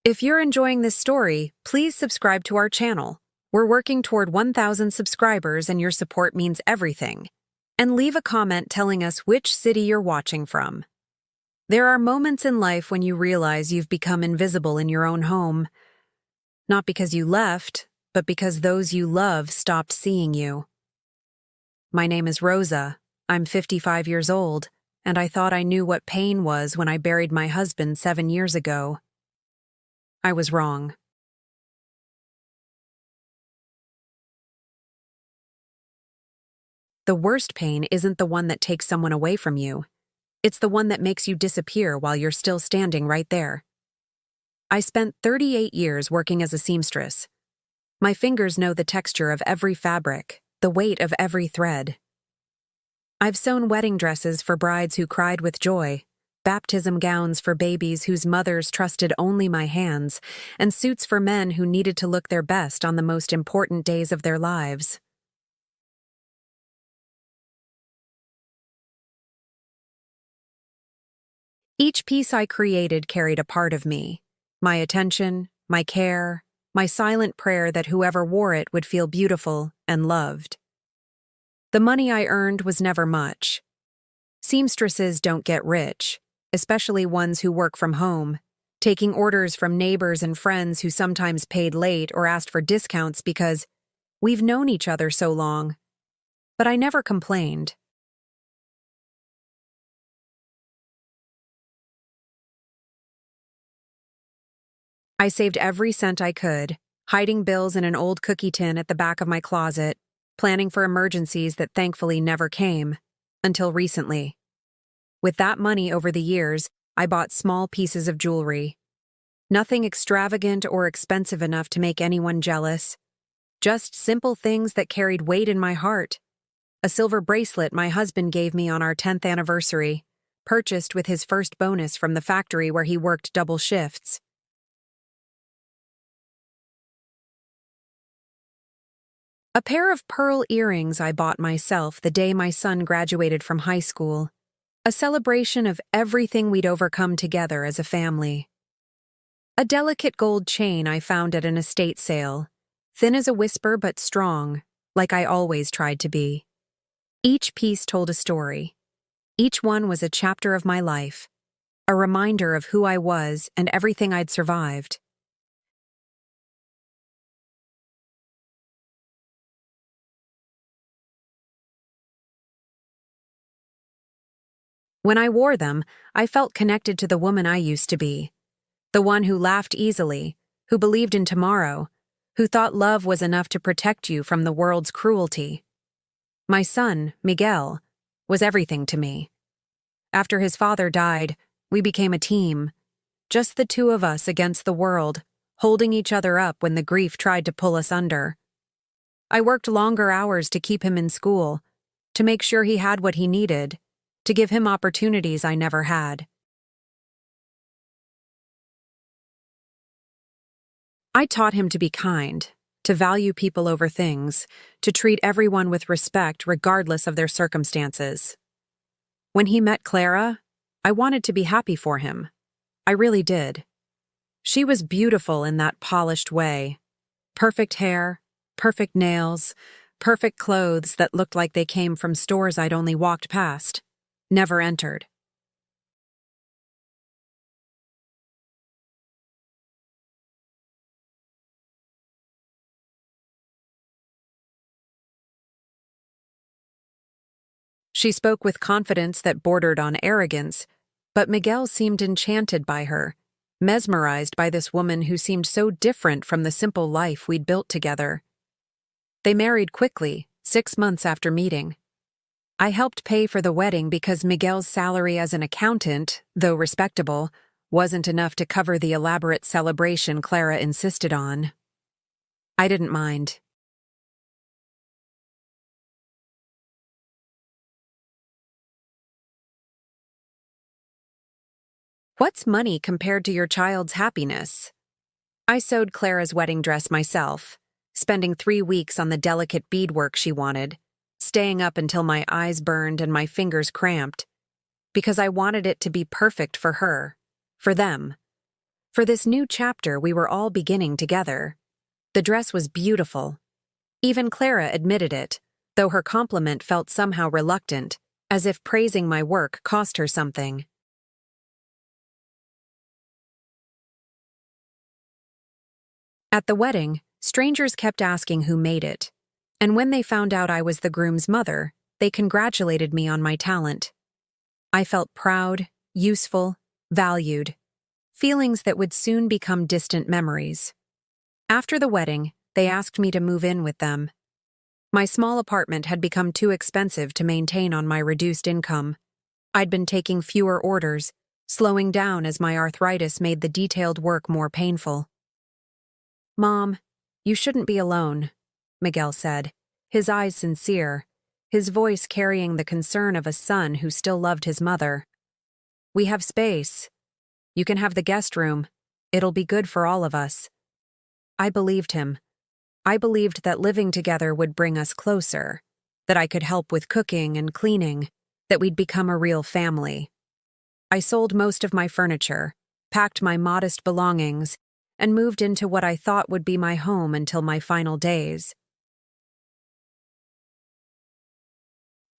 If you're enjoying this story, please subscribe to our channel. We're working toward 1,000 subscribers and your support means everything. And leave a comment telling us which city you're watching from. There are moments in life when you realize you've become invisible in your own home. Not because you left, but because those you love stopped seeing you. My name is Rosa. I'm 55 years old, and I thought I knew what pain was when I buried my husband 7 years ago. I was wrong. The worst pain isn't the one that takes someone away from you. It's the one that makes you disappear while you're still standing right there. I spent 38 years working as a seamstress. My fingers know the texture of every fabric, the weight of every thread. I've sewn wedding dresses for brides who cried with joy, baptism gowns for babies whose mothers trusted only my hands, and suits for men who needed to look their best on the most important days of their lives. Each piece I created carried a part of me, my attention, my care, my silent prayer that whoever wore it would feel beautiful and loved. The money I earned was never much. Seamstresses don't get rich, especially ones who work from home, taking orders from neighbors and friends who sometimes paid late or asked for discounts because we've known each other so long. But I never complained. I saved every cent I could, hiding bills in an old cookie tin at the back of my closet, planning for emergencies that thankfully never came, until recently. With that money over the years, I bought small pieces of jewelry. Nothing extravagant or expensive enough to make anyone jealous. Just simple things that carried weight in my heart. A silver bracelet my husband gave me on our 10th anniversary, purchased with his first bonus from the factory where he worked double shifts. A pair of pearl earrings I bought myself the day my son graduated from high school. A celebration of everything we'd overcome together as a family. A delicate gold chain I found at an estate sale, thin as a whisper but strong, like I always tried to be. Each piece told a story. Each one was a chapter of my life, a reminder of who I was and everything I'd survived. When I wore them, I felt connected to the woman I used to be. The one who laughed easily, who believed in tomorrow, who thought love was enough to protect you from the world's cruelty. My son, Miguel, was everything to me. After his father died, we became a team. Just the two of us against the world, holding each other up when the grief tried to pull us under. I worked longer hours to keep him in school, to make sure he had what he needed, to give him opportunities I never had. I taught him to be kind, to value people over things, to treat everyone with respect regardless of their circumstances. When he met Clara, I wanted to be happy for him. I really did. She was beautiful in that polished way. Perfect hair, perfect nails, perfect clothes that looked like they came from stores I'd only walked past, never entered. She spoke with confidence that bordered on arrogance, but Miguel seemed enchanted by her, mesmerized by this woman who seemed so different from the simple life we'd built together. They married quickly, 6 months after meeting. I helped pay for the wedding because Miguel's salary as an accountant, though respectable, wasn't enough to cover the elaborate celebration Clara insisted on. I didn't mind. What's money compared to your child's happiness? I sewed Clara's wedding dress myself, spending 3 weeks on the delicate beadwork she wanted, staying up until my eyes burned and my fingers cramped, because I wanted it to be perfect for her, for them. For this new chapter we were all beginning together. The dress was beautiful. Even Clara admitted it, though her compliment felt somehow reluctant, as if praising my work cost her something. At the wedding, strangers kept asking who made it, and when they found out I was the groom's mother, they congratulated me on my talent. I felt proud, useful, valued, feelings that would soon become distant memories. After the wedding, they asked me to move in with them. My small apartment had become too expensive to maintain on my reduced income. I'd been taking fewer orders, slowing down as my arthritis made the detailed work more painful. "Mom, you shouldn't be alone," Miguel said, his eyes sincere, his voice carrying the concern of a son who still loved his mother. "We have space. You can have the guest room. It'll be good for all of us." I believed him. I believed that living together would bring us closer, that I could help with cooking and cleaning, that we'd become a real family. I sold most of my furniture, packed my modest belongings, and moved into what I thought would be my home until my final days.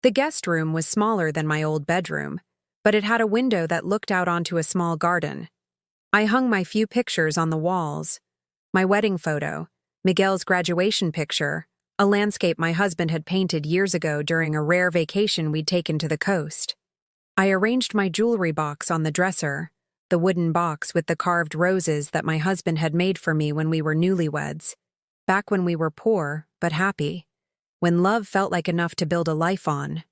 The guest room was smaller than my old bedroom, but it had a window that looked out onto a small garden. I hung my few pictures on the walls. My wedding photo, Miguel's graduation picture, a landscape my husband had painted years ago during a rare vacation we'd taken to the coast. I arranged my jewelry box on the dresser, the wooden box with the carved roses that my husband had made for me when we were newlyweds, back when we were poor but happy, when love felt like enough to build a life on.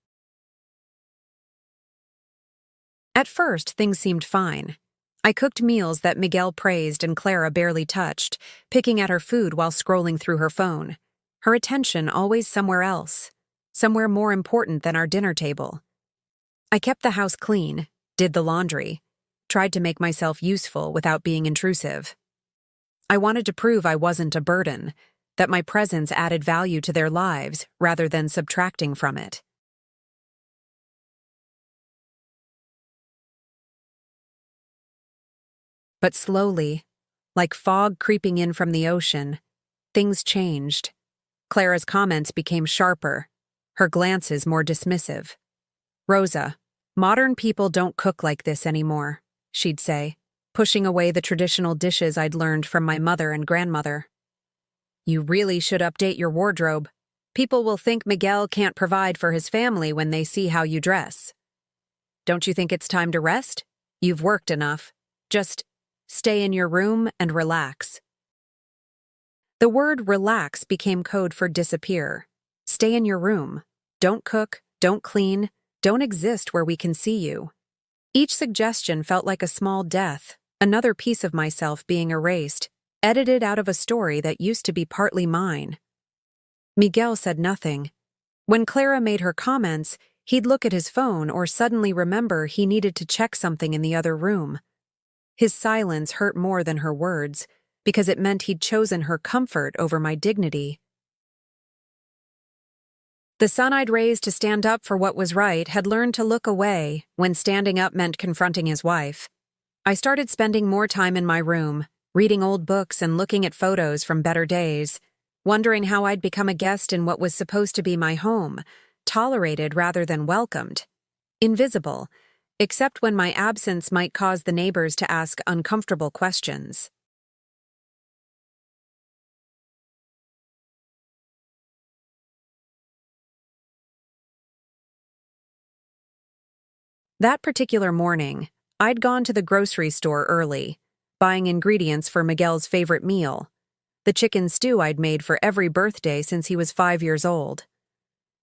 At first, things seemed fine. I cooked meals that Miguel praised and Clara barely touched, picking at her food while scrolling through her phone. Her attention always somewhere else, somewhere more important than our dinner table. I kept the house clean, did the laundry, tried to make myself useful without being intrusive. I wanted to prove I wasn't a burden, that my presence added value to their lives rather than subtracting from it. But slowly, like fog creeping in from the ocean, things changed. Clara's comments became sharper, her glances more dismissive. "Rosa, modern people don't cook like this anymore," she'd say, pushing away the traditional dishes I'd learned from my mother and grandmother. "You really should update your wardrobe. People will think Miguel can't provide for his family when they see how you dress. Don't you think it's time to rest? You've worked enough. Just stay in your room and relax." The word relax became code for disappear. Stay in your room. Don't cook, don't clean, don't exist where we can see you. Each suggestion felt like a small death, another piece of myself being erased, edited out of a story that used to be partly mine. Miguel said nothing. When Clara made her comments, he'd look at his phone or suddenly remember he needed to check something in the other room. His silence hurt more than her words, because it meant he'd chosen her comfort over my dignity. The son I'd raised to stand up for what was right had learned to look away when standing up meant confronting his wife. I started spending more time in my room, reading old books and looking at photos from better days, wondering how I'd become a guest in what was supposed to be my home, tolerated rather than welcomed, invisible, except when my absence might cause the neighbors to ask uncomfortable questions. That particular morning, I'd gone to the grocery store early, buying ingredients for Miguel's favorite meal, the chicken stew I'd made for every birthday since he was 5 years old.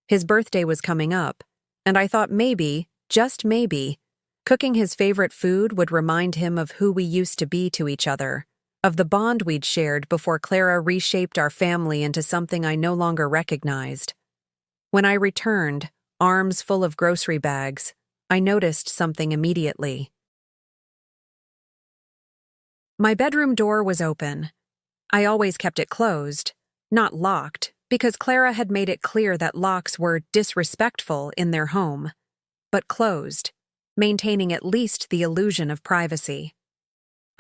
His birthday was coming up, and I thought maybe, just maybe, cooking his favorite food would remind him of who we used to be to each other, of the bond we'd shared before Clara reshaped our family into something I no longer recognized. When I returned, arms full of grocery bags, I noticed something immediately. My bedroom door was open. I always kept it closed, not locked, because Clara had made it clear that locks were disrespectful in their home, but closed, maintaining at least the illusion of privacy.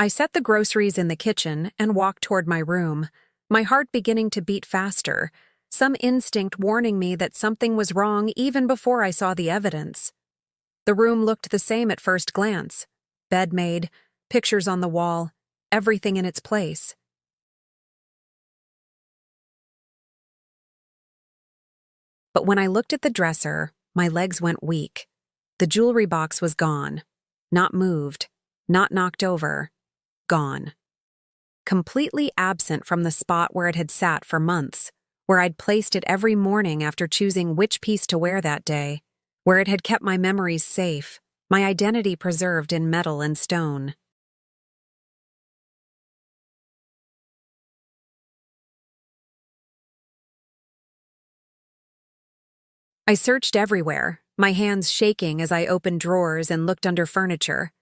I set the groceries in the kitchen and walked toward my room, my heart beginning to beat faster, some instinct warning me that something was wrong even before I saw the evidence. The room looked the same at first glance. Bed made, pictures on the wall, everything in its place. But when I looked at the dresser, my legs went weak. The jewelry box was gone. Not moved, not knocked over. Gone. Completely absent from the spot where it had sat for months, where I'd placed it every morning after choosing which piece to wear that day, where it had kept my memories safe, my identity preserved in metal and stone. I searched everywhere, my hands shaking as I opened drawers and looked under furniture,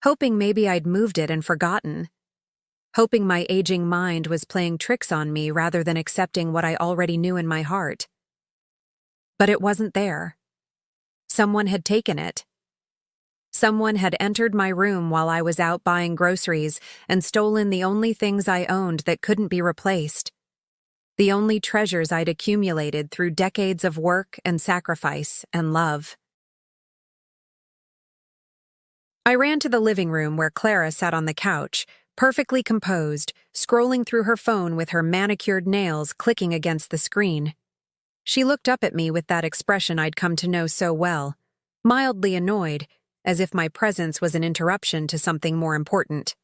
hoping maybe I'd moved it and forgotten, hoping my aging mind was playing tricks on me rather than accepting what I already knew in my heart. But it wasn't there. Someone had taken it. Someone had entered my room while I was out buying groceries and stolen the only things I owned that couldn't be replaced. The only treasures I'd accumulated through decades of work and sacrifice and love. I ran to the living room where Clara sat on the couch, perfectly composed, scrolling through her phone with her manicured nails clicking against the screen. She looked up at me with that expression I'd come to know so well, mildly annoyed, as if my presence was an interruption to something more important.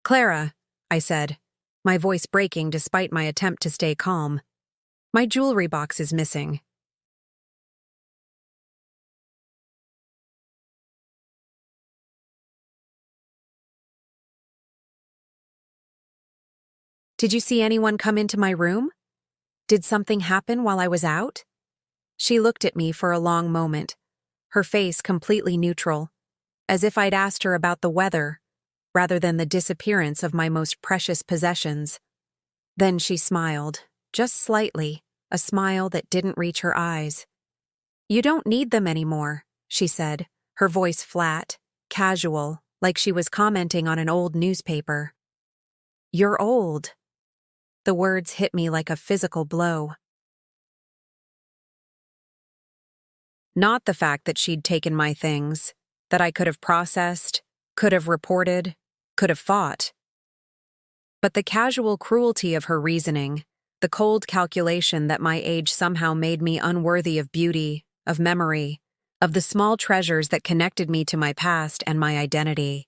"Clara," I said, my voice breaking despite my attempt to stay calm. "My jewelry box is missing." "Did you see anyone come into my room? Did something happen while I was out?" She looked at me for a long moment, her face completely neutral, as if I'd asked her about the weather, rather than the disappearance of my most precious possessions. Then she smiled, just slightly, a smile that didn't reach her eyes. "You don't need them anymore," she said, her voice flat, casual, like she was commenting on an old newspaper. "You're old." The words hit me like a physical blow. Not the fact that she'd taken my things, that I could have processed, could have reported, could have fought. But the casual cruelty of her reasoning, the cold calculation that my age somehow made me unworthy of beauty, of memory, of the small treasures that connected me to my past and my identity.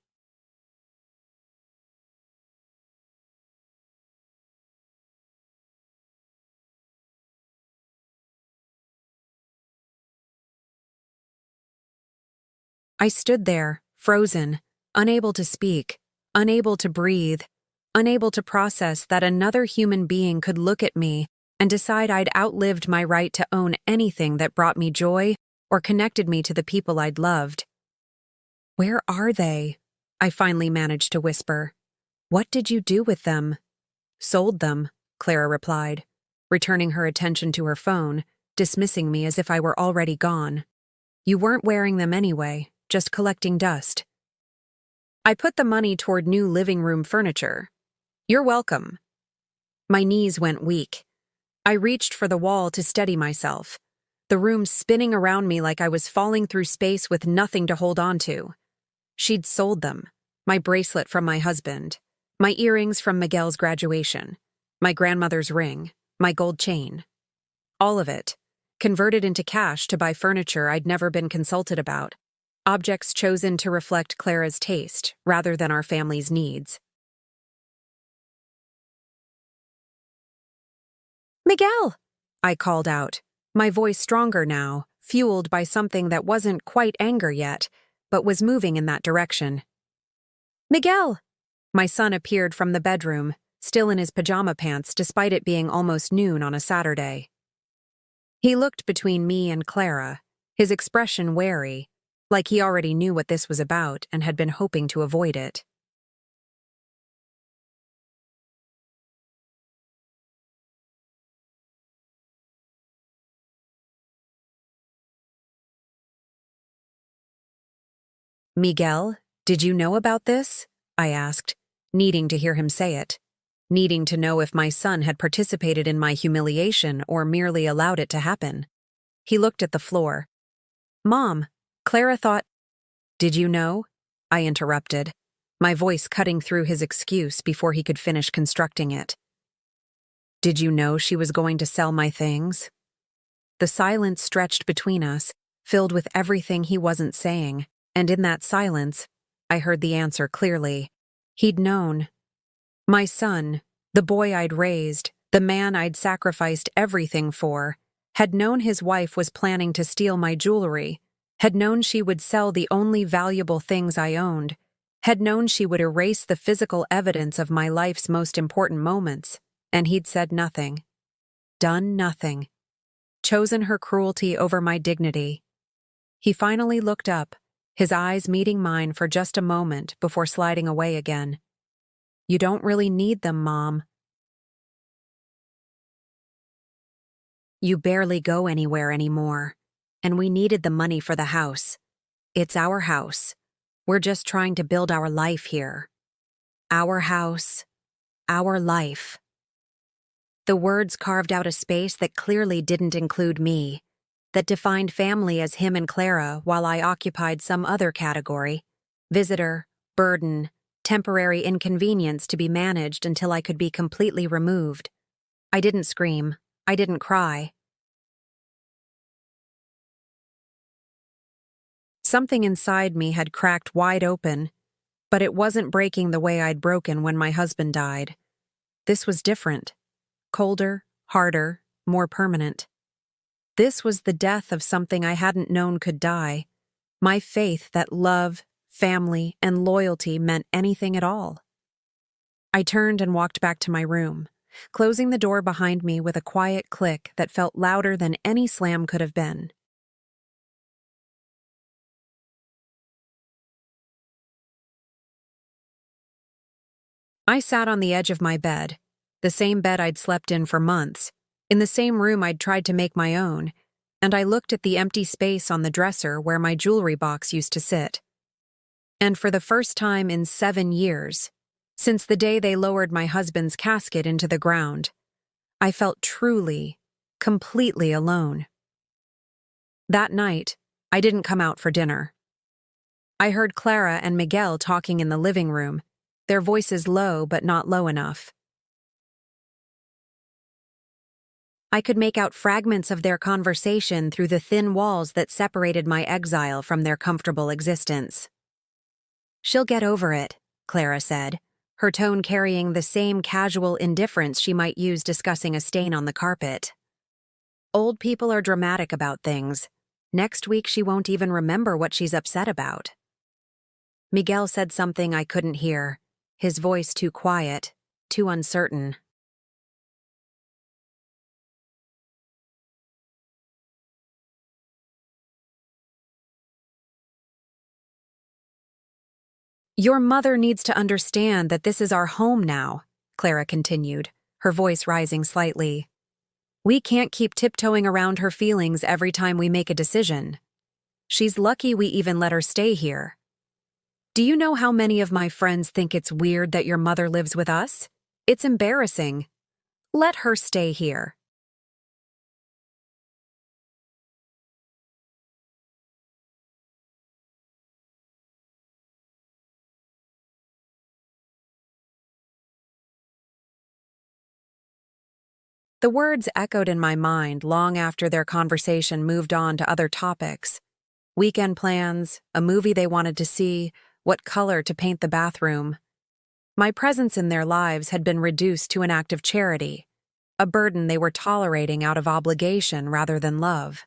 I stood there, frozen, unable to speak, unable to breathe, unable to process that another human being could look at me and decide I'd outlived my right to own anything that brought me joy or connected me to the people I'd loved. "Where are they?" I finally managed to whisper. "What did you do with them?" "Sold them," Clara replied, returning her attention to her phone, dismissing me as if I were already gone. "You weren't wearing them anyway, just collecting dust." "I put the money toward new living room furniture." "You're welcome." My knees went weak. I reached for the wall to steady myself, the room spinning around me like I was falling through space with nothing to hold on to. She'd sold them, my bracelet from my husband, my earrings from Miguel's graduation, my grandmother's ring, my gold chain. All of it, converted into cash to buy furniture I'd never been consulted about, objects chosen to reflect Clara's taste rather than our family's needs. "Miguel!" I called out, my voice stronger now, fueled by something that wasn't quite anger yet, but was moving in that direction. "Miguel!" My son appeared from the bedroom, still in his pajama pants despite it being almost noon on a Saturday. He looked between me and Clara, his expression wary, like he already knew what this was about and had been hoping to avoid it. "Miguel, did you know about this?" I asked, needing to hear him say it, needing to know if my son had participated in my humiliation or merely allowed it to happen. He looked at the floor. Mom, Clara thought— Did you know? I interrupted, my voice cutting through his excuse before he could finish constructing it. Did you know she was going to sell my things? The silence stretched between us, filled with everything he wasn't saying, and in that silence, I heard the answer clearly. He'd known. My son, the boy I'd raised, the man I'd sacrificed everything for, had known his wife was planning to steal my jewelry, had known she would sell the only valuable things I owned, had known she would erase the physical evidence of my life's most important moments, and he'd said nothing. Done nothing. Chosen her cruelty over my dignity. He finally looked up, his eyes meeting mine for just a moment before sliding away again. You don't really need them, Mom. You barely go anywhere anymore, and we needed the money for the house. It's our house. We're just trying to build our life here. Our house, our life. The words carved out a space that clearly didn't include me, that defined family as him and Clara while I occupied some other category: visitor, burden, temporary inconvenience to be managed until I could be completely removed. I didn't scream. I didn't cry. Something inside me had cracked wide open, but it wasn't breaking the way I'd broken when my husband died. This was different. Colder, harder, more permanent. This was the death of something I hadn't known could die. My faith that love, family, and loyalty meant anything at all. I turned and walked back to my room, closing the door behind me with a quiet click that felt louder than any slam could have been. I sat on the edge of my bed, the same bed I'd slept in for months, in the same room I'd tried to make my own, and I looked at the empty space on the dresser where my jewelry box used to sit. And for the first time in 7 years, since the day they lowered my husband's casket into the ground, I felt truly, completely alone. That night, I didn't come out for dinner. I heard Clara and Miguel talking in the living room, their voices low but not low enough. I could make out fragments of their conversation through the thin walls that separated my exile from their comfortable existence. "She'll get over it," Clara said, her tone carrying the same casual indifference she might use discussing a stain on the carpet. "Old people are dramatic about things. Next week she won't even remember what she's upset about." Miguel said something I couldn't hear, his voice too quiet, too uncertain. "Your mother needs to understand that this is our home now," Clara continued, her voice rising slightly. "We can't keep tiptoeing around her feelings every time we make a decision. She's lucky we even let her stay here. Do you know how many of my friends think it's weird that your mother lives with us? It's embarrassing. Let her stay here." The words echoed in my mind long after their conversation moved on to other topics. Weekend plans, a movie they wanted to see, what color to paint the bathroom. My presence in their lives had been reduced to an act of charity, a burden they were tolerating out of obligation rather than love.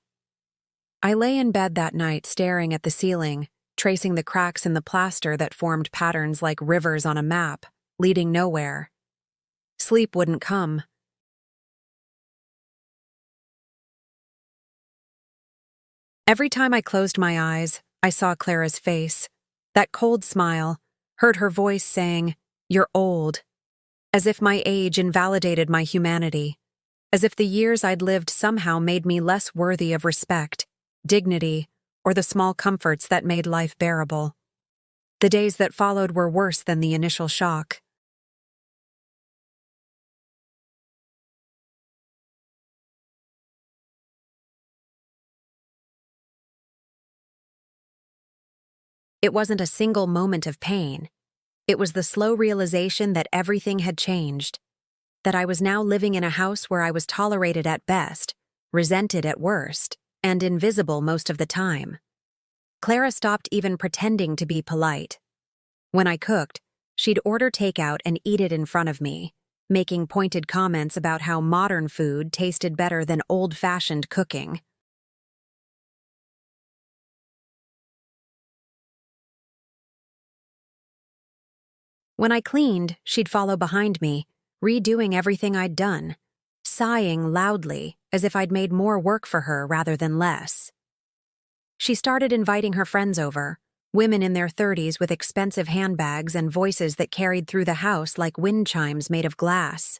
I lay in bed that night staring at the ceiling, tracing the cracks in the plaster that formed patterns like rivers on a map, leading nowhere. Sleep wouldn't come. Every time I closed my eyes, I saw Clara's face, that cold smile, heard her voice saying, "You're old," as if my age invalidated my humanity, as if the years I'd lived somehow made me less worthy of respect, dignity, or the small comforts that made life bearable. The days that followed were worse than the initial shock. It wasn't a single moment of pain. It was the slow realization that everything had changed, that I was now living in a house where I was tolerated at best, resented at worst, and invisible most of the time. Clara stopped even pretending to be polite. When I cooked, she'd order takeout and eat it in front of me, making pointed comments about how modern food tasted better than old-fashioned cooking. When I cleaned, she'd follow behind me, redoing everything I'd done, sighing loudly as if I'd made more work for her rather than less. She started inviting her friends over, women in their 30s with expensive handbags and voices that carried through the house like wind chimes made of glass.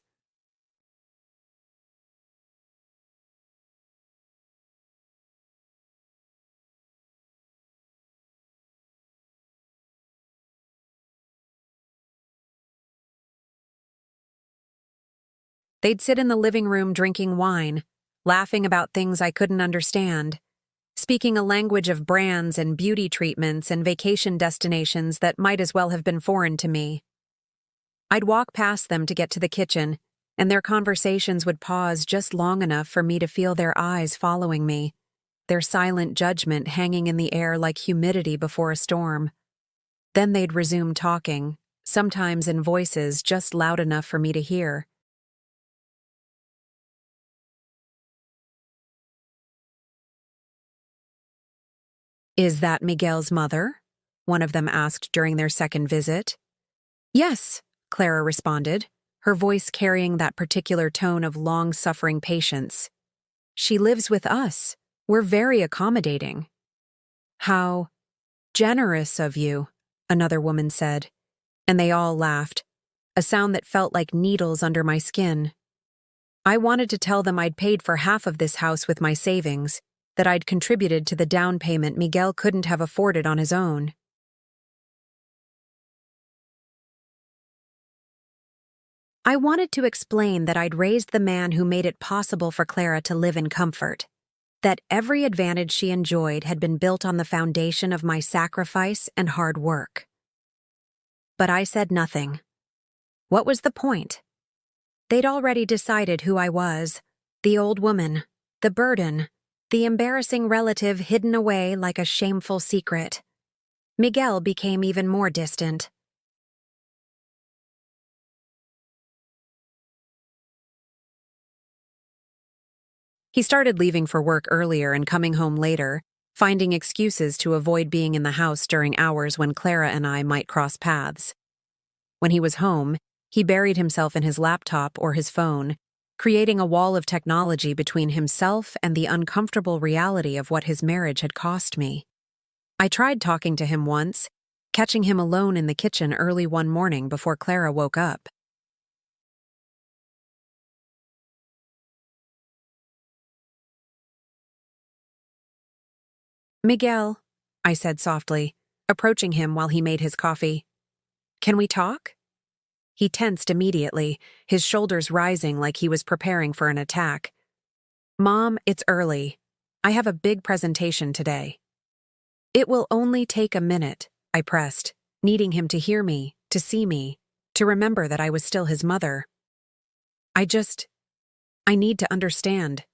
They'd sit in the living room drinking wine, laughing about things I couldn't understand, speaking a language of brands and beauty treatments and vacation destinations that might as well have been foreign to me. I'd walk past them to get to the kitchen, and their conversations would pause just long enough for me to feel their eyes following me, their silent judgment hanging in the air like humidity before a storm. Then they'd resume talking, sometimes in voices just loud enough for me to hear. "Is that Miguel's mother?" one of them asked during their second visit. "Yes," Clara responded, her voice carrying that particular tone of long-suffering patience. "She lives with us. We're very accommodating." "How generous of you," another woman said, and they all laughed, a sound that felt like needles under my skin. I wanted to tell them I'd paid for half of this house with my savings, that I'd contributed to the down payment Miguel couldn't have afforded on his own. I wanted to explain that I'd raised the man who made it possible for Clara to live in comfort, that every advantage she enjoyed had been built on the foundation of my sacrifice and hard work. But I said nothing. What was the point? They'd already decided who I was, the old woman, the burden, the embarrassing relative hidden away like a shameful secret. Miguel became even more distant. He started leaving for work earlier and coming home later, finding excuses to avoid being in the house during hours when Clara and I might cross paths. When he was home, he buried himself in his laptop or his phone, creating a wall of technology between himself and the uncomfortable reality of what his marriage had cost me. I tried talking to him once, catching him alone in the kitchen early one morning before Clara woke up. "Miguel," I said softly, approaching him while he made his coffee. "Can we talk?" He tensed immediately, his shoulders rising like he was preparing for an attack. "Mom, it's early. I have a big presentation today." "It will only take a minute," I pressed, needing him to hear me, to see me, to remember that I was still his mother. I need to understand.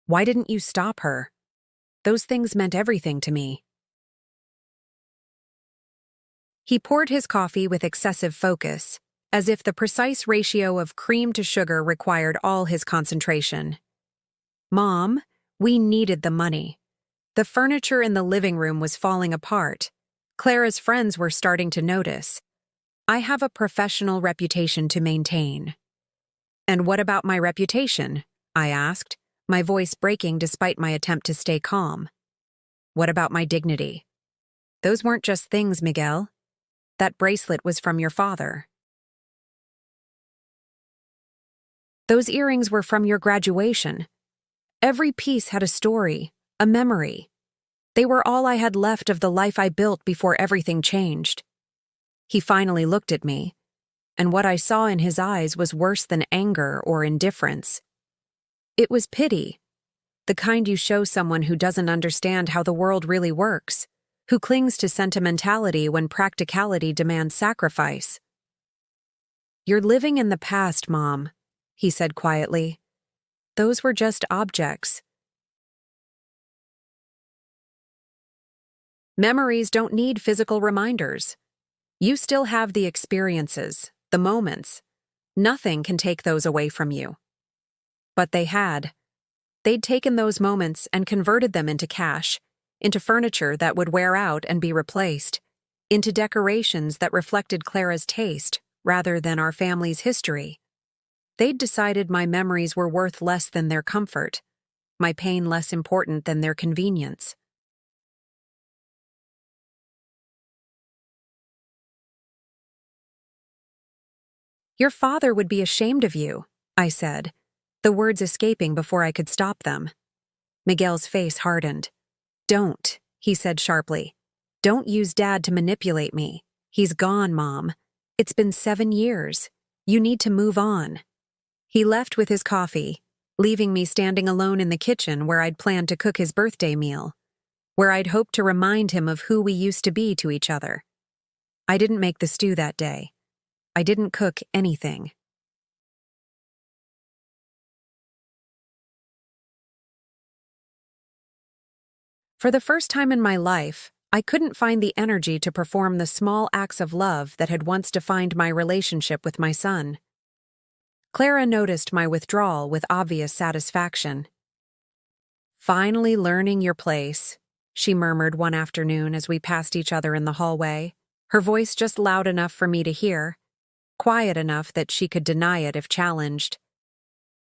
Why didn't you stop her? Those things meant everything to me." He poured his coffee with excessive focus, as if the precise ratio of cream to sugar required all his concentration. "Mom, we needed the money. The furniture in the living room was falling apart. Clara's friends were starting to notice. I have a professional reputation to maintain." "And what about my reputation?" I asked, my voice breaking despite my attempt to stay calm. "What about my dignity?" "Those weren't just things, Miguel. That bracelet was from your father." "Those earrings were from your graduation. Every piece had a story, a memory. They were all I had left of the life I built before everything changed." He finally looked at me, and what I saw in his eyes was worse than anger or indifference. It was pity, the kind you show someone who doesn't understand how the world really works, who clings to sentimentality when practicality demands sacrifice. "You're living in the past, Mom," he said quietly. "Those were just objects. Memories don't need physical reminders. You still have the experiences, the moments. Nothing can take those away from you." But they had. They'd taken those moments and converted them into cash, into furniture that would wear out and be replaced, into decorations that reflected Clara's taste rather than our family's history. They'd decided my memories were worth less than their comfort, my pain less important than their convenience. "Your father would be ashamed of you," I said, the words escaping before I could stop them. Miguel's face hardened. "Don't," he said sharply. "Don't use Dad to manipulate me. He's gone, Mom. It's been 7 years. You need to move on." He left with his coffee, leaving me standing alone in the kitchen where I'd planned to cook his birthday meal, where I'd hoped to remind him of who we used to be to each other. I didn't make the stew that day. I didn't cook anything. For the first time in my life, I couldn't find the energy to perform the small acts of love that had once defined my relationship with my son. Clara noticed my withdrawal with obvious satisfaction. "Finally learning your place," she murmured one afternoon as we passed each other in the hallway, her voice just loud enough for me to hear, quiet enough that she could deny it if challenged.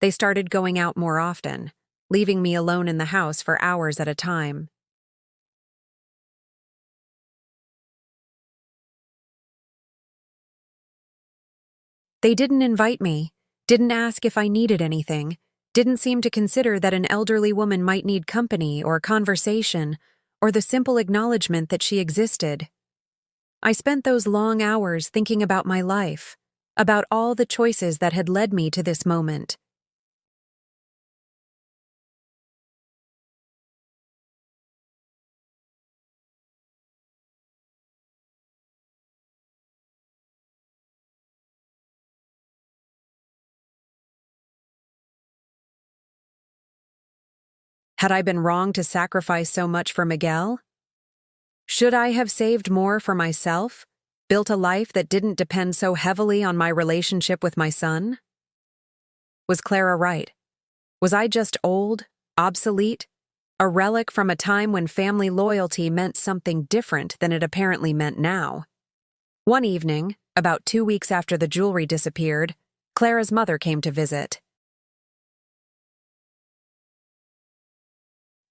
They started going out more often, leaving me alone in the house for hours at a time. They didn't invite me, didn't ask if I needed anything, didn't seem to consider that an elderly woman might need company or conversation, or the simple acknowledgement that she existed. I spent those long hours thinking about my life, about all the choices that had led me to this moment. Had I been wrong to sacrifice so much for Miguel? Should I have saved more for myself, built a life that didn't depend so heavily on my relationship with my son? Was Clara right? Was I just old, obsolete, a relic from a time when family loyalty meant something different than it apparently meant now? One evening, about 2 weeks after the jewelry disappeared, Clara's mother came to visit.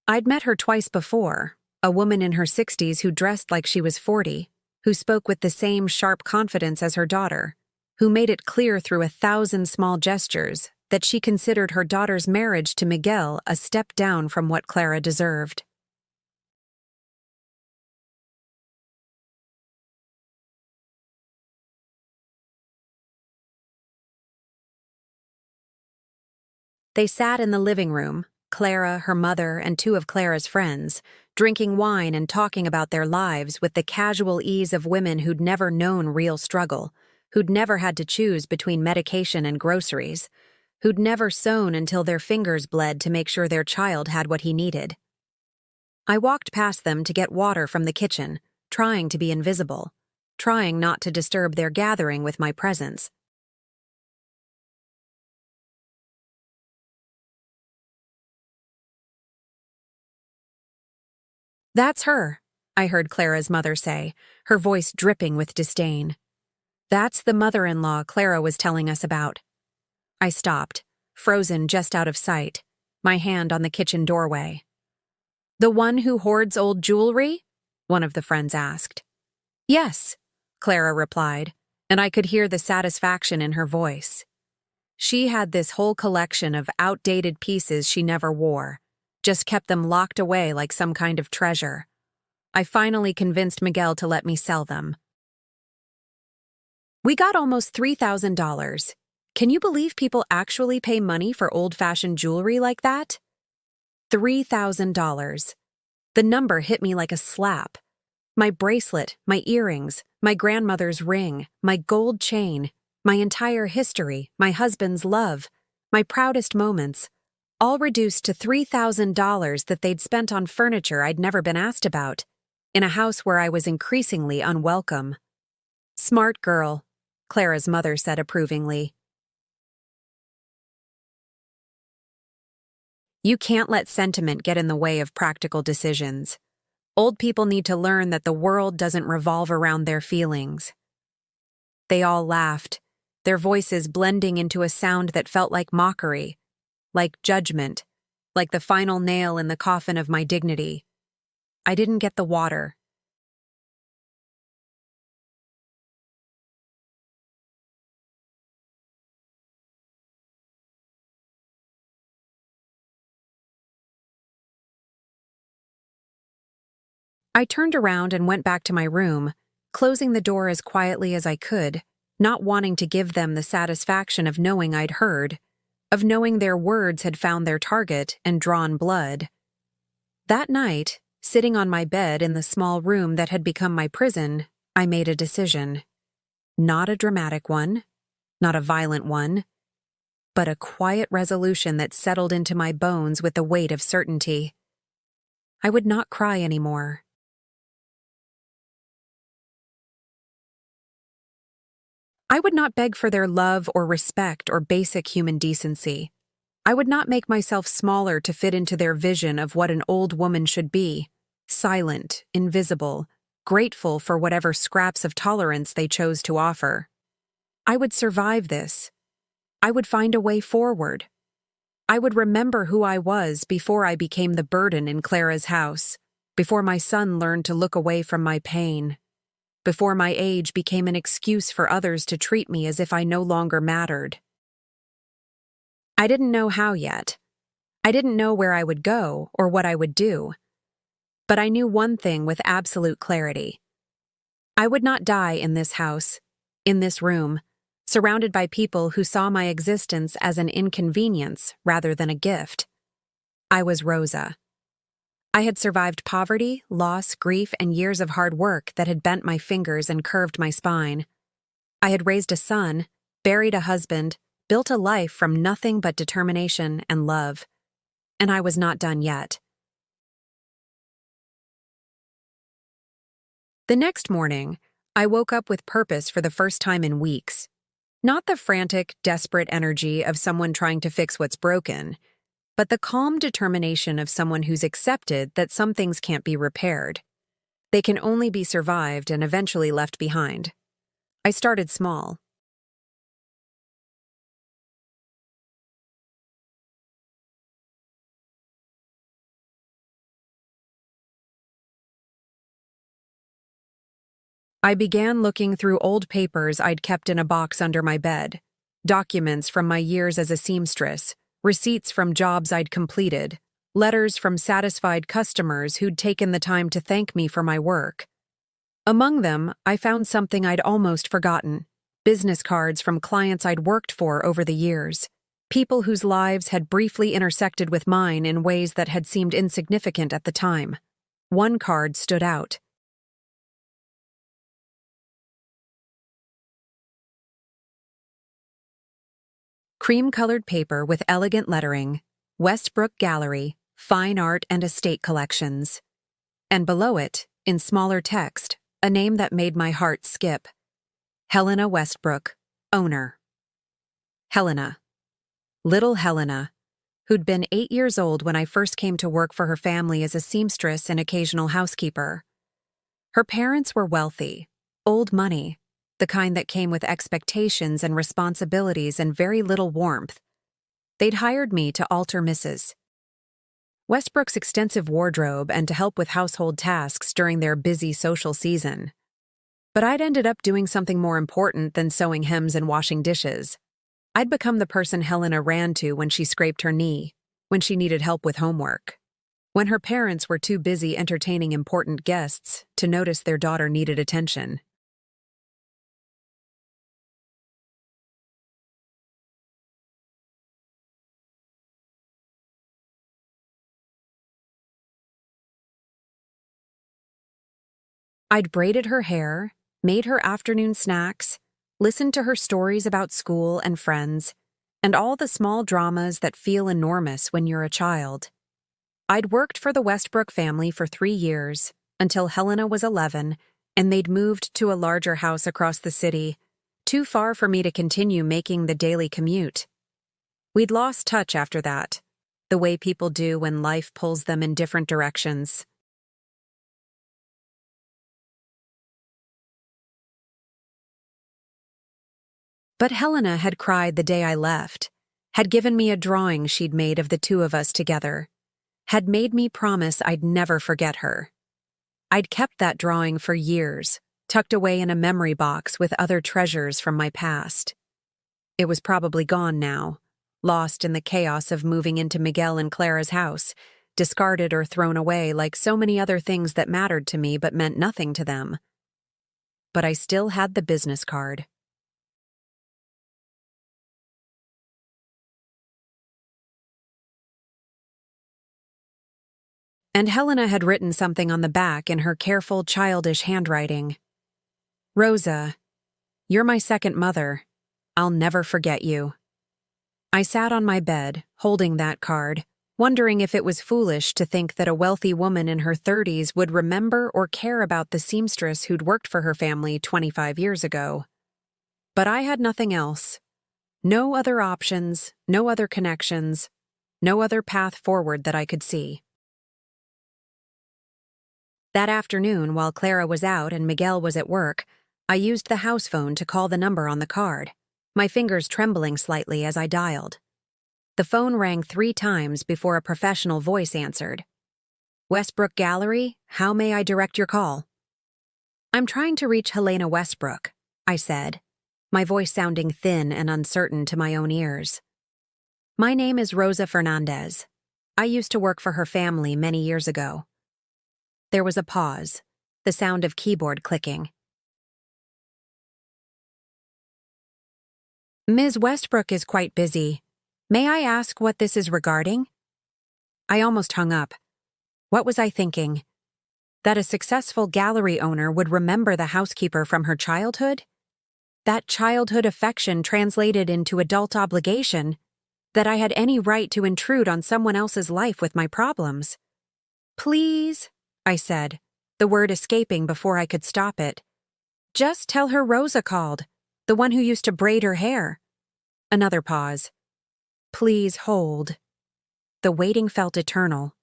I'd met her twice before, a woman in her 60s who dressed like she was 40, who spoke with the same sharp confidence as her daughter, who made it clear through 1,000 small gestures that she considered her daughter's marriage to Miguel a step down from what Clara deserved. They sat in the living room, Clara, her mother, and 2 of Clara's friends, drinking wine and talking about their lives with the casual ease of women who'd never known real struggle, who'd never had to choose between medication and groceries, who'd never sewn until their fingers bled to make sure their child had what he needed. I walked past them to get water from the kitchen, trying to be invisible, trying not to disturb their gathering with my presence. "That's her," I heard Clara's mother say, her voice dripping with disdain. "That's the mother-in-law Clara was telling us about." I stopped, frozen just out of sight, my hand on the kitchen doorway. "The one who hoards old jewelry?" one of the friends asked. "Yes," Clara replied, and I could hear the satisfaction in her voice. She had this whole collection of outdated pieces she never wore, just kept them locked away like some kind of treasure. I finally convinced Miguel to let me sell them. We got almost $3,000. Can you believe people actually pay money for old-fashioned jewelry like that? $3,000. The number hit me like a slap. My bracelet, my earrings, my grandmother's ring, my gold chain, my entire history, my husband's love, my proudest moments, all reduced to $3,000 that they'd spent on furniture I'd never been asked about, in a house where I was increasingly unwelcome. Smart girl, Clara's mother said approvingly. You can't let sentiment get in the way of practical decisions. Old people need to learn that the world doesn't revolve around their feelings. They all laughed, their voices blending into a sound that felt like mockery, like judgment, like the final nail in the coffin of my dignity. I didn't get the water. I turned around and went back to my room, closing the door as quietly as I could, not wanting to give them the satisfaction of knowing I'd heard, of knowing their words had found their target and drawn blood. That night, sitting on my bed in the small room that had become my prison, I made a decision. Not a dramatic one, not a violent one, but a quiet resolution that settled into my bones with the weight of certainty. I would not cry anymore. I would not beg for their love or respect or basic human decency. I would not make myself smaller to fit into their vision of what an old woman should be, silent, invisible, grateful for whatever scraps of tolerance they chose to offer. I would survive this. I would find a way forward. I would remember who I was before I became the burden in Clara's house, before my son learned to look away from my pain, before my age became an excuse for others to treat me as if I no longer mattered. I didn't know how yet. I didn't know where I would go or what I would do. But I knew one thing with absolute clarity. I would not die in this house, in this room, surrounded by people who saw my existence as an inconvenience rather than a gift. I was Rosa. I had survived poverty, loss, grief, and years of hard work that had bent my fingers and curved my spine. I had raised a son, buried a husband, built a life from nothing but determination and love. And I was not done yet. The next morning, I woke up with purpose for the first time in weeks. Not the frantic, desperate energy of someone trying to fix what's broken, but the calm determination of someone who's accepted that some things can't be repaired. They can only be survived and eventually left behind. I started small. I began looking through old papers I'd kept in a box under my bed, documents from my years as a seamstress, receipts from jobs I'd completed, letters from satisfied customers who'd taken the time to thank me for my work. Among them, I found something I'd almost forgotten: business cards from clients I'd worked for over the years, people whose lives had briefly intersected with mine in ways that had seemed insignificant at the time. One card stood out. Cream-colored paper with elegant lettering, Westbrook Gallery, Fine Art and Estate Collections. And below it, in smaller text, a name that made my heart skip. Helena Westbrook, owner. Helena. Little Helena, who'd been 8 years old when I first came to work for her family as a seamstress and occasional housekeeper. Her parents were wealthy, old money, the kind that came with expectations and responsibilities and very little warmth. They'd hired me to alter Mrs. Westbrook's extensive wardrobe and to help with household tasks during their busy social season. But I'd ended up doing something more important than sewing hems and washing dishes. I'd become the person Helena ran to when she scraped her knee, when she needed help with homework, when her parents were too busy entertaining important guests to notice their daughter needed attention. I'd braided her hair, made her afternoon snacks, listened to her stories about school and friends, and all the small dramas that feel enormous when you're a child. I'd worked for the Westbrook family for 3 years, until Helena was 11, and they'd moved to a larger house across the city, too far for me to continue making the daily commute. We'd lost touch after that, the way people do when life pulls them in different directions. But Helena had cried the day I left, had given me a drawing she'd made of the two of us together, had made me promise I'd never forget her. I'd kept that drawing for years, tucked away in a memory box with other treasures from my past. It was probably gone now, lost in the chaos of moving into Miguel and Clara's house, discarded or thrown away like so many other things that mattered to me but meant nothing to them. But I still had the business card. And Helena had written something on the back in her careful, childish handwriting. "Rosa, you're my second mother. I'll never forget you." I sat on my bed, holding that card, wondering if it was foolish to think that a wealthy woman in her 30s would remember or care about the seamstress who'd worked for her family 25 years ago. But I had nothing else. No other options, no other connections, no other path forward that I could see. That afternoon, while Clara was out and Miguel was at work, I used the house phone to call the number on the card, my fingers trembling slightly as I dialed. The phone rang 3 times before a professional voice answered. "Westbrook Gallery, how may I direct your call?" "I'm trying to reach Helena Westbrook," I said, my voice sounding thin and uncertain to my own ears. "My name is Rosa Fernandez. I used to work for her family many years ago." There was a pause, the sound of keyboard clicking. "Ms. Westbrook is quite busy. May I ask what this is regarding?" I almost hung up. What was I thinking? That a successful gallery owner would remember the housekeeper from her childhood? That childhood affection translated into adult obligation? That I had any right to intrude on someone else's life with my problems? "Please," I said, the word escaping before I could stop it. "Just tell her Rosa called, the one who used to braid her hair." Another pause. "Please hold." The waiting felt eternal.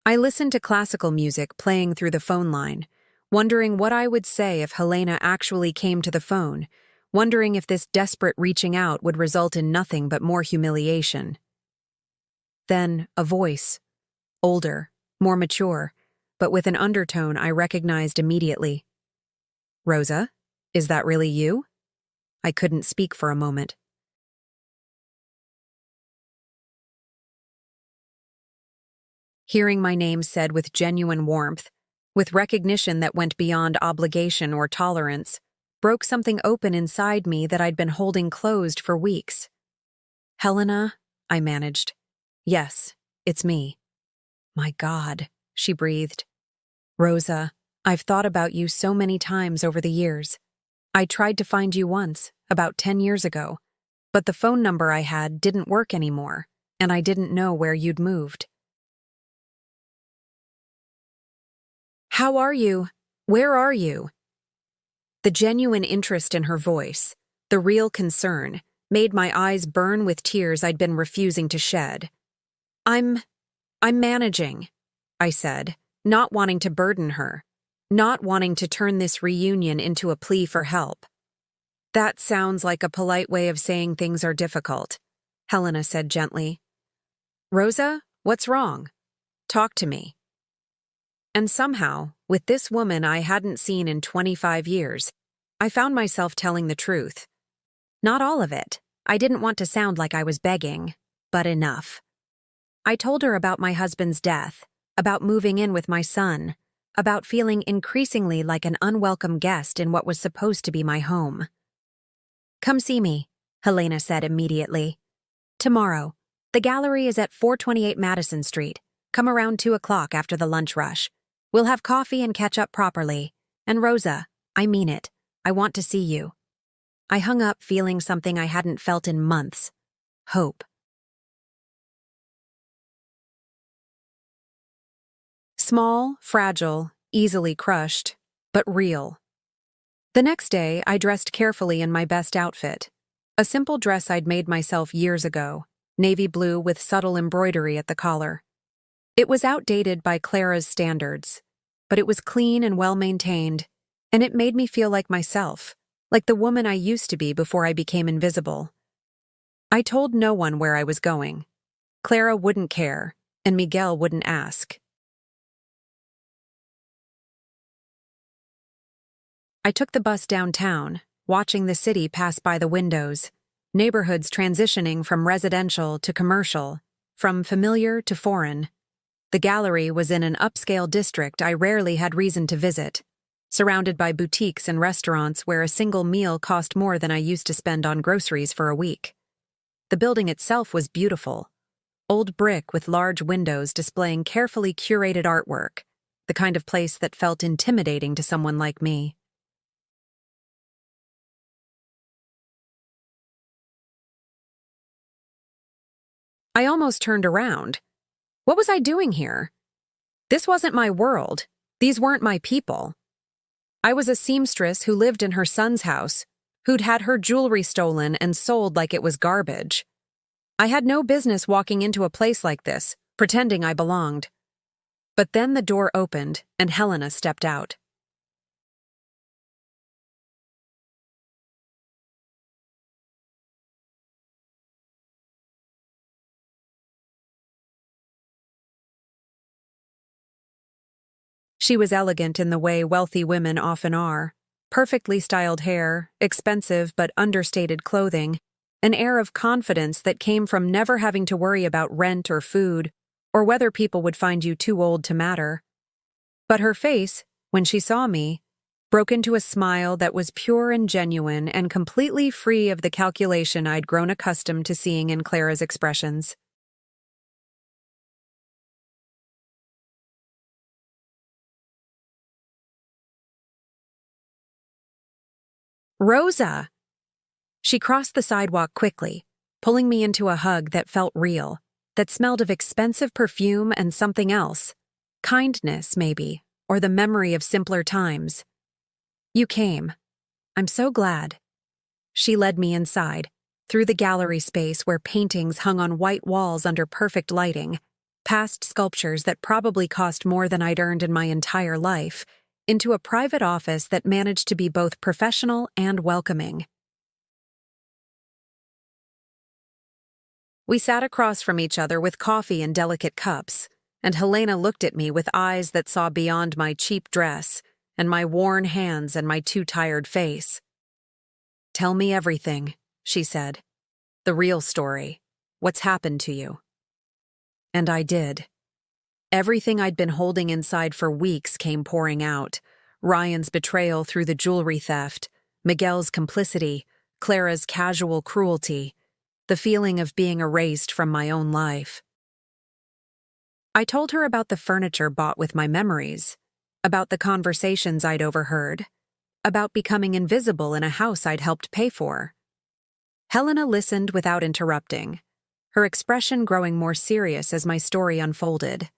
I listened to classical music playing through the phone line, wondering what I would say if Helena actually came to the phone, wondering if this desperate reaching out would result in nothing but more humiliation. Then, a voice. Older, more mature, but with an undertone I recognized immediately. "Rosa, is that really you?" I couldn't speak for a moment. Hearing my name said with genuine warmth, with recognition that went beyond obligation or tolerance, broke something open inside me that I'd been holding closed for weeks. "Helena," I managed. "Yes, it's me." "My God," she breathed. "Rosa, I've thought about you so many times over the years. I tried to find you once, about 10 years ago, but the phone number I had didn't work anymore, and I didn't know where you'd moved." "How are you? Where are you?" The genuine interest in her voice, the real concern, made my eyes burn with tears I'd been refusing to shed. I'm managing," I said, not wanting to burden her, not wanting to turn this reunion into a plea for help. "That sounds like a polite way of saying things are difficult," Helena said gently. "Rosa, what's wrong? Talk to me." And somehow, with this woman I hadn't seen in 25 years, I found myself telling the truth. Not all of it. I didn't want to sound like I was begging, but enough. I told her about my husband's death, about moving in with my son, about feeling increasingly like an unwelcome guest in what was supposed to be my home. "Come see me," Helena said immediately. "Tomorrow. The gallery is at 428 Madison Street. Come around 2 o'clock after the lunch rush. We'll have coffee and catch up properly. And Rosa, I mean it. I want to see you. I hung up feeling something I hadn't felt in months. Hope. Small, fragile, easily crushed, but real. The next day, I dressed carefully in my best outfit. A simple dress I'd made myself years ago, navy blue with subtle embroidery at the collar. It was outdated by Clara's standards, but it was clean and well-maintained, and it made me feel like myself, like the woman I used to be before I became invisible. I told no one where I was going. Clara wouldn't care, and Miguel wouldn't ask. I took the bus downtown, watching the city pass by the windows, neighborhoods transitioning from residential to commercial, from familiar to foreign. The gallery was in an upscale district I rarely had reason to visit, surrounded by boutiques and restaurants where a single meal cost more than I used to spend on groceries for a week. The building itself was beautiful, old brick with large windows displaying carefully curated artwork, the kind of place that felt intimidating to someone like me. I almost turned around. What was I doing here? This wasn't my world. These weren't my people. I was a seamstress who lived in her son's house, who'd had her jewelry stolen and sold like it was garbage. I had no business walking into a place like this, pretending I belonged. But then the door opened and Helena stepped out. She was elegant in the way wealthy women often are. Perfectly styled hair, expensive but understated clothing, an air of confidence that came from never having to worry about rent or food, or whether people would find you too old to matter. But her face, when she saw me, broke into a smile that was pure and genuine and completely free of the calculation I'd grown accustomed to seeing in Clara's expressions. Rosa! She crossed the sidewalk quickly, pulling me into a hug that felt real, that smelled of expensive perfume and something else. Kindness, maybe, or the memory of simpler times. You came. I'm so glad. She led me inside, through the gallery space where paintings hung on white walls under perfect lighting, past sculptures that probably cost more than I'd earned in my entire life, into a private office that managed to be both professional and welcoming. We sat across from each other with coffee in delicate cups, and Helena looked at me with eyes that saw beyond my cheap dress and my worn hands and my too-tired face. "Tell me everything," she said. "The real story. What's happened to you?" And I did. Everything I'd been holding inside for weeks came pouring out. Ryan's betrayal through the jewelry theft, Miguel's complicity, Clara's casual cruelty, the feeling of being erased from my own life. I told her about the furniture bought with my memories, about the conversations I'd overheard, about becoming invisible in a house I'd helped pay for. Helena listened without interrupting, her expression growing more serious as my story unfolded.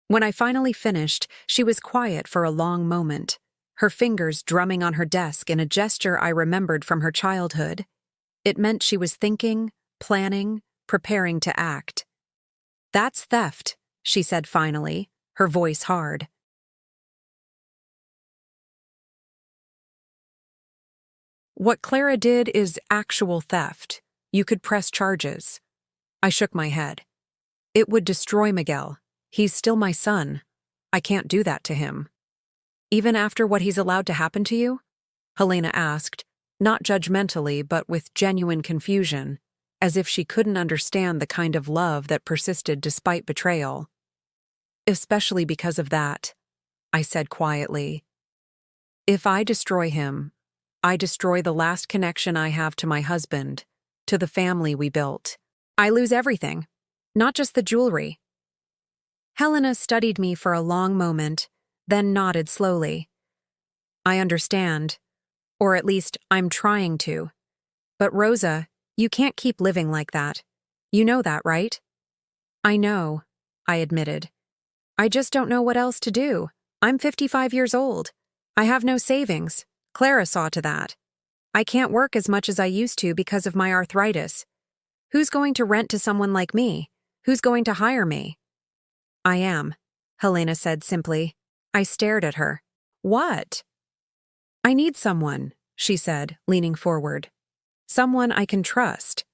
When I finally finished, she was quiet for a long moment, her fingers drumming on her desk in a gesture I remembered from her childhood. It meant she was thinking, planning, preparing to act. "That's theft," she said finally, her voice hard. "What Clara did is actual theft. You could press charges." I shook my head. "It would destroy Miguel. He's still my son. I can't do that to him." "Even after what he's allowed to happen to you?" Helena asked, not judgmentally but with genuine confusion, as if she couldn't understand the kind of love that persisted despite betrayal. "Especially because of that," I said quietly. "If I destroy him, I destroy the last connection I have to my husband, to the family we built. I lose everything, not just the jewelry." Helena studied me for a long moment, then nodded slowly. I understand. Or at least, I'm trying to. But Rosa, you can't keep living like that. You know that, right? I know, I admitted. I just don't know what else to do. I'm 55 years old. I have no savings. Clara saw to that. I can't work as much as I used to because of my arthritis. Who's going to rent to someone like me? Who's going to hire me? I am, Helena said simply. I stared at her. What? I need someone, she said, leaning forward. Someone I can trust.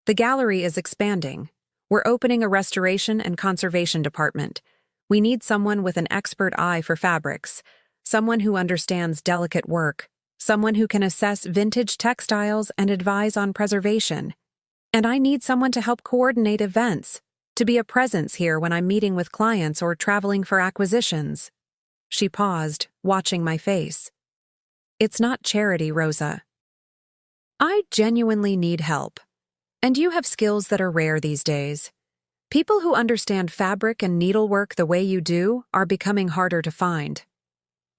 The gallery is expanding. We're opening a restoration and conservation department. We need someone with an expert eye for fabrics, someone who understands delicate work, someone who can assess vintage textiles and advise on preservation. And I need someone to help coordinate events, to be a presence here when I'm meeting with clients or traveling for acquisitions. She paused, watching my face. It's not charity, Rosa. I genuinely need help. And you have skills that are rare these days. People who understand fabric and needlework the way you do are becoming harder to find.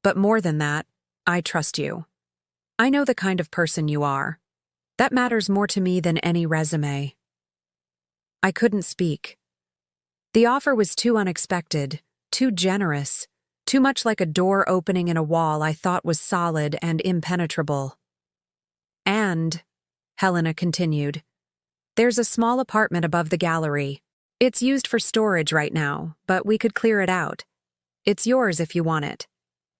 But more than that, I trust you. I know the kind of person you are. That matters more to me than any resume. I couldn't speak. The offer was too unexpected, too generous, too much like a door opening in a wall I thought was solid and impenetrable. And, Helena continued, there's a small apartment above the gallery. It's used for storage right now, but we could clear it out. It's yours if you want it.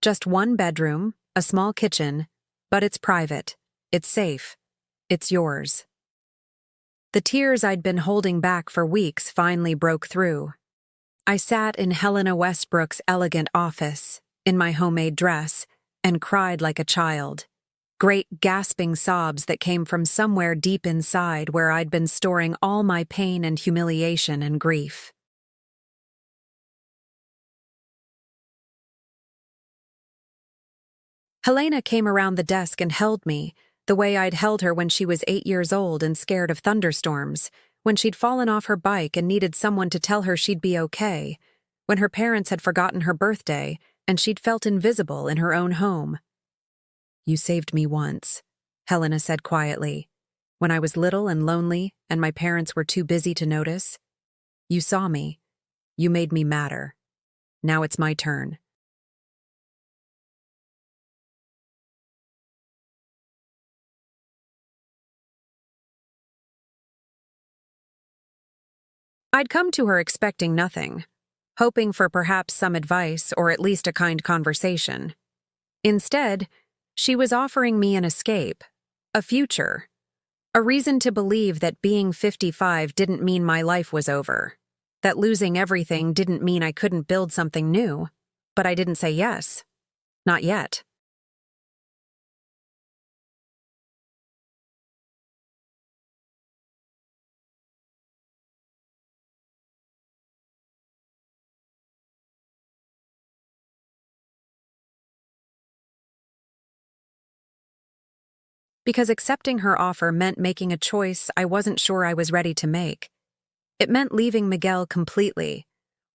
Just one bedroom, a small kitchen, but it's private. It's safe. It's yours. The tears I'd been holding back for weeks finally broke through. I sat in Helena Westbrook's elegant office, in my homemade dress, and cried like a child. Great gasping sobs that came from somewhere deep inside where I'd been storing all my pain and humiliation and grief. Helena came around the desk and held me, the way I'd held her when she was 8 years old and scared of thunderstorms, when she'd fallen off her bike and needed someone to tell her she'd be okay, when her parents had forgotten her birthday and she'd felt invisible in her own home. You saved me once, Helena said quietly, when I was little and lonely and my parents were too busy to notice. You saw me. You made me matter. Now it's my turn. I'd come to her expecting nothing, hoping for perhaps some advice or at least a kind conversation. Instead, she was offering me an escape, a future, a reason to believe that being 55 didn't mean my life was over, that losing everything didn't mean I couldn't build something new, but I didn't say yes. Not yet. Because accepting her offer meant making a choice I wasn't sure I was ready to make. It meant leaving Miguel completely,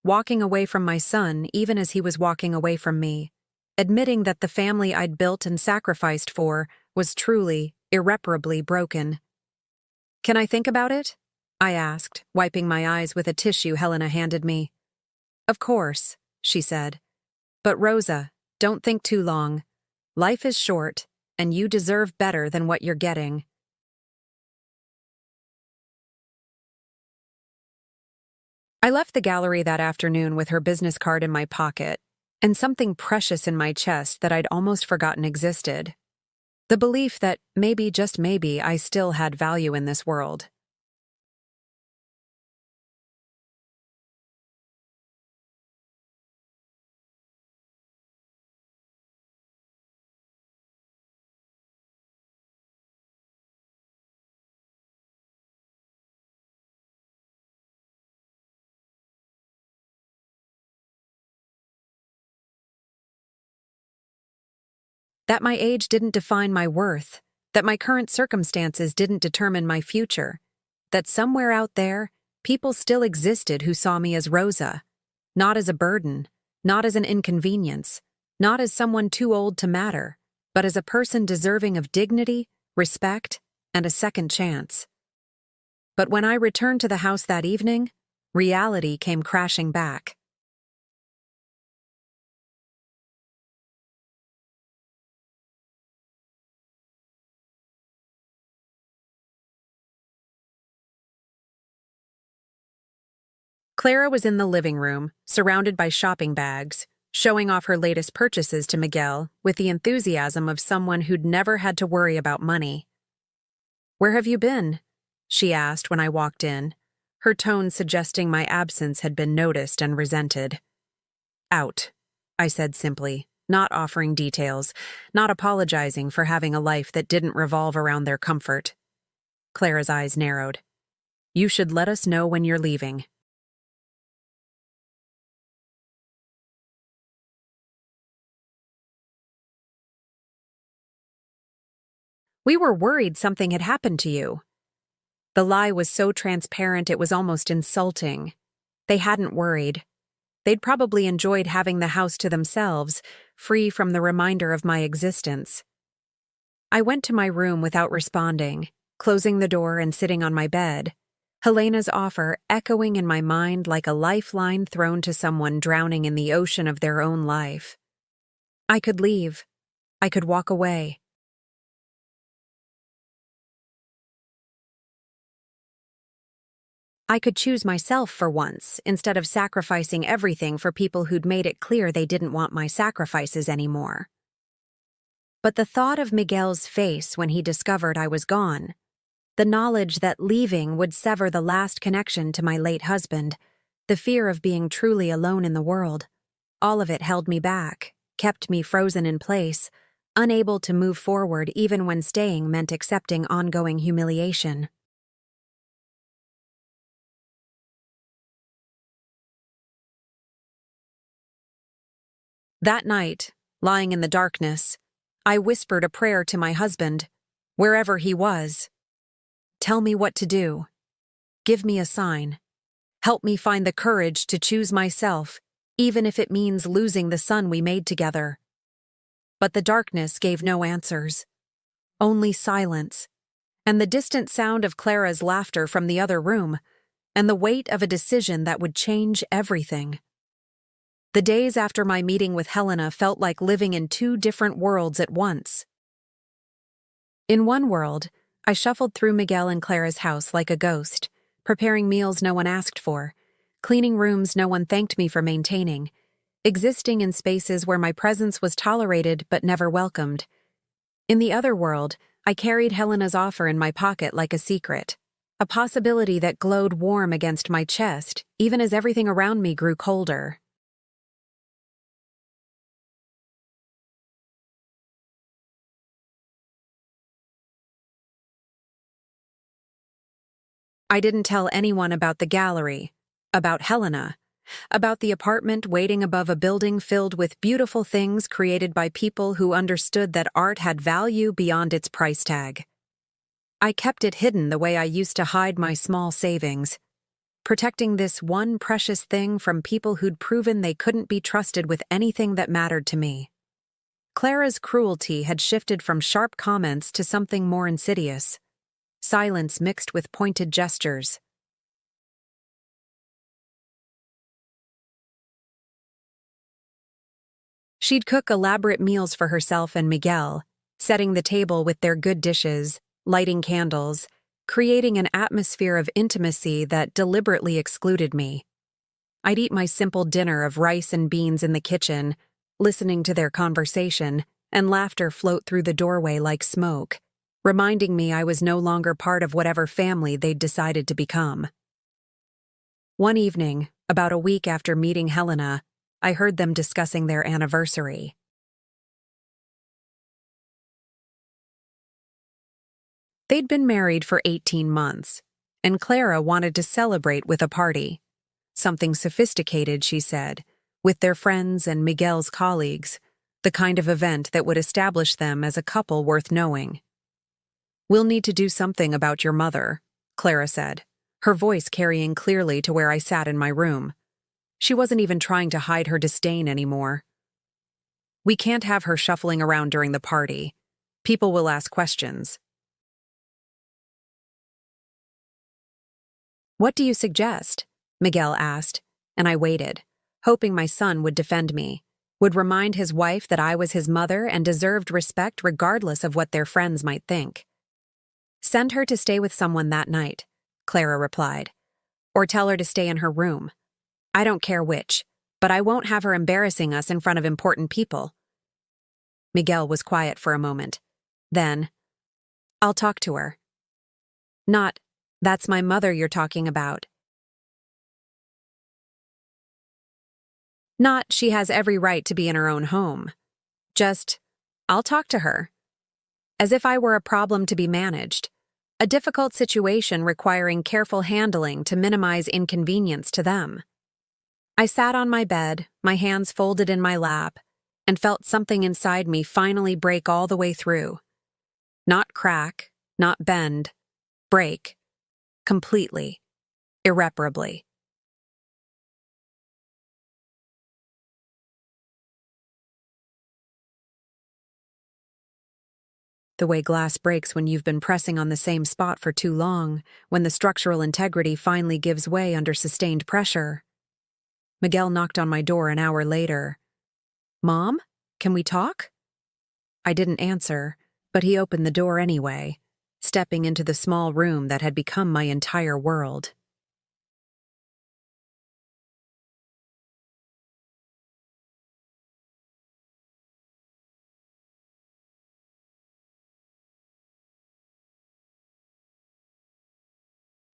walking away from my son even as he was walking away from me, admitting that the family I'd built and sacrificed for was truly, irreparably broken. Can I think about it? I asked, wiping my eyes with a tissue Helena handed me. Of course, she said. But Rosa, don't think too long. Life is short, and you deserve better than what you're getting. I left the gallery that afternoon with her business card in my pocket, and something precious in my chest that I'd almost forgotten existed. The belief that maybe, just maybe, I still had value in this world. That my age didn't define my worth, that my current circumstances didn't determine my future, that somewhere out there, people still existed who saw me as Rosa, Not as a burden, not as an inconvenience, not as someone too old to matter, but as a person deserving of dignity, respect, and a second chance. But when I returned to the house that evening, reality came crashing back. Clara was in the living room, surrounded by shopping bags, showing off her latest purchases to Miguel with the enthusiasm of someone who'd never had to worry about money. "Where have you been?" she asked when I walked in, her tone suggesting my absence had been noticed and resented. "Out," I said simply, not offering details, not apologizing for having a life that didn't revolve around their comfort. Clara's eyes narrowed. "You should let us know when you're leaving." "We were worried something had happened to you." The lie was so transparent it was almost insulting. They hadn't worried. They'd probably enjoyed having the house to themselves, free from the reminder of my existence. I went to my room without responding, closing the door and sitting on my bed, Helena's offer echoing in my mind like a lifeline thrown to someone drowning in the ocean of their own life. I could leave. I could walk away. I could choose myself for once, instead of sacrificing everything for people who'd made it clear they didn't want my sacrifices anymore. But the thought of Miguel's face when he discovered I was gone, the knowledge that leaving would sever the last connection to my late husband, the fear of being truly alone in the world, all of it held me back, kept me frozen in place, unable to move forward even when staying meant accepting ongoing humiliation. That night, lying in the darkness, I whispered a prayer to my husband, wherever he was. "Tell me what to do. Give me a sign. Help me find the courage to choose myself, even if it means losing the son we made together." But the darkness gave no answers. Only silence, and the distant sound of Clara's laughter from the other room, and the weight of a decision that would change everything. The days after my meeting with Helena felt like living in two different worlds at once. In one world, I shuffled through Miguel and Clara's house like a ghost, preparing meals no one asked for, cleaning rooms no one thanked me for maintaining, existing in spaces where my presence was tolerated but never welcomed. In the other world, I carried Helena's offer in my pocket like a secret, a possibility that glowed warm against my chest, even as everything around me grew colder. I didn't tell anyone about the gallery, about Helena, about the apartment waiting above a building filled with beautiful things created by people who understood that art had value beyond its price tag. I kept it hidden the way I used to hide my small savings, protecting this one precious thing from people who'd proven they couldn't be trusted with anything that mattered to me. Clara's cruelty had shifted from sharp comments to something more insidious. Silence mixed with pointed gestures. She'd cook elaborate meals for herself and Miguel, setting the table with their good dishes, lighting candles, creating an atmosphere of intimacy that deliberately excluded me. I'd eat my simple dinner of rice and beans in the kitchen, listening to their conversation, and laughter float through the doorway like smoke, reminding me I was no longer part of whatever family they'd decided to become. One evening, about a week after meeting Helena, I heard them discussing their anniversary. They'd been married for 18 months, and Clara wanted to celebrate with a party. Something sophisticated, she said, with their friends and Miguel's colleagues, the kind of event that would establish them as a couple worth knowing. "We'll need to do something about your mother," Clara said, her voice carrying clearly to where I sat in my room. She wasn't even trying to hide her disdain anymore. We can't have her shuffling around during the party. People will ask questions. What do you suggest? Miguel asked, and I waited, hoping my son would defend me, would remind his wife that I was his mother and deserved respect regardless of what their friends might think. Send her to stay with someone that night, Clara replied, or tell her to stay in her room. I don't care which, but I won't have her embarrassing us in front of important people. Miguel was quiet for a moment. Then, I'll talk to her. Not, that's my mother you're talking about. Not, she has every right to be in her own home. Just, I'll talk to her. As if I were a problem to be managed. A difficult situation requiring careful handling to minimize inconvenience to them. I sat on my bed, my hands folded in my lap, and felt something inside me finally break all the way through. Not crack, not bend, break. Completely. Irreparably. The way glass breaks when you've been pressing on the same spot for too long, when the structural integrity finally gives way under sustained pressure. Miguel knocked on my door an hour later. Mom, can we talk? I didn't answer, but he opened the door anyway, stepping into the small room that had become my entire world.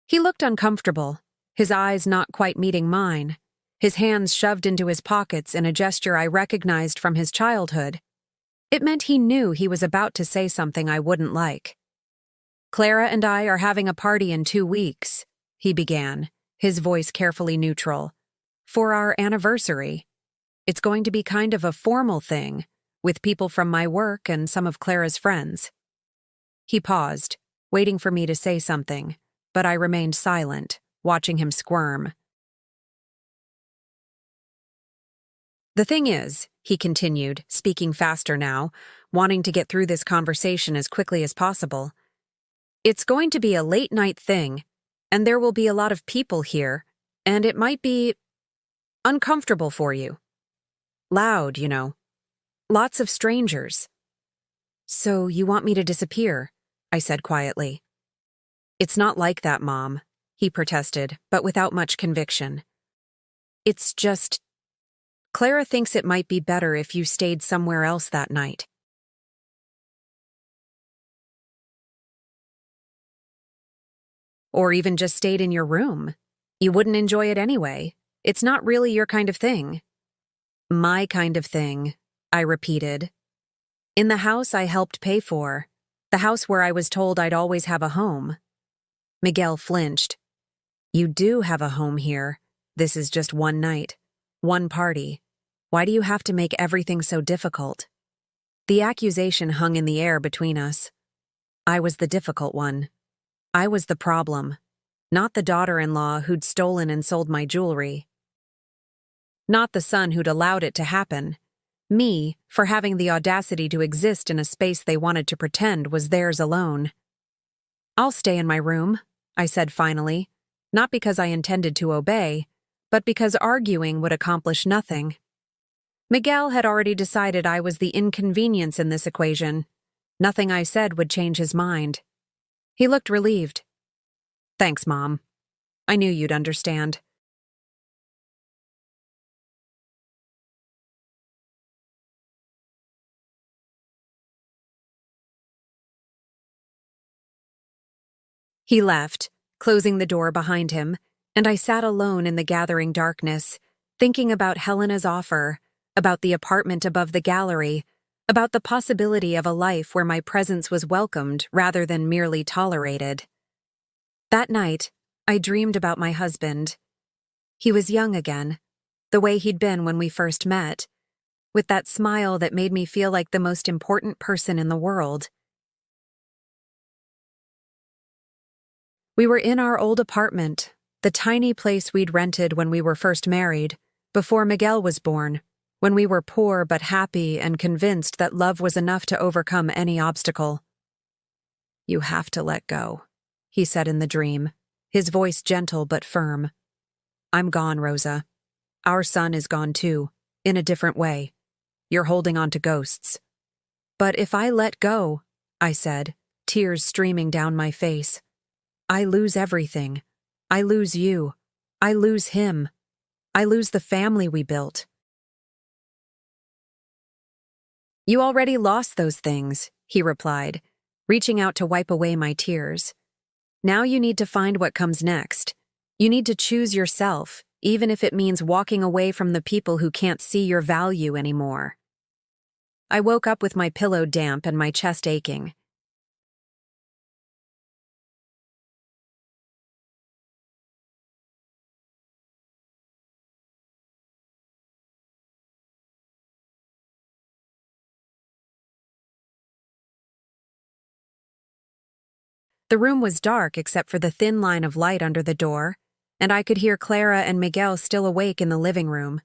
He looked uncomfortable, his eyes not quite meeting mine, his hands shoved into his pockets in a gesture I recognized from his childhood. It meant he knew he was about to say something I wouldn't like. Clara and I are having a party in 2 weeks, he began, his voice carefully neutral. For our anniversary. It's going to be kind of a formal thing, with people from my work and some of Clara's friends. He paused, waiting for me to say something, but I remained silent, watching him squirm. The thing is, he continued, speaking faster now, wanting to get through this conversation as quickly as possible. It's going to be a late-night thing, and there will be a lot of people here, and it might be uncomfortable for you. Loud, you know. Lots of strangers. So you want me to disappear? I said quietly. It's not like that, Mom, he protested, but without much conviction. It's just... Clara thinks it might be better if you stayed somewhere else that night. Or even just stayed in your room. You wouldn't enjoy it anyway. It's not really your kind of thing. My kind of thing, I repeated. In the house I helped pay for. The house where I was told I'd always have a home. Miguel flinched. You do have a home here. This is just one night. One party. Why do you have to make everything so difficult? The accusation hung in the air between us. I was the difficult one. I was the problem, not the daughter-in-law who'd stolen and sold my jewelry. Not the son who'd allowed it to happen. Me, for having the audacity to exist in a space they wanted to pretend was theirs alone. I'll stay in my room, I said finally, not because I intended to obey, but because arguing would accomplish nothing. Miguel had already decided I was the inconvenience in this equation. Nothing I said would change his mind. He looked relieved. Thanks, Mom. I knew you'd understand. He left, closing the door behind him, and I sat alone in the gathering darkness, thinking about Helena's offer, about the apartment above the gallery, about the possibility of a life where my presence was welcomed rather than merely tolerated. That night, I dreamed about my husband. He was young again, the way he'd been when we first met, with that smile that made me feel like the most important person in the world. We were in our old apartment, the tiny place we'd rented when we were first married, Before Miguel was born, when we were poor but happy and convinced that love was enough to overcome any obstacle. You have to let go, he said in the dream, his voice gentle but firm. I'm gone, Rosa. Our son is gone too, in a different way. You're holding on to ghosts. But if I let go, I said, tears streaming down my face, I lose everything. I lose you. I lose him. I lose the family we built. You already lost those things, he replied, reaching out to wipe away my tears. Now you need to find what comes next. You need to choose yourself, even if it means walking away from the people who can't see your value anymore. I woke up with my pillow damp and my chest aching. The room was dark except for the thin line of light under the door, and I could hear Clara and Miguel still awake in the living room,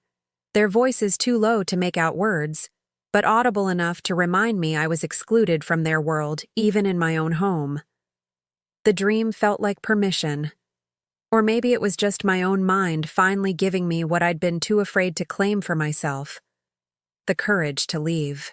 their voices too low to make out words, but audible enough to remind me I was excluded from their world, even in my own home. The dream felt like permission. Or maybe it was just my own mind finally giving me what I'd been too afraid to claim for myself: the courage to leave.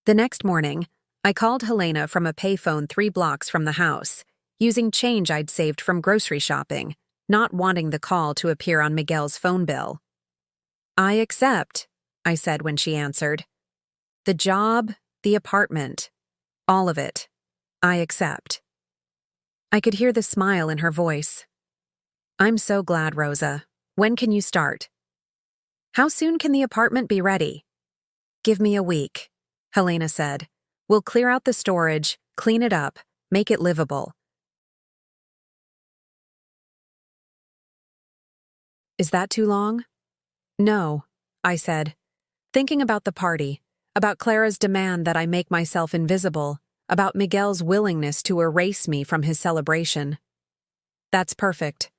The next morning, I called Helena from a payphone 3 blocks from the house, using change I'd saved from grocery shopping, not wanting the call to appear on Miguel's phone bill. I accept, I said when she answered. The job, the apartment, all of it. I accept. I could hear the smile in her voice. I'm so glad, Rosa. When can you start? How soon can the apartment be ready? Give me a week, Helena said. We'll clear out the storage, clean it up, make it livable. Is that too long? No, I said, thinking about the party, about Clara's demand that I make myself invisible, about Miguel's willingness to erase me from his celebration. That's perfect.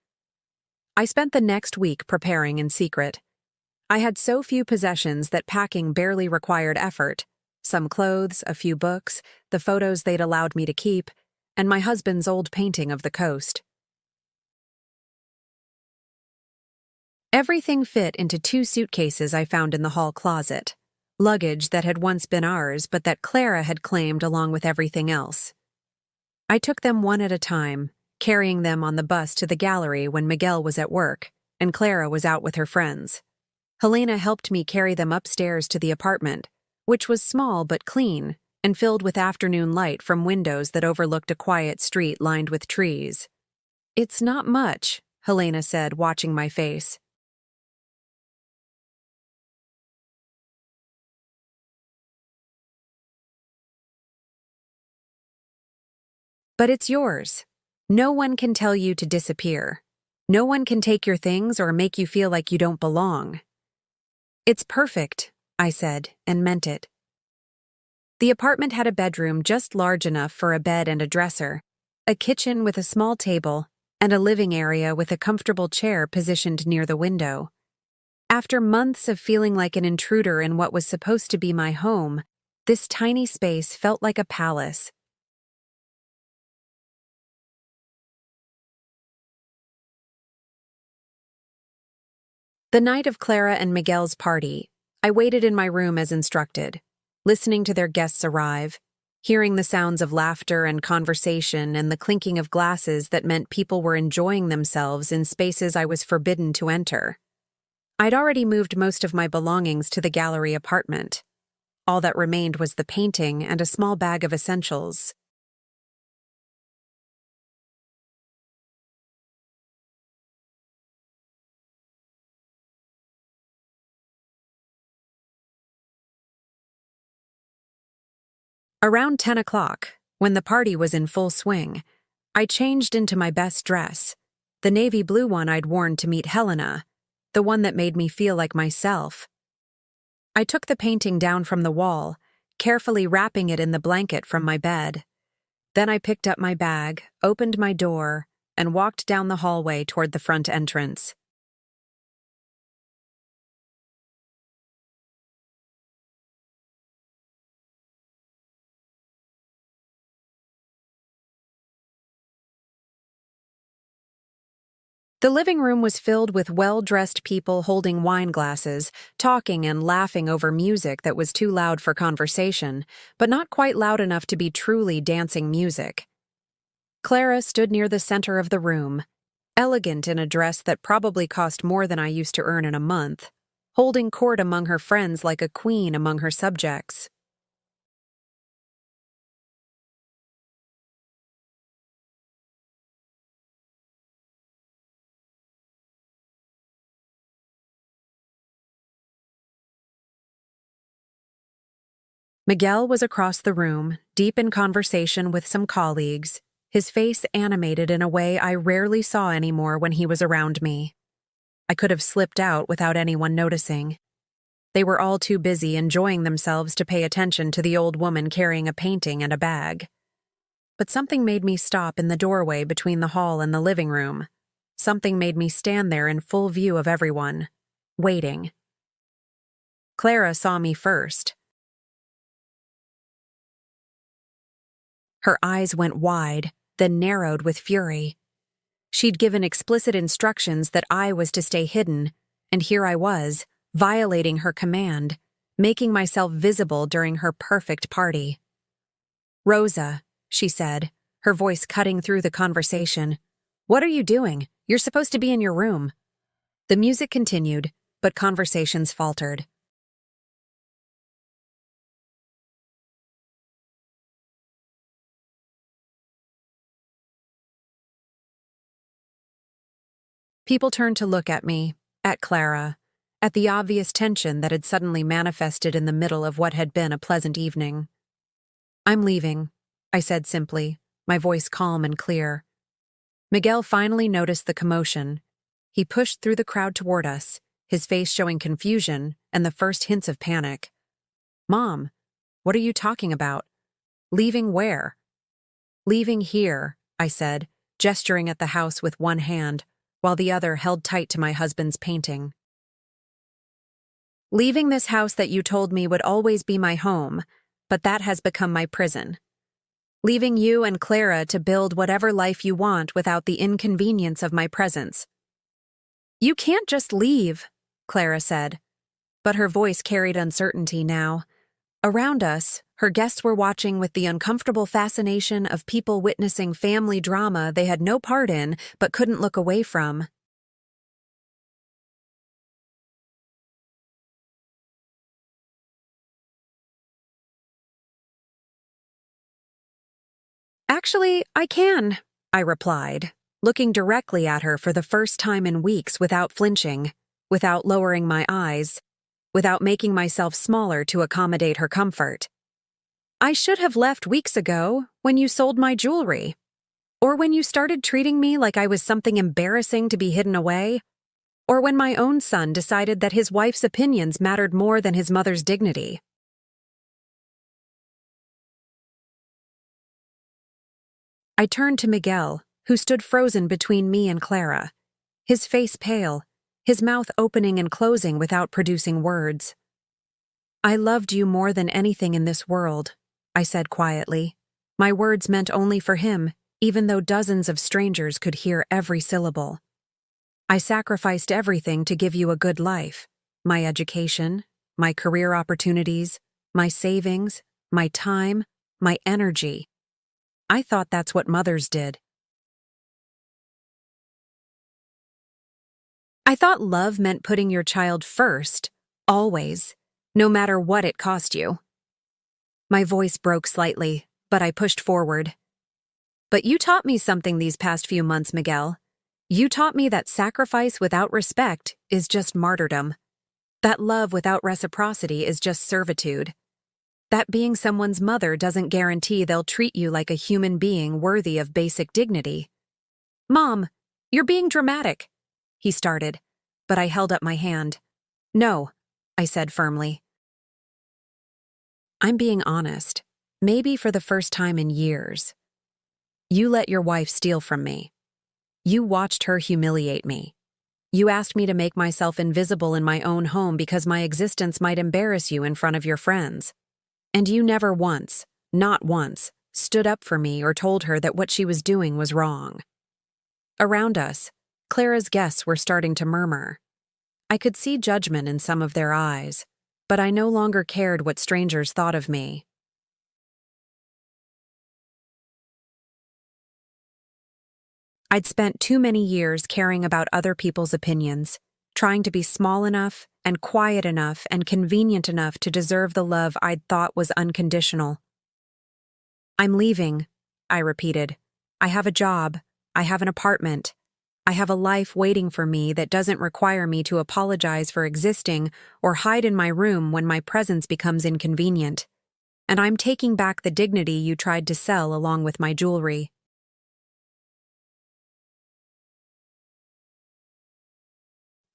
I spent the next week preparing in secret. I had so few possessions that packing barely required effort. Some clothes, a few books, the photos they'd allowed me to keep, and my husband's old painting of the coast. Everything fit into 2 suitcases I found in the hall closet, luggage that had once been ours but that Clara had claimed along with everything else. I took them one at a time, carrying them on the bus to the gallery when Miguel was at work and Clara was out with her friends. Helena helped me carry them upstairs to the apartment, which was small but clean and filled with afternoon light from windows that overlooked a quiet street lined with trees. It's not much, Helena said, watching my face. But it's yours. No one can tell you to disappear. No one can take your things or make you feel like you don't belong. It's perfect, I said, and meant it. The apartment had a bedroom just large enough for a bed and a dresser, a kitchen with a small table, and a living area with a comfortable chair positioned near the window. After months of feeling like an intruder in what was supposed to be my home, this tiny space felt like a palace. The night of Clara and Miguel's party, I waited in my room as instructed, listening to their guests arrive, hearing the sounds of laughter and conversation and the clinking of glasses that meant people were enjoying themselves in spaces I was forbidden to enter. I'd already moved most of my belongings to the gallery apartment. All that remained was the painting and a small bag of essentials. Around 10 o'clock, when the party was in full swing, I changed into my best dress, the navy blue one I'd worn to meet Helena, the one that made me feel like myself. I took the painting down from the wall, carefully wrapping it in the blanket from my bed. Then I picked up my bag, opened my door, and walked down the hallway toward the front entrance. The living room was filled with well-dressed people holding wine glasses, talking and laughing over music that was too loud for conversation, but not quite loud enough to be truly dancing music. Clara stood near the center of the room, elegant in a dress that probably cost more than I used to earn in a month, holding court among her friends like a queen among her subjects. Miguel was across the room, deep in conversation with some colleagues, his face animated in a way I rarely saw anymore when he was around me. I could have slipped out without anyone noticing. They were all too busy enjoying themselves to pay attention to the old woman carrying a painting and a bag. But something made me stop in the doorway between the hall and the living room. Something made me stand there in full view of everyone, waiting. Clara saw me first. Her eyes went wide, then narrowed with fury. She'd given explicit instructions that I was to stay hidden, and here I was, violating her command, making myself visible during her perfect party. "Rosa," she said, her voice cutting through the conversation. "What are you doing? You're supposed to be in your room." The music continued, but conversations faltered. People turned to look at me, at Clara, at the obvious tension that had suddenly manifested in the middle of what had been a pleasant evening. "I'm leaving," I said simply, my voice calm and clear. Miguel finally noticed the commotion. He pushed through the crowd toward us, his face showing confusion and the first hints of panic. "Mom, what are you talking about? Leaving where?" "Leaving here," I said, gesturing at the house with one hand, while the other held tight to my husband's painting. "Leaving this house that you told me would always be my home, but that has become my prison. Leaving you and Clara to build whatever life you want without the inconvenience of my presence." "You can't just leave," Clara said, but her voice carried uncertainty now. Around us, her guests were watching with the uncomfortable fascination of people witnessing family drama they had no part in but couldn't look away from. "Actually, I can," I replied, looking directly at her for the first time in weeks without flinching, without lowering my eyes, without making myself smaller to accommodate her comfort. "I should have left weeks ago, when you sold my jewelry. Or when you started treating me like I was something embarrassing to be hidden away. Or when my own son decided that his wife's opinions mattered more than his mother's dignity." I turned to Miguel, who stood frozen between me and Clara, his face pale, his mouth opening and closing without producing words. "I loved you more than anything in this world," I said quietly. My words meant only for him, even though dozens of strangers could hear every syllable. "I sacrificed everything to give you a good life. My education, my career opportunities, my savings, my time, my energy. I thought that's what mothers did. I thought love meant putting your child first, always, no matter what it cost you." My voice broke slightly, but I pushed forward. "But you taught me something these past few months, Miguel. You taught me that sacrifice without respect is just martyrdom. That love without reciprocity is just servitude. That being someone's mother doesn't guarantee they'll treat you like a human being worthy of basic dignity." "Mom, you're being dramatic," he started, but I held up my hand. "No," I said firmly. I'm being honest. Maybe for the first time in years. You let your wife steal from me. You watched her humiliate me. You asked me to make myself invisible in my own home because my existence might embarrass you in front of your friends. And you never once, not once, stood up for me or told her that what she was doing was wrong. Around us, Clara's guests were starting to murmur. I could see judgment in some of their eyes, but I no longer cared what strangers thought of me. I'd spent too many years caring about other people's opinions, trying to be small enough and quiet enough and convenient enough to deserve the love I'd thought was unconditional. I'm leaving, I repeated. I have a job. I have an apartment. I have a life waiting for me that doesn't require me to apologize for existing or hide in my room when my presence becomes inconvenient. And I'm taking back the dignity you tried to sell along with my jewelry.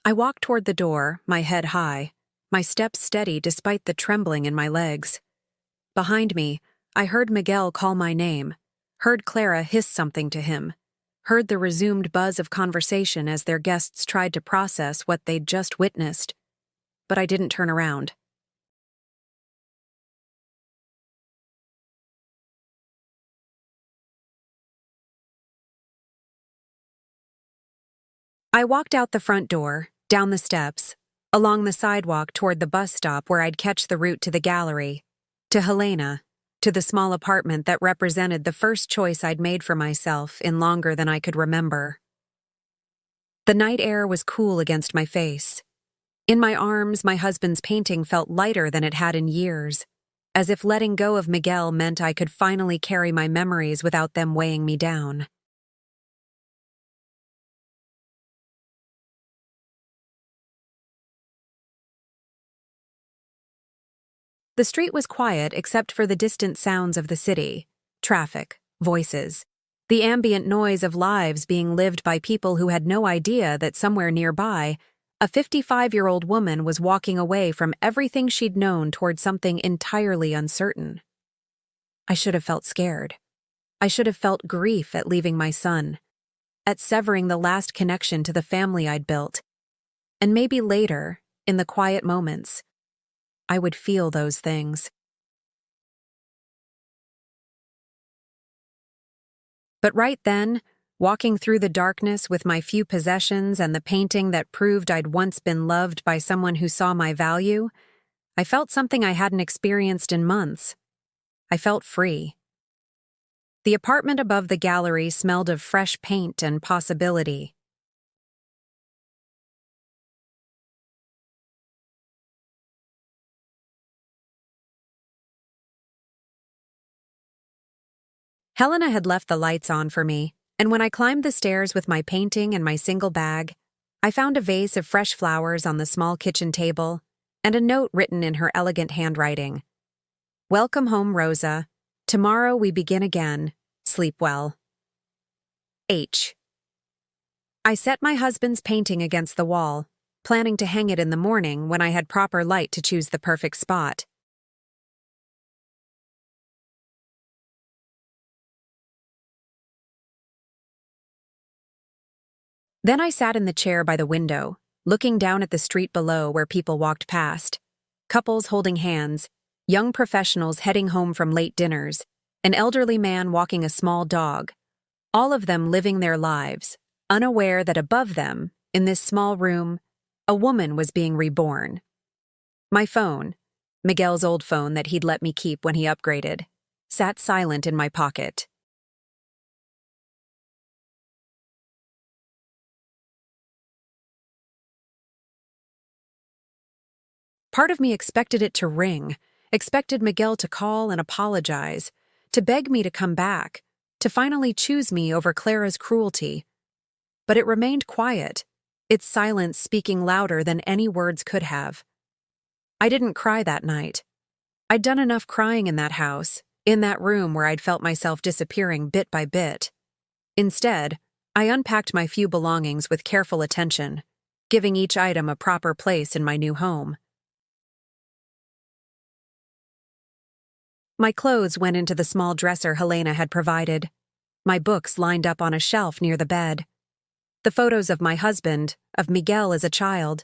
I walked toward the door, my head high, my steps steady despite the trembling in my legs. Behind me, I heard Miguel call my name, heard Clara hiss something to him, heard the resumed buzz of conversation as their guests tried to process what they'd just witnessed. But I didn't turn around. I walked out the front door, down the steps, along the sidewalk toward the bus stop where I'd catch the route to the gallery, to Helena, to the small apartment that represented the first choice I'd made for myself in longer than I could remember. The night air was cool against my face. In my arms, my husband's painting felt lighter than it had in years, as if letting go of Miguel meant I could finally carry my memories without them weighing me down. The street was quiet except for the distant sounds of the city, traffic, voices, the ambient noise of lives being lived by people who had no idea that somewhere nearby, a 55-year-old woman was walking away from everything she'd known toward something entirely uncertain. I should have felt scared. I should have felt grief at leaving my son, at severing the last connection to the family I'd built. And maybe later, in the quiet moments, I would feel those things. But right then, walking through the darkness with my few possessions and the painting that proved I'd once been loved by someone who saw my value, I felt something I hadn't experienced in months. I felt free. The apartment above the gallery smelled of fresh paint and possibility. Helena had left the lights on for me, and when I climbed the stairs with my painting and my single bag, I found a vase of fresh flowers on the small kitchen table and a note written in her elegant handwriting. Welcome home, Rosa. Tomorrow we begin again. Sleep well. H. I set my husband's painting against the wall, planning to hang it in the morning when I had proper light to choose the perfect spot. Then I sat in the chair by the window, looking down at the street below where people walked past. Couples holding hands, young professionals heading home from late dinners, an elderly man walking a small dog, all of them living their lives, unaware that above them, in this small room, a woman was being reborn. My phone, Miguel's old phone that he'd let me keep when he upgraded, sat silent in my pocket. Part of me expected it to ring, expected Miguel to call and apologize, to beg me to come back, to finally choose me over Clara's cruelty. But it remained quiet, its silence speaking louder than any words could have. I didn't cry that night. I'd done enough crying in that house, in that room where I'd felt myself disappearing bit by bit. Instead, I unpacked my few belongings with careful attention, giving each item a proper place in my new home. My clothes went into the small dresser Helena had provided. My books lined up on a shelf near the bed. The photos of my husband, of Miguel as a child,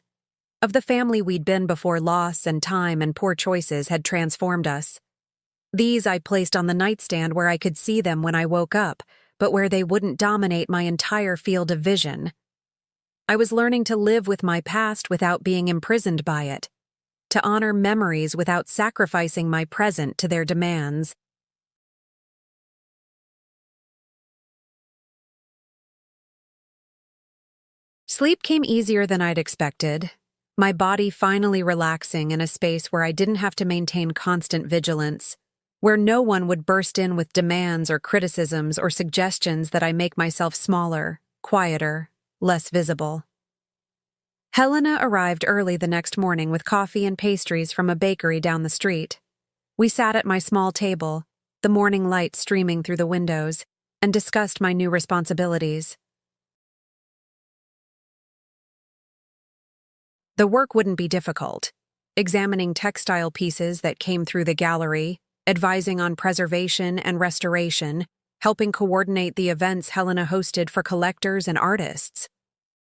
of the family we'd been before loss and time and poor choices had transformed us. These I placed on the nightstand where I could see them when I woke up, but where they wouldn't dominate my entire field of vision. I was learning to live with my past without being imprisoned by it, to honor memories without sacrificing my present to their demands. Sleep came easier than I'd expected, my body finally relaxing in a space where I didn't have to maintain constant vigilance, where no one would burst in with demands or criticisms or suggestions that I make myself smaller, quieter, less visible. Helena arrived early the next morning with coffee and pastries from a bakery down the street. We sat at my small table, the morning light streaming through the windows, and discussed my new responsibilities. The work wouldn't be difficult. Examining textile pieces that came through the gallery, advising on preservation and restoration, helping coordinate the events Helena hosted for collectors and artists.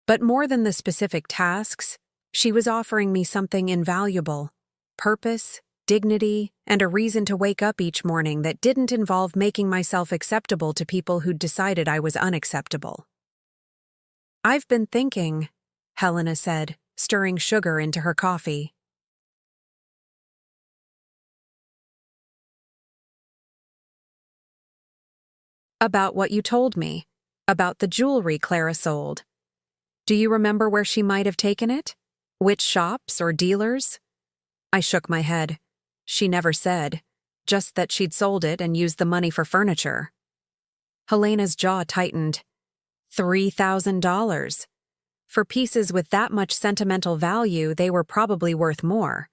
But more than the specific tasks, she was offering me something invaluable: purpose, dignity, and a reason to wake up each morning that didn't involve making myself acceptable to people who'd decided I was unacceptable. "I've been thinking," Helena said, stirring sugar into her coffee. "About what you told me, about the jewelry Clara sold. Do you remember where she might have taken it? Which shops or dealers?" I shook my head. She never said, just that she'd sold it and used the money for furniture. Helena's jaw tightened. $3,000. For pieces with that much sentimental value, they were probably worth more.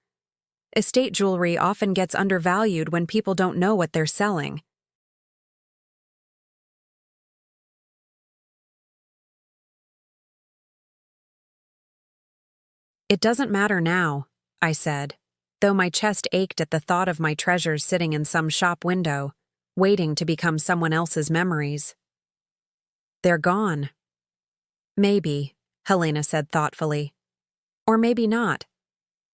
Estate jewelry often gets undervalued when people don't know what they're selling. "It doesn't matter now," I said, though my chest ached at the thought of my treasures sitting in some shop window, waiting to become someone else's memories. "They're gone." "Maybe," Helena said thoughtfully. "Or maybe not.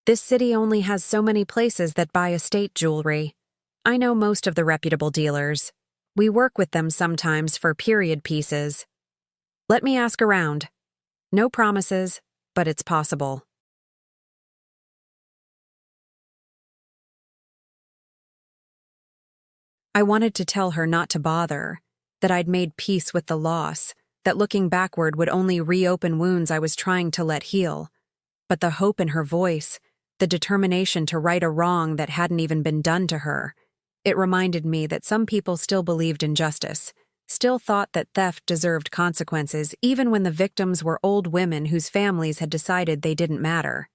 This city only has so many places that buy estate jewelry. I know most of the reputable dealers. We work with them sometimes for period pieces. Let me ask around. No promises, but it's possible." I wanted to tell her not to bother, that I'd made peace with the loss, that looking backward would only reopen wounds I was trying to let heal. But the hope in her voice, the determination to right a wrong that hadn't even been done to her, it reminded me that some people still believed in justice, still thought that theft deserved consequences even when the victims were old women whose families had decided they didn't matter.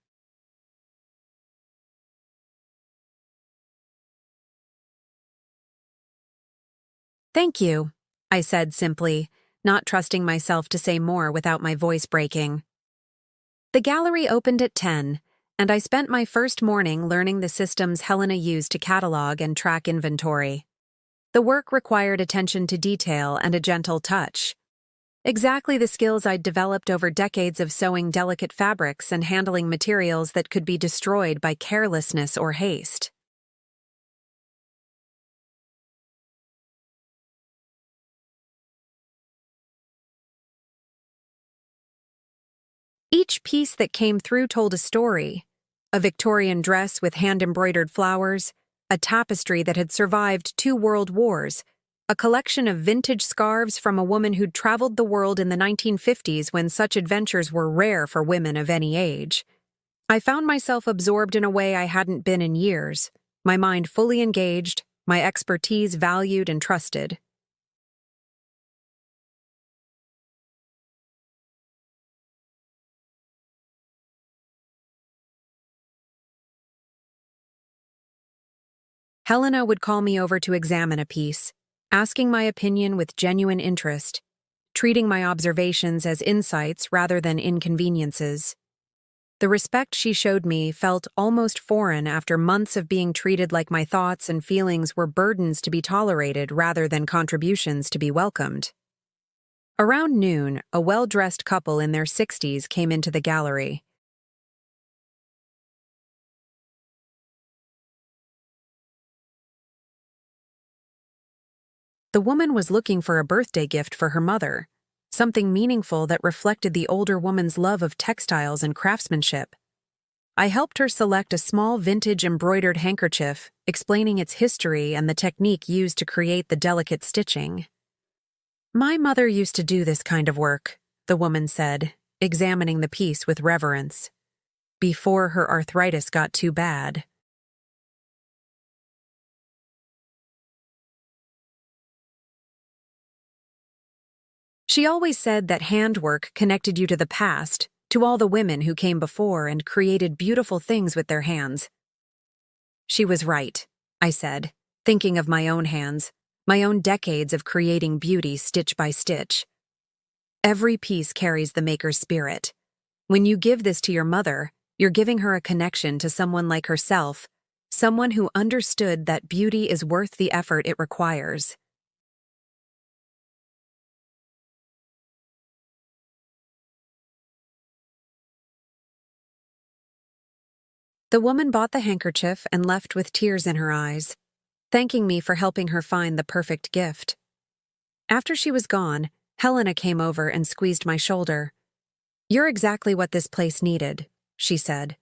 "Thank you," I said simply, not trusting myself to say more without my voice breaking. The gallery opened at 10, and I spent my first morning learning the systems Helena used to catalog and track inventory. The work required attention to detail and a gentle touch. Exactly the skills I'd developed over decades of sewing delicate fabrics and handling materials that could be destroyed by carelessness or haste. Each piece that came through told a story: a Victorian dress with hand-embroidered flowers, a tapestry that had survived 2 world wars, a collection of vintage scarves from a woman who'd traveled the world in the 1950s when such adventures were rare for women of any age. I found myself absorbed in a way I hadn't been in years, my mind fully engaged, my expertise valued and trusted. Helena would call me over to examine a piece, asking my opinion with genuine interest, treating my observations as insights rather than inconveniences. The respect she showed me felt almost foreign after months of being treated like my thoughts and feelings were burdens to be tolerated rather than contributions to be welcomed. Around noon, a well-dressed couple in their 60s came into the gallery. The woman was looking for a birthday gift for her mother, something meaningful that reflected the older woman's love of textiles and craftsmanship. I helped her select a small vintage embroidered handkerchief, explaining its history and the technique used to create the delicate stitching. "My mother used to do this kind of work," the woman said, examining the piece with reverence, "before her arthritis got too bad." She always said that handwork connected you to the past, to all the women who came before and created beautiful things with their hands. She was right, I said, thinking of my own hands, my own decades of creating beauty stitch by stitch. Every piece carries the maker's spirit. When you give this to your mother, you're giving her a connection to someone like herself, someone who understood that beauty is worth the effort it requires. The woman bought the handkerchief and left with tears in her eyes, thanking me for helping her find the perfect gift. After she was gone, Helena came over and squeezed my shoulder. "You're exactly what this place needed," she said.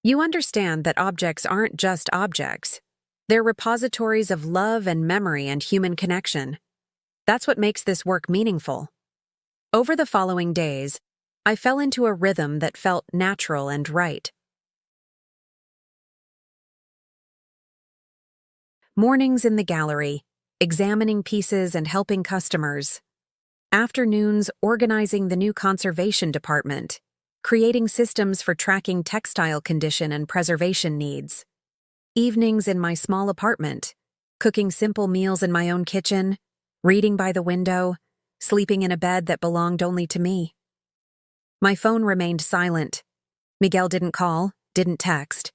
"You understand that objects aren't just objects. They're repositories of love and memory and human connection. That's what makes this work meaningful." Over the following days, I fell into a rhythm that felt natural and right. Mornings in the gallery, examining pieces and helping customers. Afternoons organizing the new conservation department, creating systems for tracking textile condition and preservation needs. Evenings in my small apartment, cooking simple meals in my own kitchen, reading by the window, sleeping in a bed that belonged only to me. My phone remained silent. Miguel didn't call, didn't text.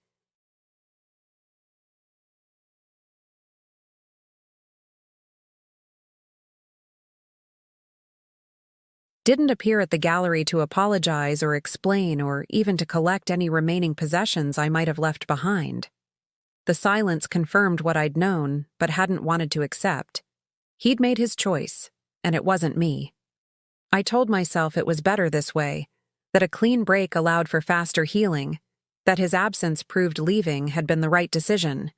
Didn't appear at the gallery to apologize or explain or even to collect any remaining possessions I might have left behind. The silence confirmed what I'd known but hadn't wanted to accept. He'd made his choice, and it wasn't me. I told myself it was better this way, that a clean break allowed for faster healing, that his absence proved leaving had been the right decision.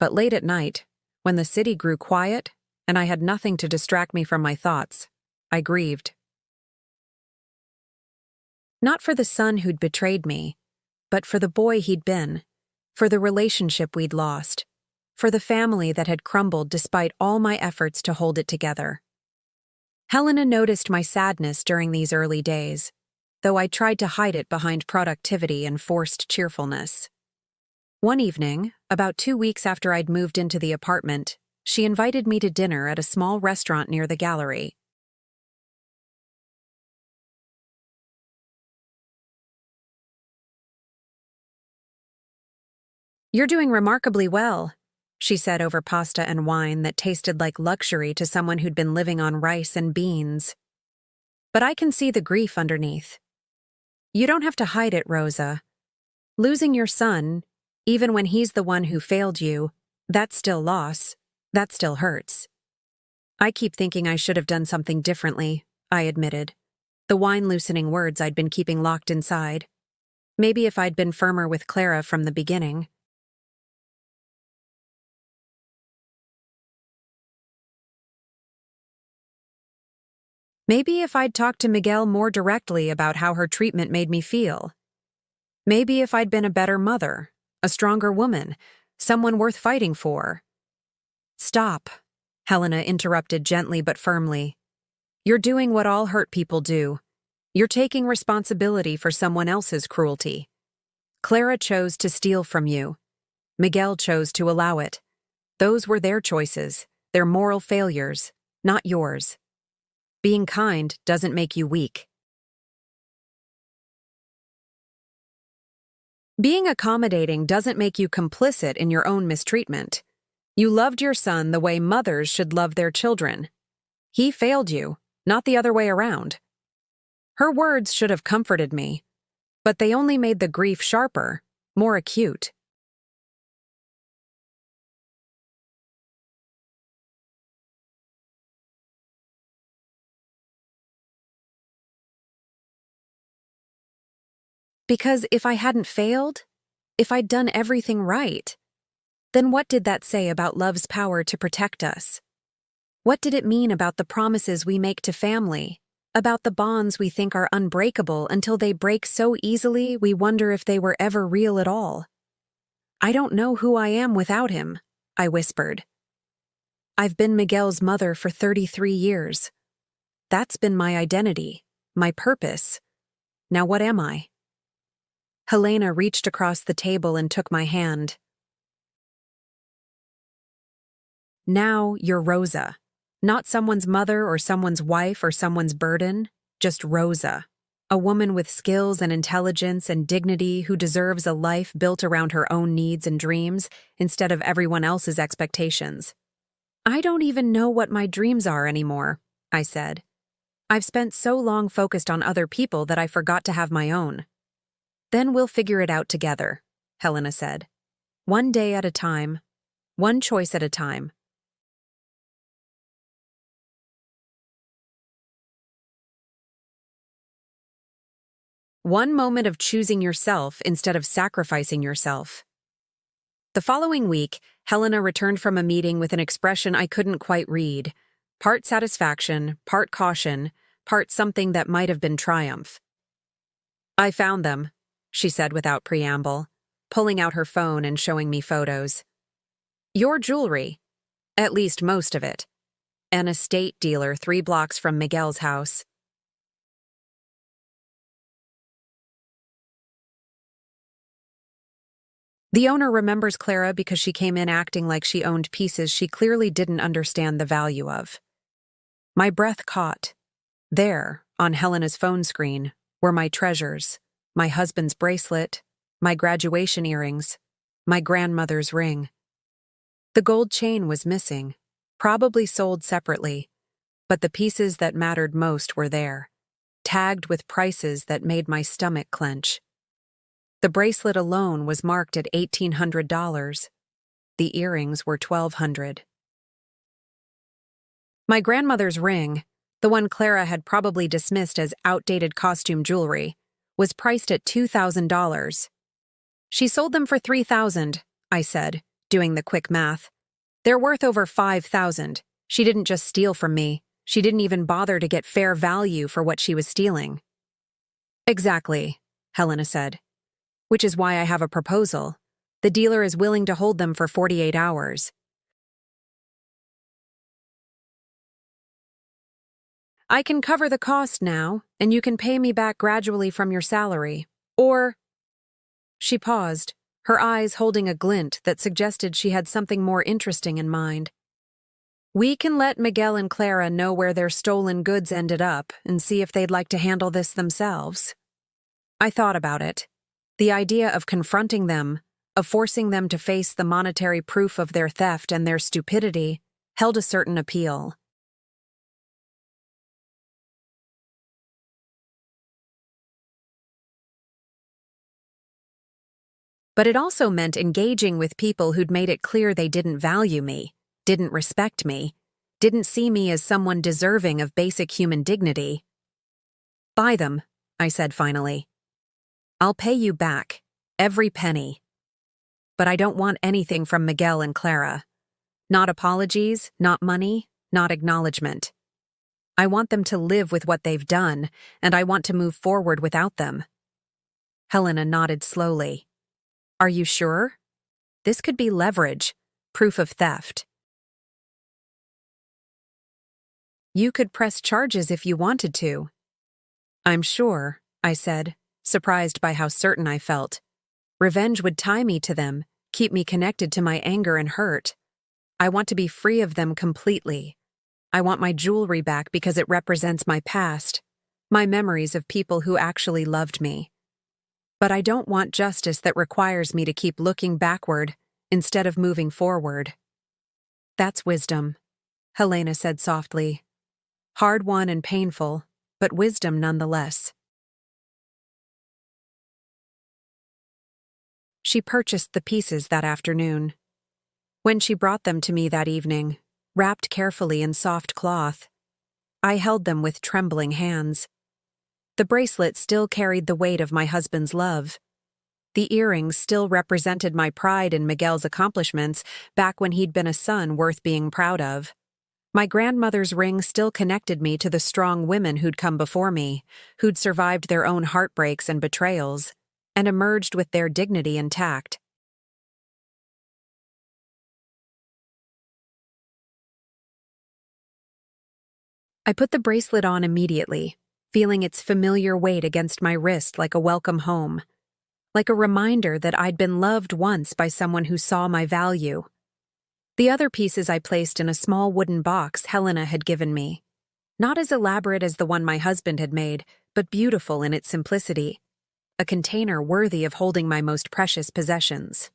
But late at night, when the city grew quiet and I had nothing to distract me from my thoughts, I grieved. Not for the son who'd betrayed me, but for the boy he'd been, for the relationship we'd lost, for the family that had crumbled despite all my efforts to hold it together. Helena noticed my sadness during these early days, though I tried to hide it behind productivity and forced cheerfulness. One evening, about 2 weeks after I'd moved into the apartment, she invited me to dinner at a small restaurant near the gallery. "You're doing remarkably well," she said over pasta and wine that tasted like luxury to someone who'd been living on rice and beans. "But I can see the grief underneath. You don't have to hide it, Rosa. Losing your son, even when he's the one who failed you, that's still loss. That still hurts." "I keep thinking I should have done something differently," I admitted, the wine-loosening words I'd been keeping locked inside. Maybe if I'd been firmer with Clara from the beginning. Maybe if I'd talked to Miguel more directly about how her treatment made me feel. Maybe if I'd been a better mother, a stronger woman, someone worth fighting for. "Stop," Helena interrupted gently but firmly. "You're doing what all hurt people do. You're taking responsibility for someone else's cruelty. Clara chose to steal from you. Miguel chose to allow it. Those were their choices, their moral failures, not yours. Being kind doesn't make you weak." Being accommodating doesn't make you complicit in your own mistreatment. You loved your son the way mothers should love their children. He failed you, not the other way around. Her words should have comforted me, but they only made the grief sharper, more acute. Because if I hadn't failed, if I'd done everything right, then what did that say about love's power to protect us? What did it mean about the promises we make to family, about the bonds we think are unbreakable until they break so easily we wonder if they were ever real at all? I don't know who I am without him, I whispered. I've been Miguel's mother for 33 years. That's been my identity, my purpose. Now what am I? Helena reached across the table and took my hand. Now you're Rosa. Not someone's mother or someone's wife or someone's burden, just Rosa. A woman with skills and intelligence and dignity who deserves a life built around her own needs and dreams instead of everyone else's expectations. I don't even know what my dreams are anymore, I said. I've spent so long focused on other people that I forgot to have my own. Then we'll figure it out together, Helena said. One day at a time, one choice at a time. One moment of choosing yourself instead of sacrificing yourself. The following week, Helena returned from a meeting with an expression I couldn't quite read. Part satisfaction, part caution, part something that might have been triumph. I found them, she said without preamble, pulling out her phone and showing me photos. Your jewelry. At least most of it. An estate dealer 3 blocks from Miguel's house. The owner remembers Clara because she came in acting like she owned pieces she clearly didn't understand the value of. My breath caught. There, on Helena's phone screen, were my treasures, my husband's bracelet, my graduation earrings, my grandmother's ring. The gold chain was missing, probably sold separately, but the pieces that mattered most were there, tagged with prices that made my stomach clench. The bracelet alone was marked at $1,800. The earrings were $1,200. My grandmother's ring, the one Clara had probably dismissed as outdated costume jewelry, was priced at $2,000. She sold them for $3,000, I said, doing the quick math. They're worth over $5,000. She didn't just steal from me. She didn't even bother to get fair value for what she was stealing. Exactly, Helena said. Which is why I have a proposal. The dealer is willing to hold them for 48 hours. I can cover the cost now, and you can pay me back gradually from your salary. Or... She paused, her eyes holding a glint that suggested she had something more interesting in mind. We can let Miguel and Clara know where their stolen goods ended up and see if they'd like to handle this themselves. I thought about it. The idea of confronting them, of forcing them to face the monetary proof of their theft and their stupidity, held a certain appeal. But it also meant engaging with people who'd made it clear they didn't value me, didn't respect me, didn't see me as someone deserving of basic human dignity. Buy them, I said finally. I'll pay you back, every penny. But I don't want anything from Miguel and Clara. Not apologies, not money, not acknowledgement. I want them to live with what they've done, and I want to move forward without them. Helena nodded slowly. Are you sure? This could be leverage, proof of theft. You could press charges if you wanted to. I'm sure, I said, surprised by how certain I felt. Revenge would tie me to them, keep me connected to my anger and hurt. I want to be free of them completely. I want my jewelry back because it represents my past, my memories of people who actually loved me. But I don't want justice that requires me to keep looking backward instead of moving forward. That's wisdom, Helena said softly. Hard-won and painful, but wisdom nonetheless. She purchased the pieces that afternoon. When she brought them to me that evening, wrapped carefully in soft cloth, I held them with trembling hands. The bracelet still carried the weight of my husband's love. The earrings still represented my pride in Miguel's accomplishments back when he'd been a son worth being proud of. My grandmother's ring still connected me to the strong women who'd come before me, who'd survived their own heartbreaks and betrayals, and emerged with their dignity intact. I put the bracelet on immediately, feeling its familiar weight against my wrist like a welcome home, like a reminder that I'd been loved once by someone who saw my value. The other pieces I placed in a small wooden box Helena had given me, not as elaborate as the one my husband had made, but beautiful in its simplicity, a container worthy of holding my most precious possessions.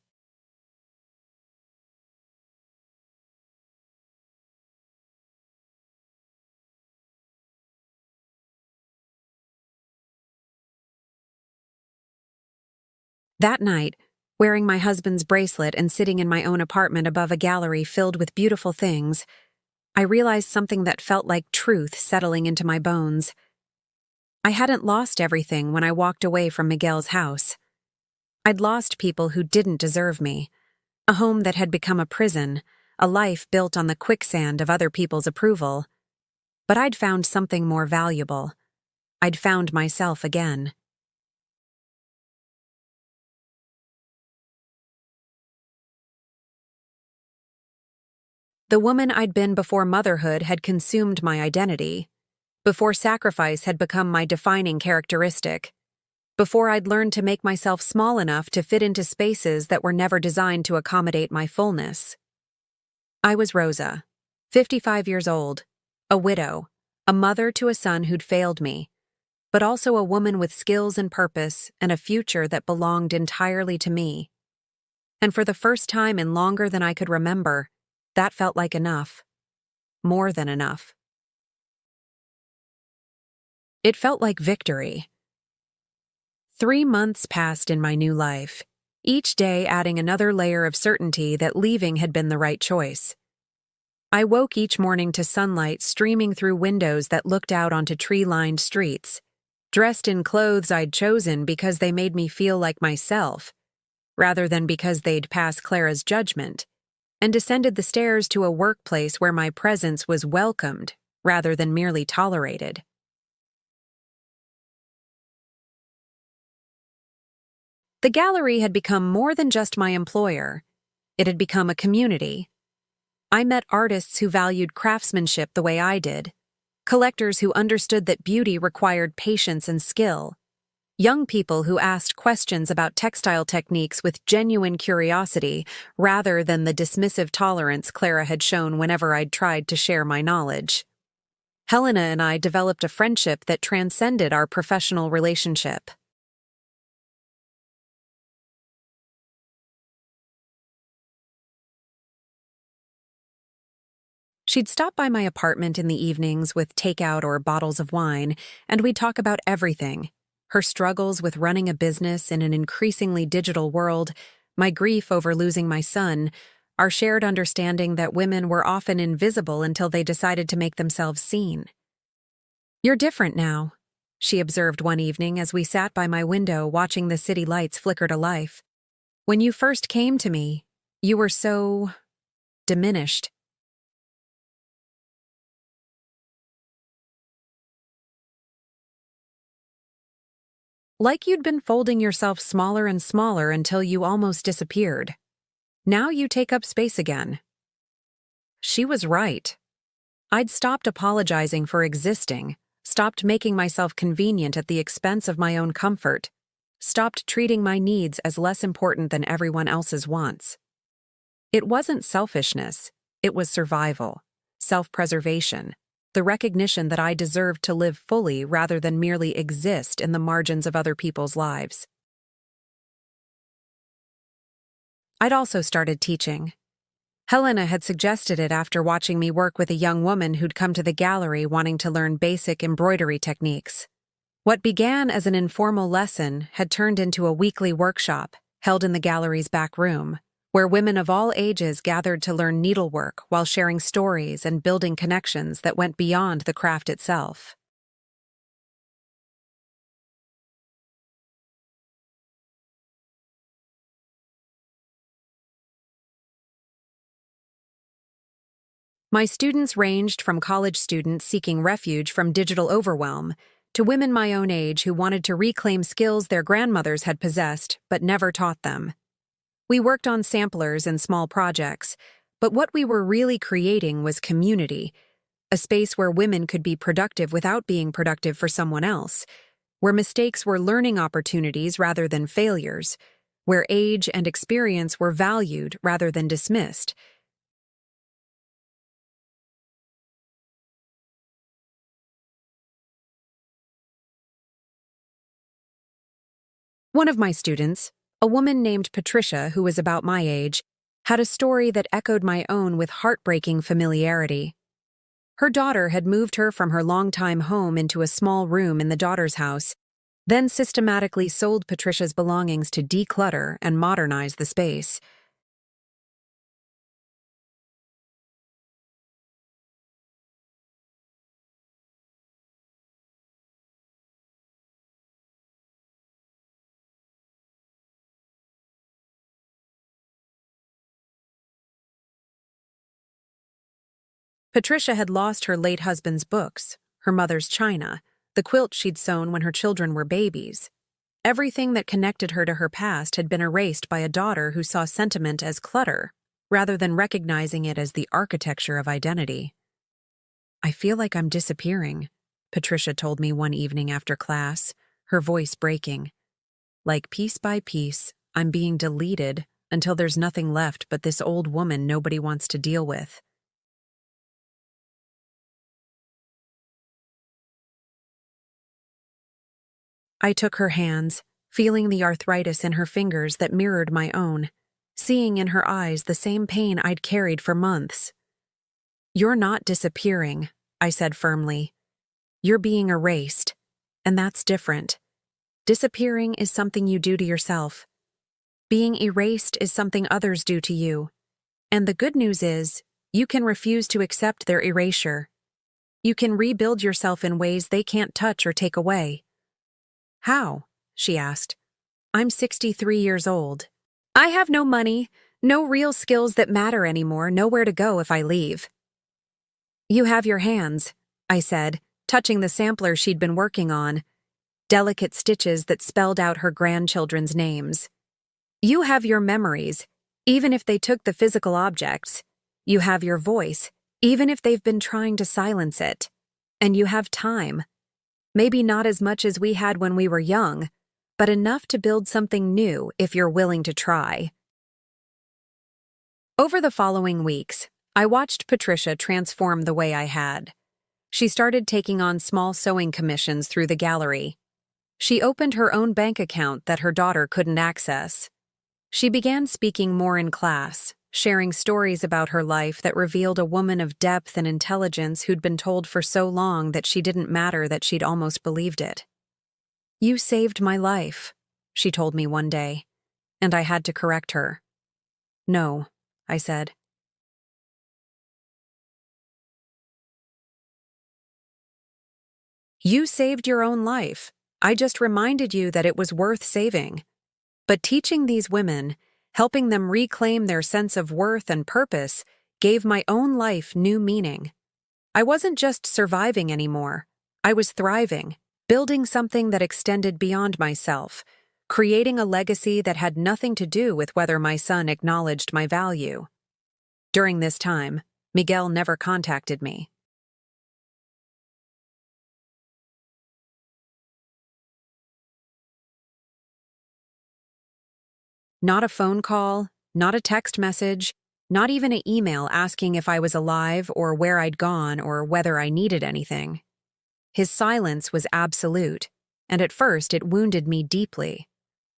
That night, wearing my husband's bracelet and sitting in my own apartment above a gallery filled with beautiful things, I realized something that felt like truth settling into my bones. I hadn't lost everything when I walked away from Miguel's house. I'd lost people who didn't deserve me, a home that had become a prison, a life built on the quicksand of other people's approval. But I'd found something more valuable. I'd found myself again. The woman I'd been before motherhood had consumed my identity, before sacrifice had become my defining characteristic, before I'd learned to make myself small enough to fit into spaces that were never designed to accommodate my fullness. I was Rosa, 55 years old, a widow, a mother to a son who'd failed me, but also a woman with skills and purpose and a future that belonged entirely to me. And for the first time in longer than I could remember, that felt like enough. More than enough. It felt like victory. 3 months passed in my new life, each day adding another layer of certainty that leaving had been the right choice. I woke each morning to sunlight streaming through windows that looked out onto tree-lined streets, dressed in clothes I'd chosen because they made me feel like myself, rather than because they'd pass Clara's judgment, and descended the stairs to a workplace where my presence was welcomed rather than merely tolerated. The gallery had become more than just my employer. It had become a community. I met artists who valued craftsmanship the way I did, collectors who understood that beauty required patience and skill, young people who asked questions about textile techniques with genuine curiosity rather than the dismissive tolerance Clara had shown whenever I'd tried to share my knowledge. Helena and I developed a friendship that transcended our professional relationship. She'd stop by my apartment in the evenings with takeout or bottles of wine, and we'd talk about everything. Her struggles with running a business in an increasingly digital world, my grief over losing my son, our shared understanding that women were often invisible until they decided to make themselves seen. "You're different now," she observed one evening as we sat by my window watching the city lights flicker to life. "When you first came to me, you were so diminished." "Like you'd been folding yourself smaller and smaller until you almost disappeared. Now you take up space again." She was right. I'd stopped apologizing for existing, stopped making myself convenient at the expense of my own comfort, stopped treating my needs as less important than everyone else's wants. It wasn't selfishness, it was survival, self-preservation, the recognition that I deserved to live fully rather than merely exist in the margins of other people's lives. I'd also started teaching. Helena had suggested it after watching me work with a young woman who'd come to the gallery wanting to learn basic embroidery techniques. What began as an informal lesson had turned into a weekly workshop held in the gallery's back room, where women of all ages gathered to learn needlework while sharing stories and building connections that went beyond the craft itself. My students ranged from college students seeking refuge from digital overwhelm to women my own age who wanted to reclaim skills their grandmothers had possessed but never taught them. We worked on samplers and small projects, but what we were really creating was community, a space where women could be productive without being productive for someone else, where mistakes were learning opportunities rather than failures, where age and experience were valued rather than dismissed. One of my students, a woman named Patricia who was about my age, had a story that echoed my own with heartbreaking familiarity. Her daughter had moved her from her longtime home into a small room in the daughter's house, then systematically sold Patricia's belongings to declutter and modernize the space. Patricia had lost her late husband's books, her mother's china, the quilt she'd sewn when her children were babies. Everything that connected her to her past had been erased by a daughter who saw sentiment as clutter, rather than recognizing it as the architecture of identity. "I feel like I'm disappearing," Patricia told me one evening after class, her voice breaking. "Like piece by piece, I'm being deleted until there's nothing left but this old woman nobody wants to deal with." I took her hands, feeling the arthritis in her fingers that mirrored my own, seeing in her eyes the same pain I'd carried for months. "You're not disappearing," I said firmly. "You're being erased, and that's different. Disappearing is something you do to yourself. Being erased is something others do to you. And the good news is, you can refuse to accept their erasure. You can rebuild yourself in ways they can't touch or take away." "How?" she asked. "I'm 63 years old. I have no money, no real skills that matter anymore, nowhere to go if I leave." "You have your hands," I said, touching the sampler she'd been working on, delicate stitches that spelled out her grandchildren's names. "You have your memories, even if they took the physical objects. You have your voice, even if they've been trying to silence it. And you have time. Maybe not as much as we had when we were young, but enough to build something new if you're willing to try." Over the following weeks, I watched Patricia transform the way I had. She started taking on small sewing commissions through the gallery. She opened her own bank account that her daughter couldn't access. She began speaking more in class, sharing stories about her life that revealed a woman of depth and intelligence who'd been told for so long that she didn't matter that she'd almost believed it. "You saved my life," she told me one day, and I had to correct her. "No," I said. "You saved your own life. I just reminded you that it was worth saving. But teaching these women, helping them reclaim their sense of worth and purpose, gave my own life new meaning. I wasn't just surviving anymore. I was thriving, building something that extended beyond myself, creating a legacy that had nothing to do with whether my son acknowledged my value." During this time, Miguel never contacted me. Not a phone call, not a text message, not even an email asking if I was alive or where I'd gone or whether I needed anything. His silence was absolute, and at first it wounded me deeply.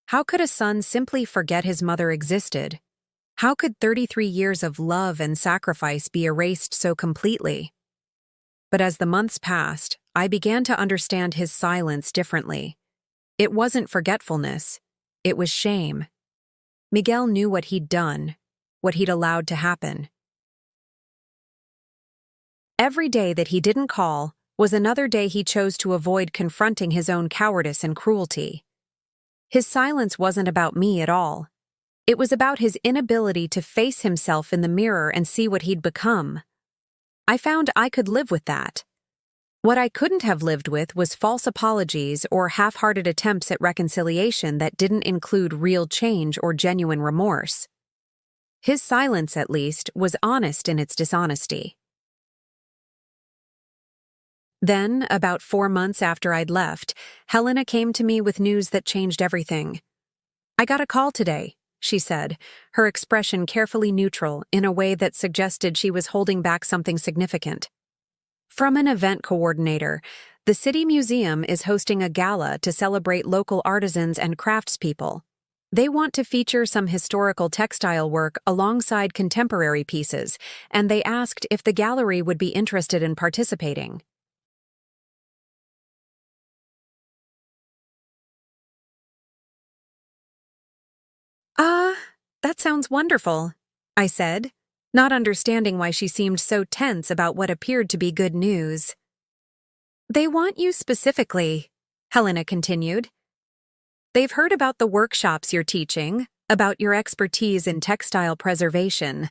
How could a son simply forget his mother existed? How could 33 years of love and sacrifice be erased so completely? But as the months passed, I began to understand his silence differently. It wasn't forgetfulness, it was shame. Miguel knew what he'd done, what he'd allowed to happen. Every day that he didn't call was another day he chose to avoid confronting his own cowardice and cruelty. His silence wasn't about me at all. It was about his inability to face himself in the mirror and see what he'd become. I found I could live with that. What I couldn't have lived with was false apologies or half-hearted attempts at reconciliation that didn't include real change or genuine remorse. His silence, at least, was honest in its dishonesty. Then, about 4 months after I'd left, Helena came to me with news that changed everything. "I got a call today," she said, her expression carefully neutral in a way that suggested she was holding back something significant. "From an event coordinator, the City Museum is hosting a gala to celebrate local artisans and craftspeople. They want to feature some historical textile work alongside contemporary pieces, and they asked if the gallery would be interested in participating." That sounds wonderful," I said, not understanding why she seemed so tense about what appeared to be good news. "They want you specifically," Helena continued. "They've heard about the workshops you're teaching, about your expertise in textile preservation.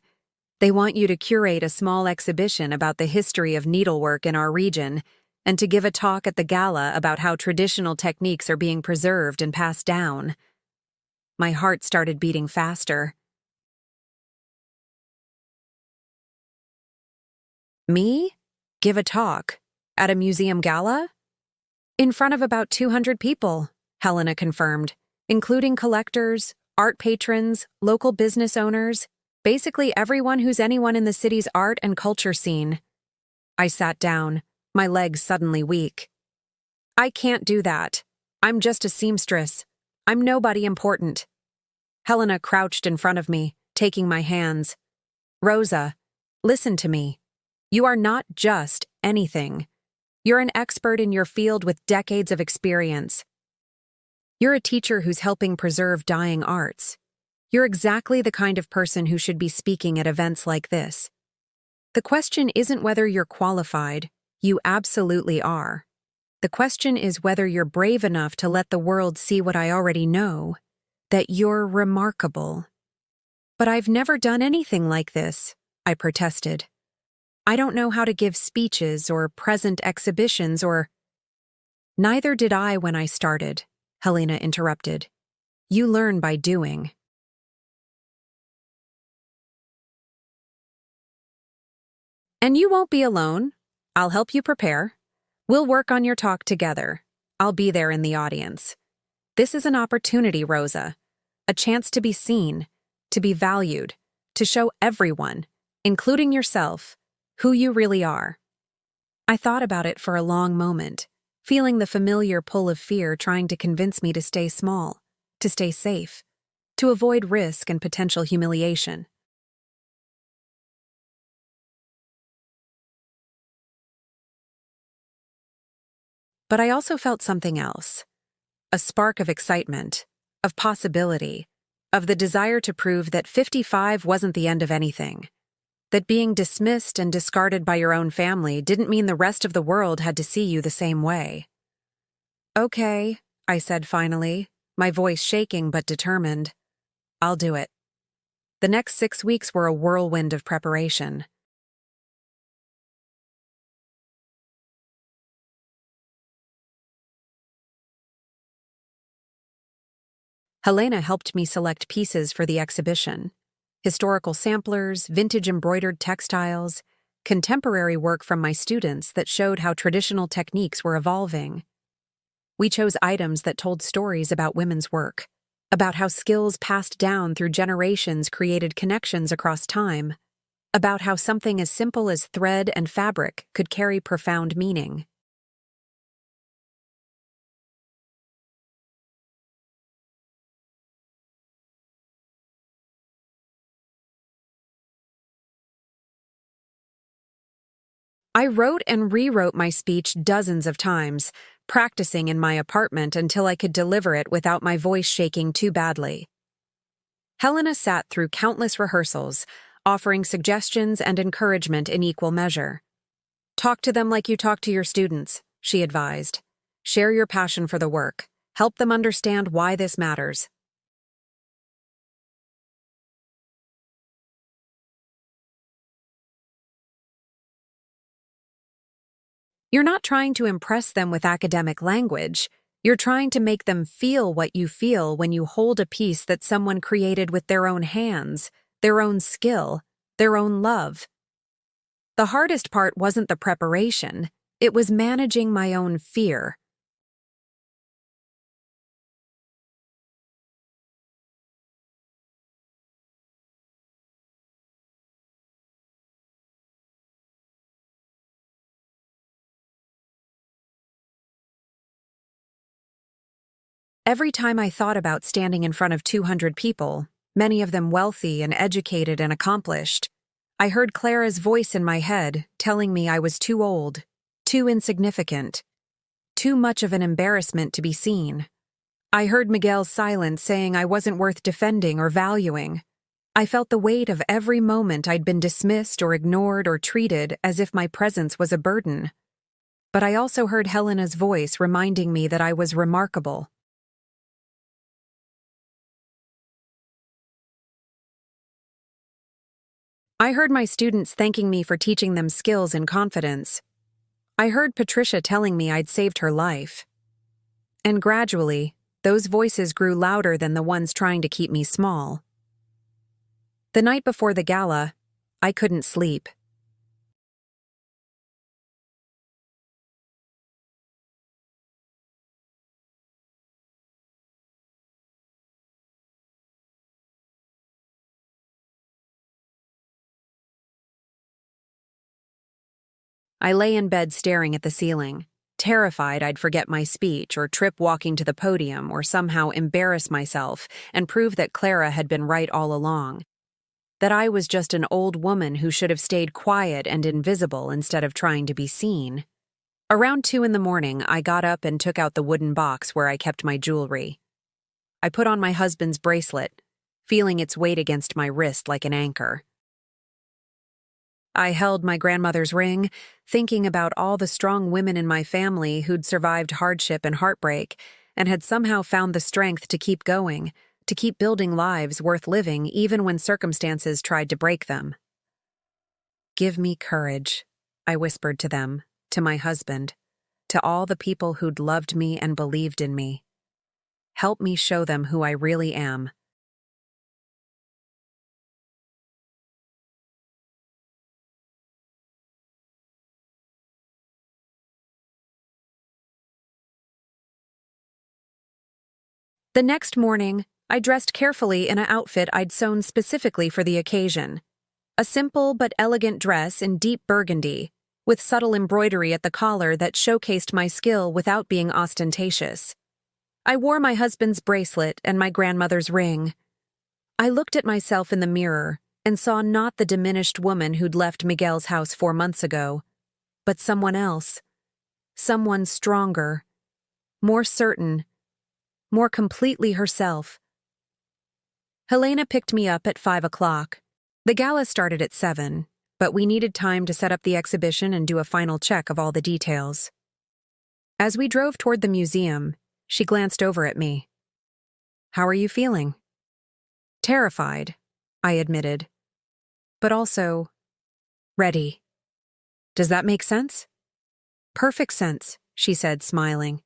They want you to curate a small exhibition about the history of needlework in our region, and to give a talk at the gala about how traditional techniques are being preserved and passed down." My heart started beating faster. Me? Give a talk? At a museum gala? "In front of about 200 people," Helena confirmed, "including collectors, art patrons, local business owners, basically everyone who's anyone in the city's art and culture scene." I sat down, my legs suddenly weak. "I can't do that. I'm just a seamstress. I'm nobody important." Helena crouched in front of me, taking my hands. "Rosa, listen to me. You are not just anything. You're an expert in your field with decades of experience. You're a teacher who's helping preserve dying arts. You're exactly the kind of person who should be speaking at events like this. The question isn't whether you're qualified. You absolutely are. The question is whether you're brave enough to let the world see what I already know, that you're remarkable." "But I've never done anything like this," I protested. "I don't know how to give speeches or present exhibitions or—" "Neither did I when I started," Helena interrupted. "You learn by doing." "And you won't be alone. I'll help you prepare. We'll work on your talk together. I'll be there in the audience. This is an opportunity, Rosa. A chance to be seen, to be valued, to show everyone, including yourself, who you really are." I thought about it for a long moment, feeling the familiar pull of fear trying to convince me to stay small, to stay safe, to avoid risk and potential humiliation. But I also felt something else, a spark of excitement, of possibility, of the desire to prove that 55 wasn't the end of anything, that being dismissed and discarded by your own family didn't mean the rest of the world had to see you the same way. "Okay," I said finally, my voice shaking but determined. "I'll do it." The next 6 weeks were a whirlwind of preparation. Helena helped me select pieces for the exhibition: historical samplers, vintage embroidered textiles, contemporary work from my students that showed how traditional techniques were evolving. We chose items that told stories about women's work, about how skills passed down through generations created connections across time, about how something as simple as thread and fabric could carry profound meaning. I wrote and rewrote my speech dozens of times, practicing in my apartment until I could deliver it without my voice shaking too badly. Helena sat through countless rehearsals, offering suggestions and encouragement in equal measure. "Talk to them like you talk to your students," she advised. "Share your passion for the work. Help them understand why this matters." You're not trying to impress them with academic language. You're trying to make them feel what you feel when you hold a piece that someone created with their own hands, their own skill, their own love. The hardest part wasn't the preparation, it was managing my own fear. Every time I thought about standing in front of 200 people, many of them wealthy and educated and accomplished, I heard Clara's voice in my head telling me I was too old, too insignificant, too much of an embarrassment to be seen. I heard Miguel's silence saying I wasn't worth defending or valuing. I felt the weight of every moment I'd been dismissed or ignored or treated as if my presence was a burden. But I also heard Helena's voice reminding me that I was remarkable. I heard my students thanking me for teaching them skills and confidence. I heard Patricia telling me I'd saved her life. And gradually, those voices grew louder than the ones trying to keep me small. The night before the gala, I couldn't sleep. I lay in bed staring at the ceiling, terrified I'd forget my speech or trip walking to the podium or somehow embarrass myself and prove that Clara had been right all along. That I was just an old woman who should have stayed quiet and invisible instead of trying to be seen. Around 2 in the morning, I got up and took out the wooden box where I kept my jewelry. I put on my husband's bracelet, feeling its weight against my wrist like an anchor. I held my grandmother's ring, thinking about all the strong women in my family who'd survived hardship and heartbreak and had somehow found the strength to keep going, to keep building lives worth living even when circumstances tried to break them. "Give me courage," I whispered to them, to my husband, to all the people who'd loved me and believed in me. "Help me show them who I really am." The next morning, I dressed carefully in an outfit I'd sewn specifically for the occasion. A simple but elegant dress in deep burgundy, with subtle embroidery at the collar that showcased my skill without being ostentatious. I wore my husband's bracelet and my grandmother's ring. I looked at myself in the mirror and saw not the diminished woman who'd left Miguel's house 4 months ago, but someone else. Someone stronger, more certain, more completely herself. Helena picked me up at 5 o'clock. The gala started at 7, but we needed time to set up the exhibition and do a final check of all the details. As we drove toward the museum, she glanced over at me. "How are you feeling?" "Terrified," I admitted, "but also ready. Does that make sense?" "Perfect sense," she said, smiling.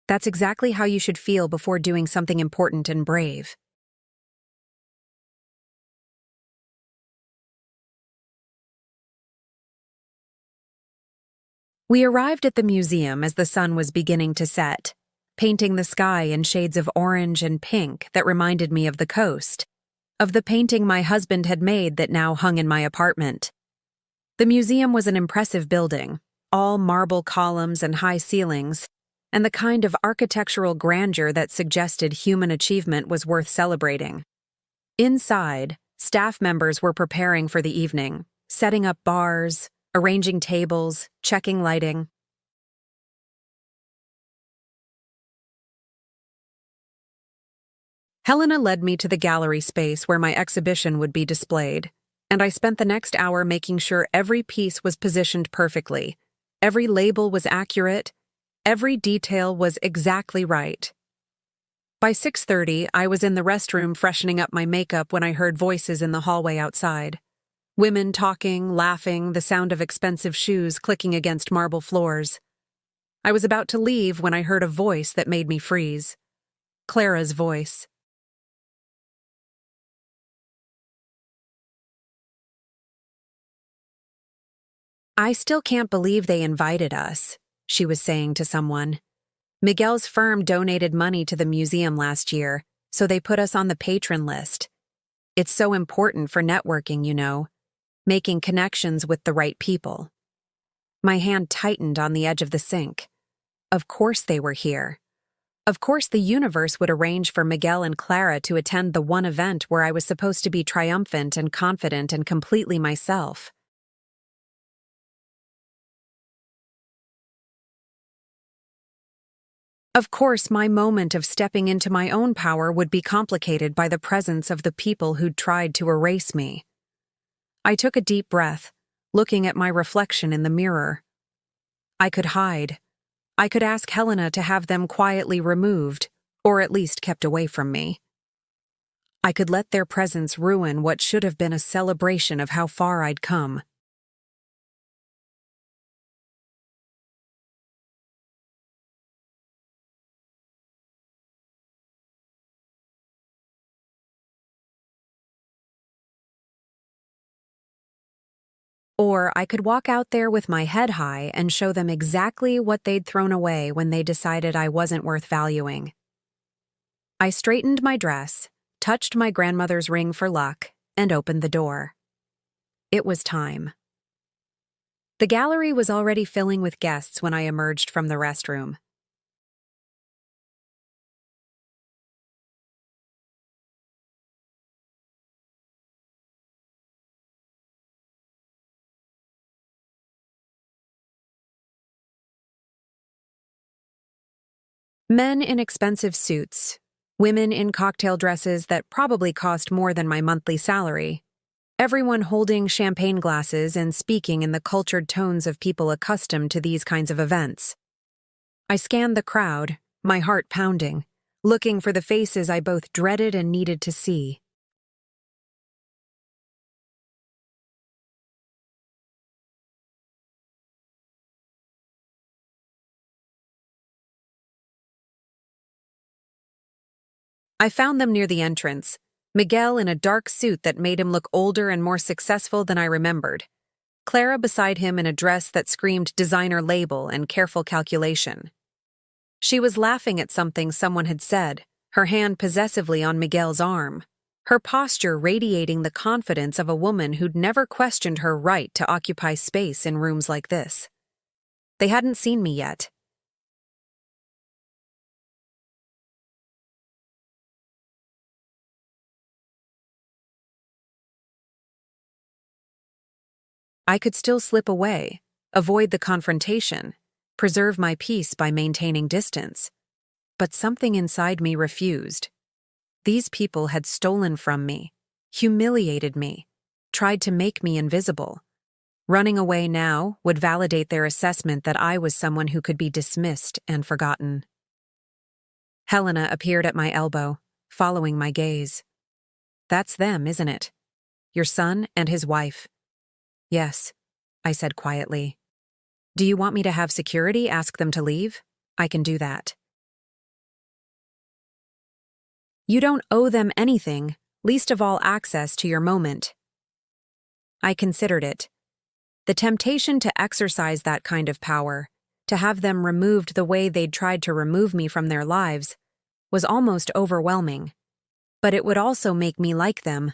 "That's exactly how you should feel before doing something important and brave." We arrived at the museum as the sun was beginning to set, painting the sky in shades of orange and pink that reminded me of the coast, of the painting my husband had made that now hung in my apartment. The museum was an impressive building, all marble columns and high ceilings, and the kind of architectural grandeur that suggested human achievement was worth celebrating. Inside, staff members were preparing for the evening, setting up bars, arranging tables, checking lighting. Helena led me to the gallery space where my exhibition would be displayed, and I spent the next hour making sure every piece was positioned perfectly, every label was accurate, every detail was exactly right. By 6:30, I was in the restroom freshening up my makeup when I heard voices in the hallway outside. Women talking, laughing, the sound of expensive shoes clicking against marble floors. I was about to leave when I heard a voice that made me freeze. Clara's voice. "I still can't believe they invited us," she was saying to someone. "Miguel's firm donated money to the museum last year, so they put us on the patron list. It's so important for networking, you know, making connections with the right people." My hand tightened on the edge of the sink. Of course they were here. Of course the universe would arrange for Miguel and Clara to attend the one event where I was supposed to be triumphant and confident and completely myself. Of course, my moment of stepping into my own power would be complicated by the presence of the people who'd tried to erase me. I took a deep breath, looking at my reflection in the mirror. I could hide. I could ask Helena to have them quietly removed, or at least kept away from me. I could let their presence ruin what should have been a celebration of how far I'd come. Or I could walk out there with my head high and show them exactly what they'd thrown away when they decided I wasn't worth valuing. I straightened my dress, touched my grandmother's ring for luck, and opened the door. It was time. The gallery was already filling with guests when I emerged from the restroom. Men in expensive suits, women in cocktail dresses that probably cost more than my monthly salary, everyone holding champagne glasses and speaking in the cultured tones of people accustomed to these kinds of events. I scanned the crowd, my heart pounding, looking for the faces I both dreaded and needed to see. I found them near the entrance, Miguel in a dark suit that made him look older and more successful than I remembered, Clara beside him in a dress that screamed designer label and careful calculation. She was laughing at something someone had said, her hand possessively on Miguel's arm, her posture radiating the confidence of a woman who'd never questioned her right to occupy space in rooms like this. They hadn't seen me yet. I could still slip away, avoid the confrontation, preserve my peace by maintaining distance. But something inside me refused. These people had stolen from me, humiliated me, tried to make me invisible. Running away now would validate their assessment that I was someone who could be dismissed and forgotten. Helena appeared at my elbow, following my gaze. "That's them, isn't it? Your son and his wife." "Yes," I said quietly. "Do you want me to have security ask them to leave? I can do that." "You don't owe them anything, least of all access to your moment." I considered it. The temptation to exercise that kind of power, to have them removed the way they'd tried to remove me from their lives, was almost overwhelming. But it would also make me like them,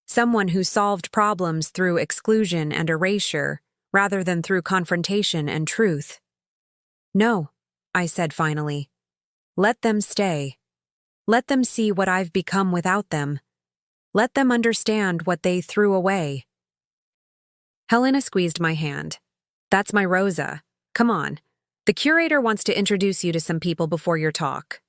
someone who solved problems through exclusion and erasure rather than through confrontation and truth. "No," I said finally. "Let them stay. Let them see what I've become without them. Let them understand what they threw away." Helena squeezed my hand. That's my Rosa. Come on. The curator wants to introduce you to some people before your talk.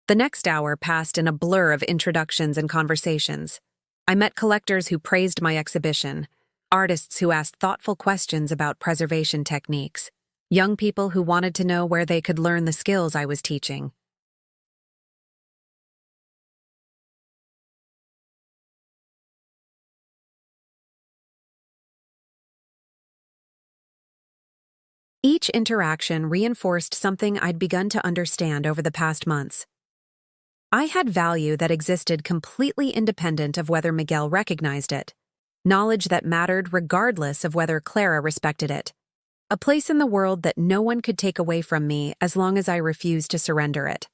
The next hour passed in a blur of introductions and conversations. I met collectors who praised my exhibition, artists who asked thoughtful questions about preservation techniques, young people who wanted to know where they could learn the skills I was teaching. Each interaction reinforced something I'd begun to understand over the past months. I had value that existed completely independent of whether Miguel recognized it, knowledge that mattered regardless of whether Clara respected it, a place in the world that no one could take away from me as long as I refused to surrender it.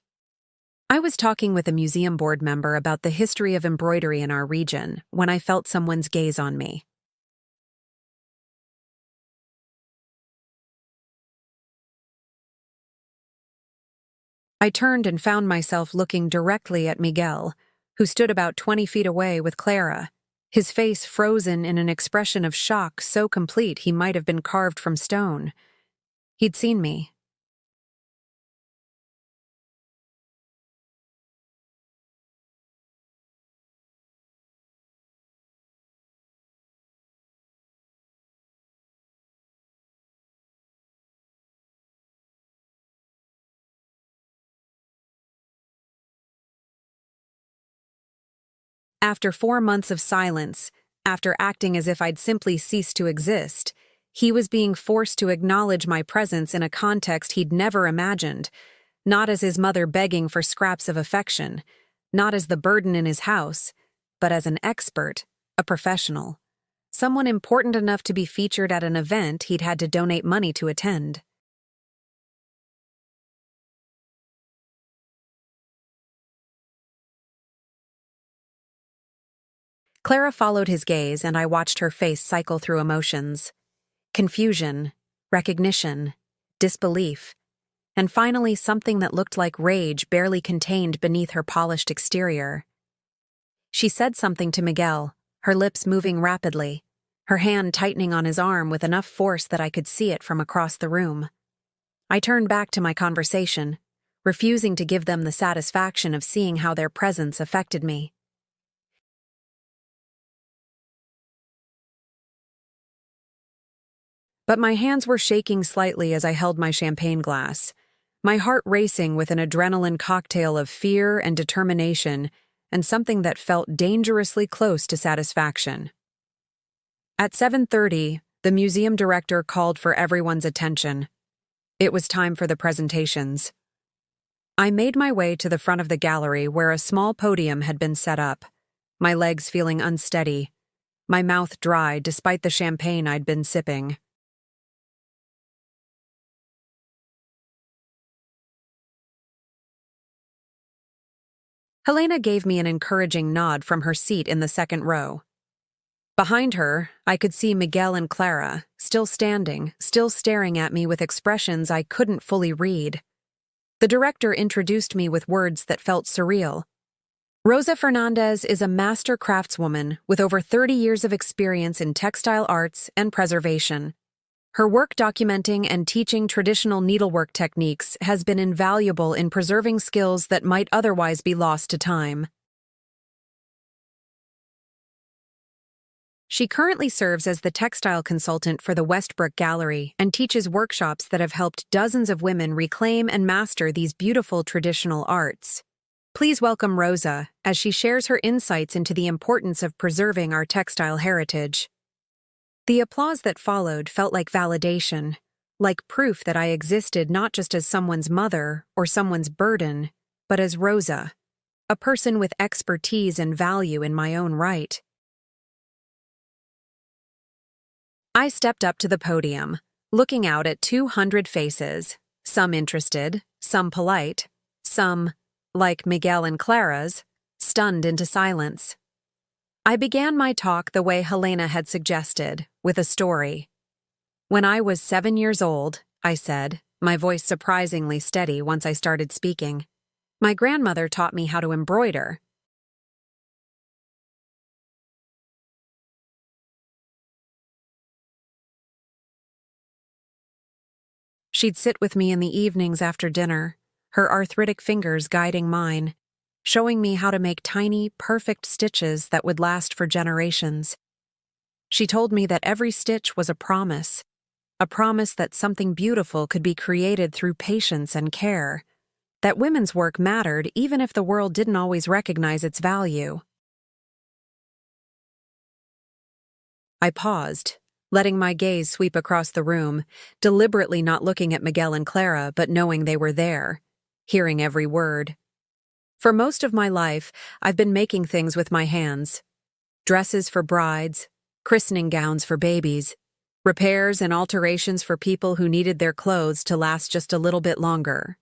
I was talking with a museum board member about the history of embroidery in our region when I felt someone's gaze on me. I turned and found myself looking directly at Miguel, who stood about 20 feet away with Clara, his face frozen in an expression of shock so complete he might have been carved from stone. He'd seen me. After 4 months of silence, after acting as if I'd simply ceased to exist, he was being forced to acknowledge my presence in a context he'd never imagined, not as his mother begging for scraps of affection, not as the burden in his house, but as an expert, a professional, someone important enough to be featured at an event he'd had to donate money to attend. Clara followed his gaze, and I watched her face cycle through emotions. Confusion, recognition, disbelief, and finally something that looked like rage barely contained beneath her polished exterior. She said something to Miguel, her lips moving rapidly, her hand tightening on his arm with enough force that I could see it from across the room. I turned back to my conversation, refusing to give them the satisfaction of seeing how their presence affected me. But my hands were shaking slightly as I held my champagne glass, my heart racing with an adrenaline cocktail of fear and determination and something that felt dangerously close to satisfaction. At 7:30, the museum director called for everyone's attention. It was time for the presentations. I made my way to the front of the gallery where a small podium had been set up, my legs feeling unsteady, my mouth dry despite the champagne I'd been sipping. Helena gave me an encouraging nod from her seat in the second row. Behind her, I could see Miguel and Clara, still standing, still staring at me with expressions I couldn't fully read. The director introduced me with words that felt surreal. Rosa Fernandez is a master craftswoman with over 30 years of experience in textile arts and preservation. Her work documenting and teaching traditional needlework techniques has been invaluable in preserving skills that might otherwise be lost to time. She currently serves as the textile consultant for the Westbrook Gallery and teaches workshops that have helped dozens of women reclaim and master these beautiful traditional arts. Please welcome Rosa as she shares her insights into the importance of preserving our textile heritage. The applause that followed felt like validation, like proof that I existed not just as someone's mother or someone's burden, but as Rosa, a person with expertise and value in my own right. I stepped up to the podium, looking out at 200 faces, some interested, some polite, some, like Miguel and Clara's, stunned into silence. I began my talk the way Helena had suggested, with a story. When I was 7 years old, I said, my voice surprisingly steady once I started speaking, my grandmother taught me how to embroider. She'd sit with me in the evenings after dinner, her arthritic fingers guiding mine, showing me how to make tiny, perfect stitches that would last for generations. She told me that every stitch was a promise that something beautiful could be created through patience and care, that women's work mattered even if the world didn't always recognize its value. I paused, letting my gaze sweep across the room, deliberately not looking at Miguel and Clara but knowing they were there, hearing every word. For most of my life, I've been making things with my hands. Dresses for brides, christening gowns for babies, repairs and alterations for people who needed their clothes to last just a little bit longer.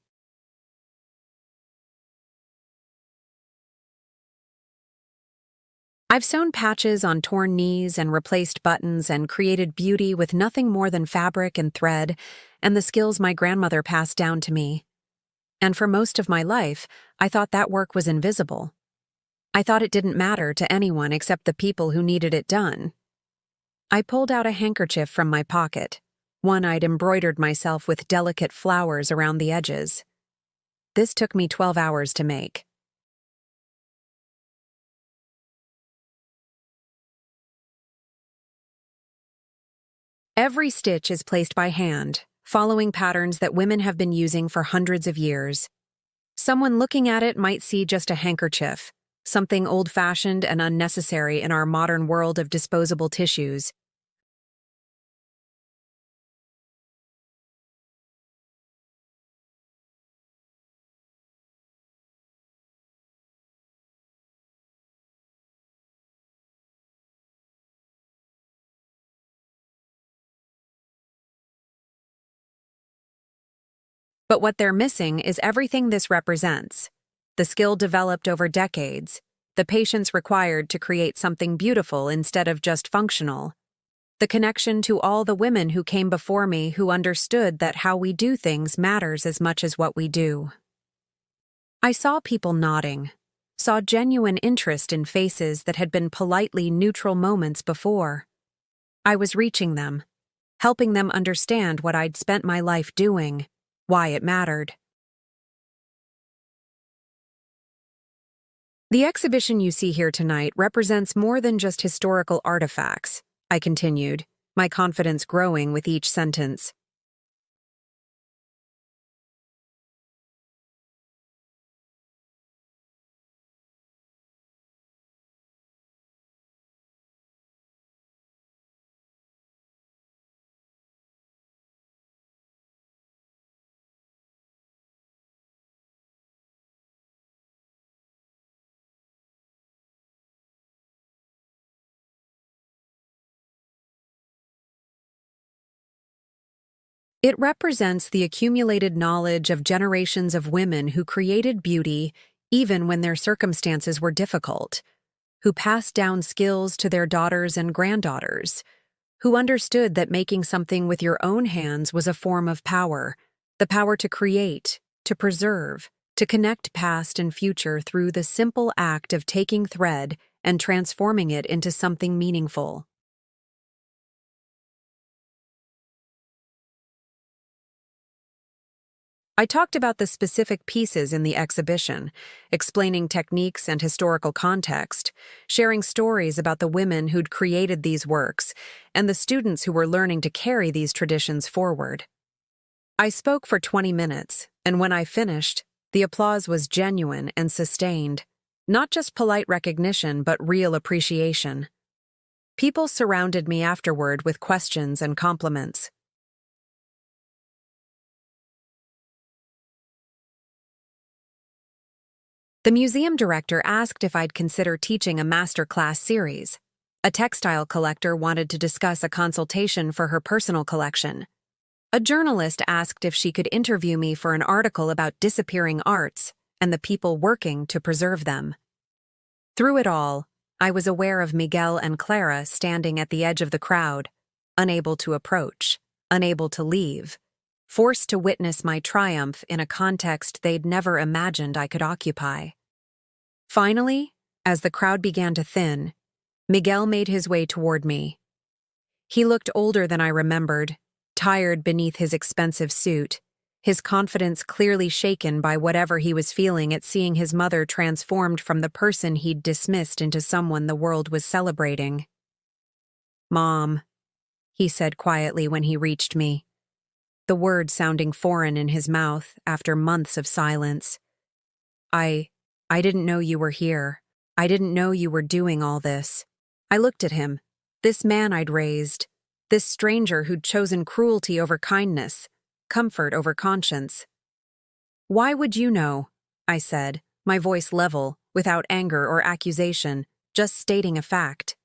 I've sewn patches on torn knees and replaced buttons and created beauty with nothing more than fabric and thread and the skills my grandmother passed down to me. And for most of my life, I thought that work was invisible. I thought it didn't matter to anyone except the people who needed it done. I pulled out a handkerchief from my pocket, one I'd embroidered myself with delicate flowers around the edges. This took me 12 hours to make. Every stitch is placed by hand, following patterns that women have been using for hundreds of years. Someone looking at it might see just a handkerchief, something old-fashioned and unnecessary in our modern world of disposable tissues. But what they're missing is everything this represents: the skill developed over decades, the patience required to create something beautiful instead of just functional, the connection to all the women who came before me who understood that how we do things matters as much as what we do. I saw people nodding, saw genuine interest in faces that had been politely neutral moments before. I was reaching them, helping them understand what I'd spent my life doing, why it mattered. The exhibition you see here tonight represents more than just historical artifacts, I continued, my confidence growing with each sentence. It represents the accumulated knowledge of generations of women who created beauty even when their circumstances were difficult, who passed down skills to their daughters and granddaughters, who understood that making something with your own hands was a form of power, the power to create, to preserve, to connect past and future through the simple act of taking thread and transforming it into something meaningful. I talked about the specific pieces in the exhibition, explaining techniques and historical context, sharing stories about the women who'd created these works, and the students who were learning to carry these traditions forward. I spoke for 20 minutes, and when I finished, the applause was genuine and sustained, not just polite recognition but real appreciation. People surrounded me afterward with questions and compliments. The museum director asked if I'd consider teaching a masterclass series. A textile collector wanted to discuss a consultation for her personal collection. A journalist asked if she could interview me for an article about disappearing arts and the people working to preserve them. Through it all, I was aware of Miguel and Clara standing at the edge of the crowd, unable to approach, unable to leave, forced to witness my triumph in a context they'd never imagined I could occupy. Finally, as the crowd began to thin, Miguel made his way toward me. He looked older than I remembered, tired beneath his expensive suit, his confidence clearly shaken by whatever he was feeling at seeing his mother transformed from the person he'd dismissed into someone the world was celebrating. "Mom," he said quietly when he reached me, the word sounding foreign in his mouth after months of silence. I didn't know you were here. I didn't know you were doing all this." I looked at him, this man I'd raised, this stranger who'd chosen cruelty over kindness, comfort over conscience. "Why would you know?" I said, my voice level, without anger or accusation, just stating a fact.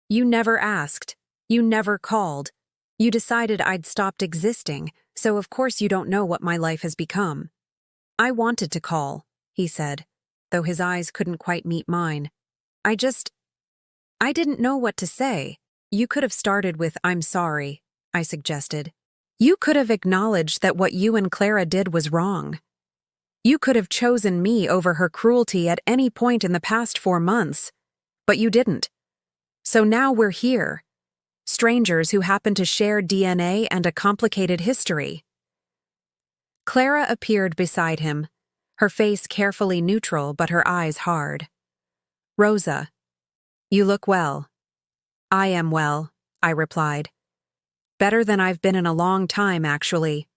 "You never asked. You never called. You decided I'd stopped existing, so of course you don't know what my life has become." "I wanted to call," he said, though his eyes couldn't quite meet mine. I didn't know what to say." "You could have started with 'I'm sorry,'" I suggested. "You could have acknowledged that what you and Clara did was wrong. You could have chosen me over her cruelty at any point in the past 4 months, but you didn't. So now we're here, strangers who happen to share DNA and a complicated history." Clara appeared beside him, her face carefully neutral but her eyes hard. "Rosa, you look well." "I am well," I replied. "Better than I've been in a long time, actually."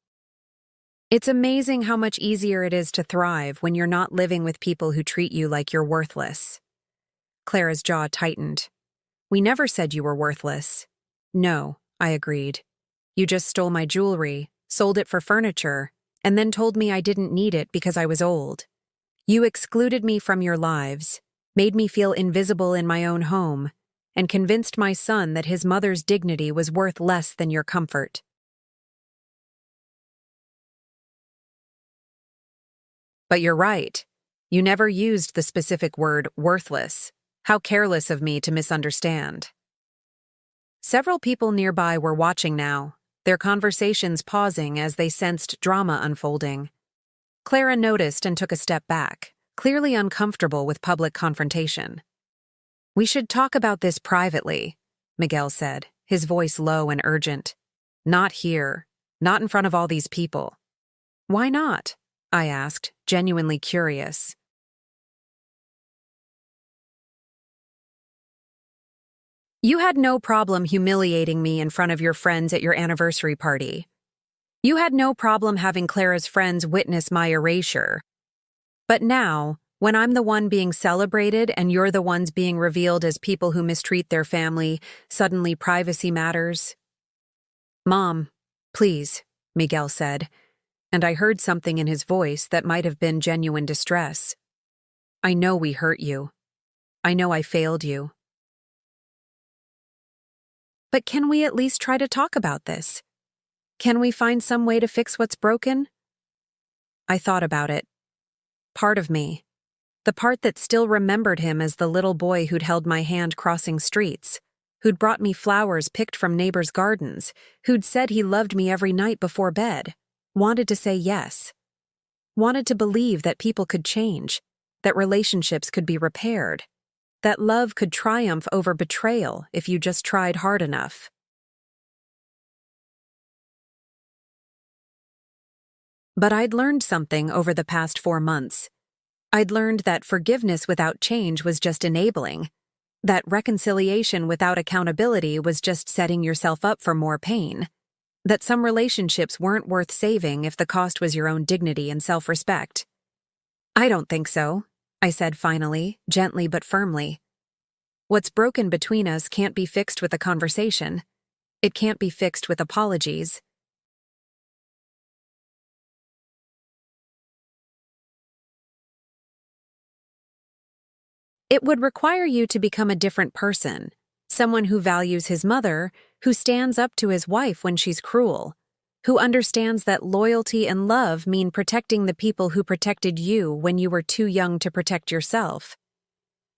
It's amazing how much easier it is to thrive when you're not living with people who treat you like you're worthless. Clara's jaw tightened. "We never said you were worthless." "No," I agreed. "You just stole my jewelry, sold it for furniture, and then told me I didn't need it because I was old. You excluded me from your lives, made me feel invisible in my own home, and convinced my son that his mother's dignity was worth less than your comfort." "But you're right. You never used the specific word worthless. How careless of me to misunderstand." Several people nearby were watching now, their conversations pausing as they sensed drama unfolding. Clara noticed and took a step back, clearly uncomfortable with public confrontation. "We should talk about this privately," Miguel said, his voice low and urgent. "Not here. Not in front of all these people." "Why not?" I asked, genuinely curious. "You had no problem humiliating me in front of your friends at your anniversary party. You had no problem having Clara's friends witness my erasure. But now, when I'm the one being celebrated and you're the ones being revealed as people who mistreat their family, suddenly privacy matters." "Mom, please," Miguel said, and I heard something in his voice that might have been genuine distress. "I know we hurt you. I know I failed you. But can we at least try to talk about this? Can we find some way to fix what's broken?" I thought about it. Part of me, the part that still remembered him as the little boy who'd held my hand crossing streets, who'd brought me flowers picked from neighbors' gardens, who'd said he loved me every night before bed, wanted to say yes, wanted to believe that people could change, that relationships could be repaired, that love could triumph over betrayal if you just tried hard enough. But I'd learned something over the past 4 months. I'd learned that forgiveness without change was just enabling, that reconciliation without accountability was just setting yourself up for more pain, that some relationships weren't worth saving if the cost was your own dignity and self-respect. "I don't think so," I said finally, gently but firmly. "What's broken between us can't be fixed with a conversation. It can't be fixed with apologies." "It would require you to become a different person, someone who values his mother, who stands up to his wife when she's cruel, who understands that loyalty and love mean protecting the people who protected you when you were too young to protect yourself.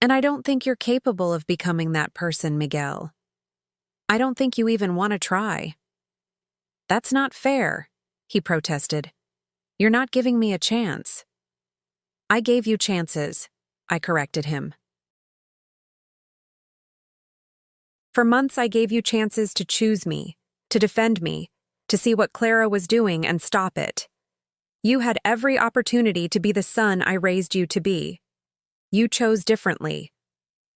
And I don't think you're capable of becoming that person, Miguel. I don't think you even want to try." "That's not fair," he protested. "You're not giving me a chance." "I gave you chances," I corrected him. "For months I gave you chances to choose me, to defend me, to see what Clara was doing and stop it. You had every opportunity to be the son I raised you to be. You chose differently.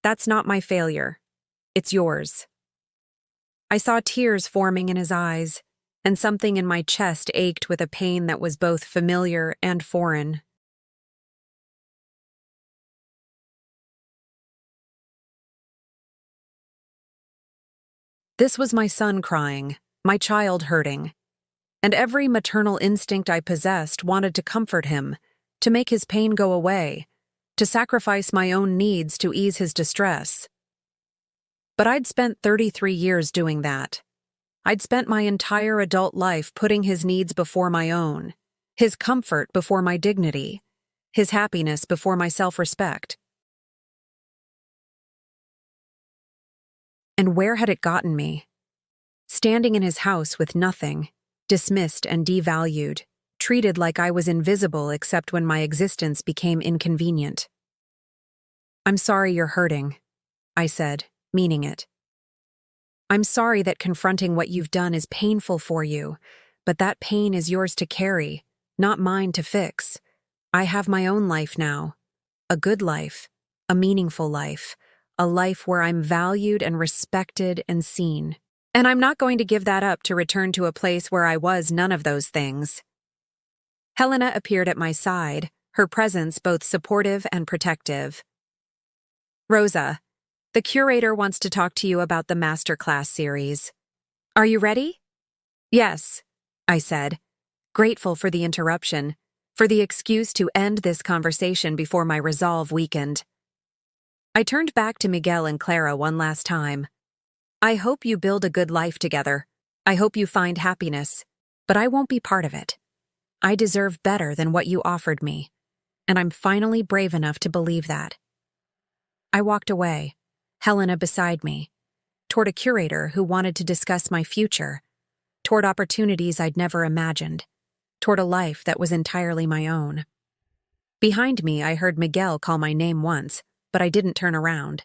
That's not my failure. It's yours." I saw tears forming in his eyes, and something in my chest ached with a pain that was both familiar and foreign. This was my son crying, my child hurting, and every maternal instinct I possessed wanted to comfort him, to make his pain go away, to sacrifice my own needs to ease his distress. But I'd spent 33 years doing that. I'd spent my entire adult life putting his needs before my own, his comfort before my dignity, his happiness before my self-respect. And where had it gotten me? Standing in his house with nothing, dismissed and devalued, treated like I was invisible except when my existence became inconvenient. "I'm sorry you're hurting," I said, meaning it. "I'm sorry that confronting what you've done is painful for you, but that pain is yours to carry, not mine to fix. I have my own life now. A good life, a meaningful life, a life where I'm valued and respected and seen. And I'm not going to give that up to return to a place where I was none of those things." Helena appeared at my side, her presence both supportive and protective. "Rosa, the curator wants to talk to you about the masterclass series. Are you ready?" "Yes," I said, grateful for the interruption, for the excuse to end this conversation before my resolve weakened. I turned back to Miguel and Clara one last time. "I hope you build a good life together. I hope you find happiness, but I won't be part of it. I deserve better than what you offered me, and I'm finally brave enough to believe that." I walked away, Helena beside me, toward a curator who wanted to discuss my future, toward opportunities I'd never imagined, toward a life that was entirely my own. Behind me, I heard Miguel call my name once, but I didn't turn around.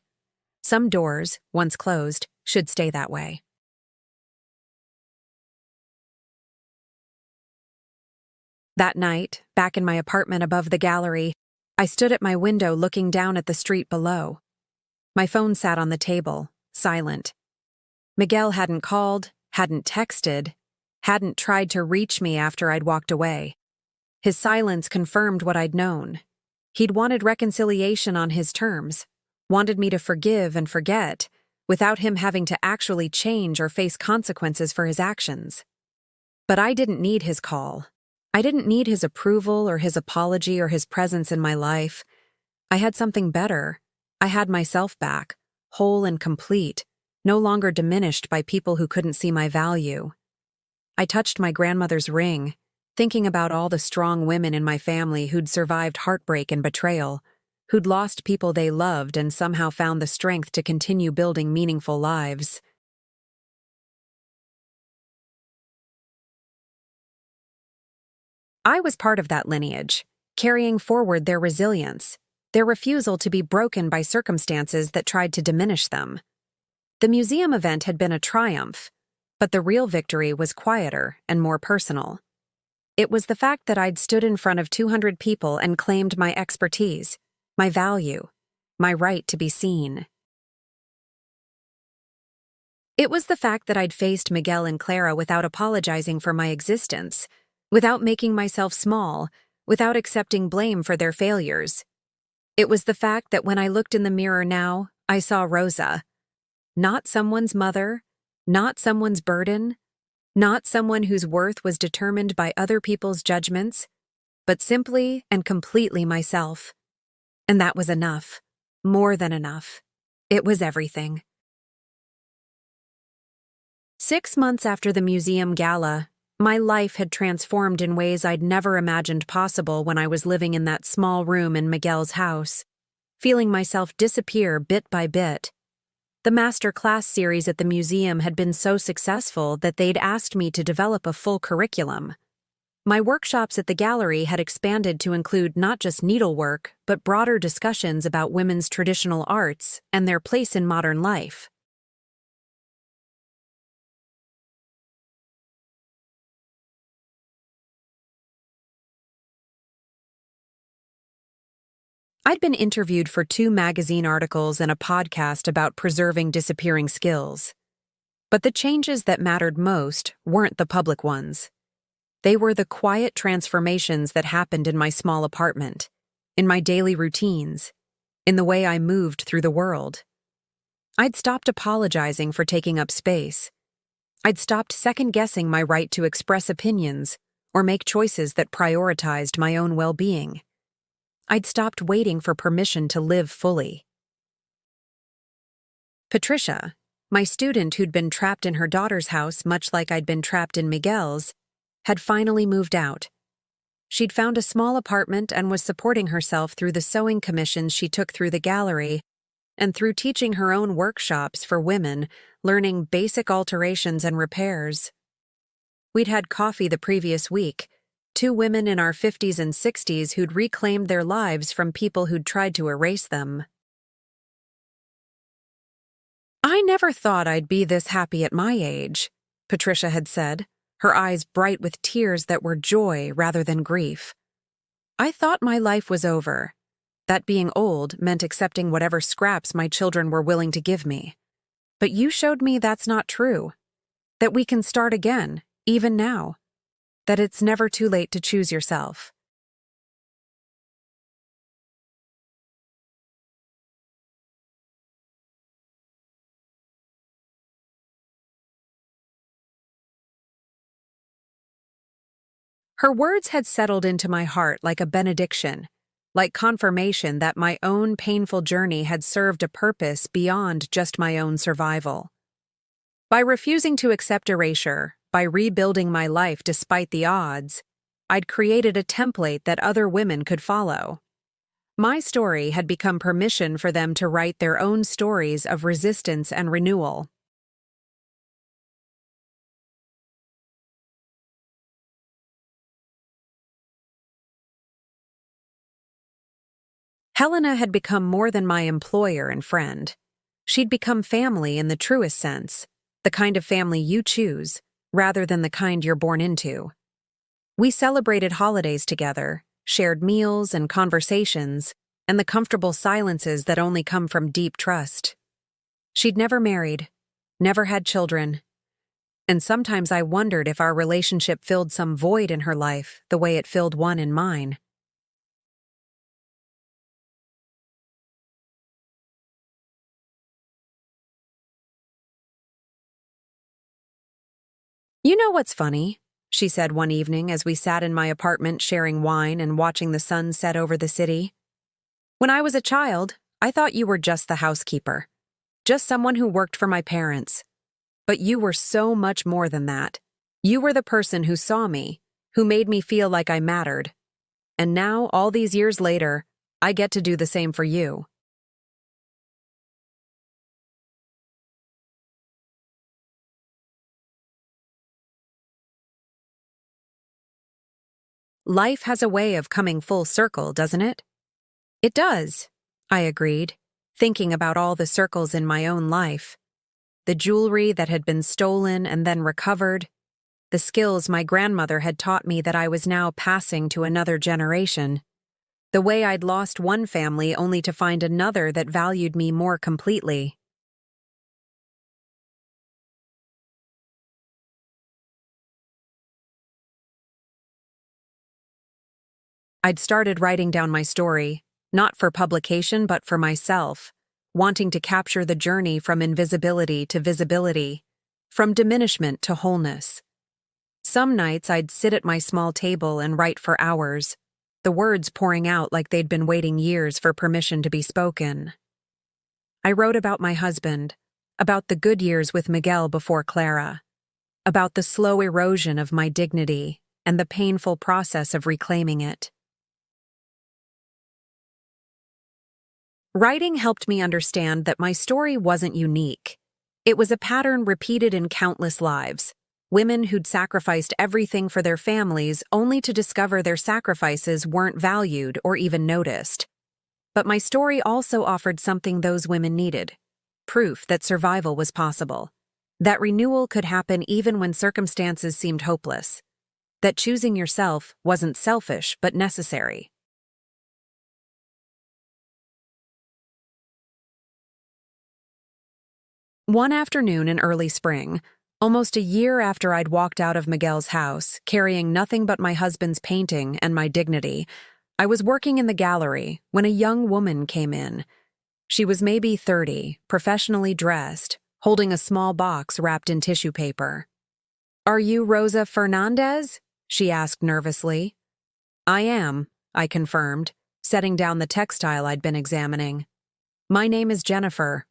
Some doors, once closed, should stay that way. That night, back in my apartment above the gallery, I stood at my window looking down at the street below. My phone sat on the table, silent. Miguel hadn't called, hadn't texted, hadn't tried to reach me after I'd walked away. His silence confirmed what I'd known. He'd wanted reconciliation on his terms, wanted me to forgive and forget, without him having to actually change or face consequences for his actions. But I didn't need his call. I didn't need his approval or his apology or his presence in my life. I had something better. I had myself back, whole and complete, no longer diminished by people who couldn't see my value. I touched my grandmother's ring, thinking about all the strong women in my family who'd survived heartbreak and betrayal, who'd lost people they loved and somehow found the strength to continue building meaningful lives. I was part of that lineage, carrying forward their resilience, their refusal to be broken by circumstances that tried to diminish them. The museum event had been a triumph, but the real victory was quieter and more personal. It was the fact that I'd stood in front of 200 people and claimed my expertise, my value, my right to be seen. It was the fact that I'd faced Miguel and Clara without apologizing for my existence, without making myself small, without accepting blame for their failures. It was the fact that when I looked in the mirror now, I saw Rosa. Not someone's mother, not someone's burden, not someone whose worth was determined by other people's judgments, but simply and completely myself. And that was enough. More than enough. It was everything. 6 months after the museum gala, my life had transformed in ways I'd never imagined possible when I was living in that small room in Miguel's house, feeling myself disappear bit by bit. The master class series at the museum had been so successful that they'd asked me to develop a full curriculum. My workshops at the gallery had expanded to include not just needlework, but broader discussions about women's traditional arts and their place in modern life. I'd been interviewed for 2 magazine articles and a podcast about preserving disappearing skills. But the changes that mattered most weren't the public ones. They were the quiet transformations that happened in my small apartment, in my daily routines, in the way I moved through the world. I'd stopped apologizing for taking up space. I'd stopped second-guessing my right to express opinions or make choices that prioritized my own well-being. I'd stopped waiting for permission to live fully. Patricia, my student who'd been trapped in her daughter's house much like I'd been trapped in Miguel's, had finally moved out. She'd found a small apartment and was supporting herself through the sewing commissions she took through the gallery and through teaching her own workshops for women, learning basic alterations and repairs. We'd had coffee the previous week, 2 women in our 50s and 60s who'd reclaimed their lives from people who'd tried to erase them. "I never thought I'd be this happy at my age," Patricia had said, her eyes bright with tears that were joy rather than grief. "I thought my life was over, that being old meant accepting whatever scraps my children were willing to give me. But you showed me that's not true, that we can start again, even now, that it's never too late to choose yourself." Her words had settled into my heart like a benediction, like confirmation that my own painful journey had served a purpose beyond just my own survival. By refusing to accept erasure, by rebuilding my life despite the odds, I'd created a template that other women could follow. My story had become permission for them to write their own stories of resistance and renewal. Helena had become more than my employer and friend. She'd become family in the truest sense, the kind of family you choose, rather than the kind you're born into. We celebrated holidays together, shared meals and conversations, and the comfortable silences that only come from deep trust. She'd never married, never had children, and sometimes I wondered if our relationship filled some void in her life the way it filled one in mine. "You know what's funny?" she said one evening as we sat in my apartment sharing wine and watching the sun set over the city. "When I was a child, I thought you were just the housekeeper, just someone who worked for my parents. But you were so much more than that. You were the person who saw me, who made me feel like I mattered. And now, all these years later, I get to do the same for you." Life has a way of coming full circle, doesn't it? "It does," I agreed, thinking about all the circles in my own life. The jewelry that had been stolen and then recovered, the skills my grandmother had taught me that I was now passing to another generation, the way I'd lost one family only to find another that valued me more completely. I'd started writing down my story, not for publication but for myself, wanting to capture the journey from invisibility to visibility, from diminishment to wholeness. Some nights I'd sit at my small table and write for hours, the words pouring out like they'd been waiting years for permission to be spoken. I wrote about my husband, about the good years with Miguel before Clara, about the slow erosion of my dignity and the painful process of reclaiming it. Writing helped me understand that my story wasn't unique. It was a pattern repeated in countless lives. Women who'd sacrificed everything for their families only to discover their sacrifices weren't valued or even noticed. But my story also offered something those women needed: proof that survival was possible, that renewal could happen even when circumstances seemed hopeless, that choosing yourself wasn't selfish but necessary. One afternoon in early spring, almost a year after I'd walked out of Miguel's house, carrying nothing but my husband's painting and my dignity, I was working in the gallery when a young woman came in. She was maybe 30, professionally dressed, holding a small box wrapped in tissue paper. "Are you Rosa Fernandez?" she asked nervously. "I am," I confirmed, setting down the textile I'd been examining. "My name is Jennifer.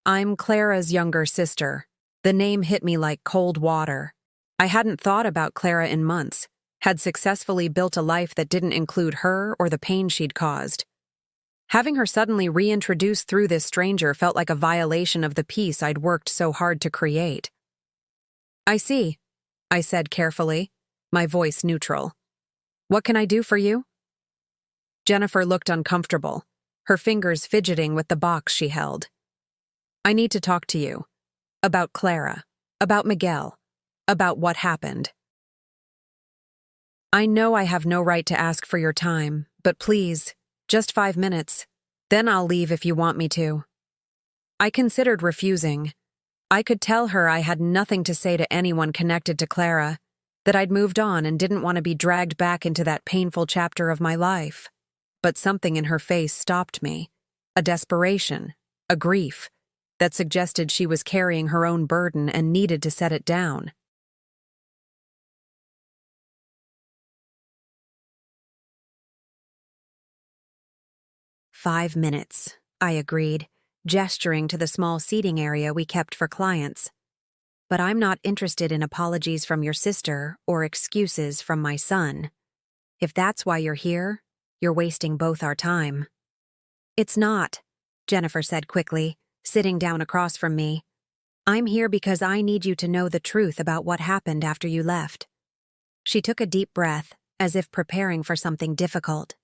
I'm Clara's younger sister." The name hit me like cold water. I hadn't thought about Clara in months, had successfully built a life that didn't include her or the pain she'd caused. Having her suddenly reintroduced through this stranger felt like a violation of the peace I'd worked so hard to create. "I see," I said carefully, my voice neutral. "What can I do for you?" Jennifer looked uncomfortable, her fingers fidgeting with the box she held. "I need to talk to you. About Clara. About Miguel. About what happened." "I know I have no right to ask for your time, but please, just 5 minutes. Then I'll leave if you want me to." I considered refusing. I could tell her I had nothing to say to anyone connected to Clara, that I'd moved on and didn't want to be dragged back into that painful chapter of my life. But something in her face stopped me. A desperation, a grief, that suggested she was carrying her own burden and needed to set it down. "5 minutes," I agreed, gesturing to the small seating area we kept for clients. "But I'm not interested in apologies from your sister or excuses from my son. If that's why you're here, you're wasting both our time." "It's not," Jennifer said quickly, sitting down across from me. "I'm here because I need you to know the truth about what happened after you left." She took a deep breath, as if preparing for something difficult.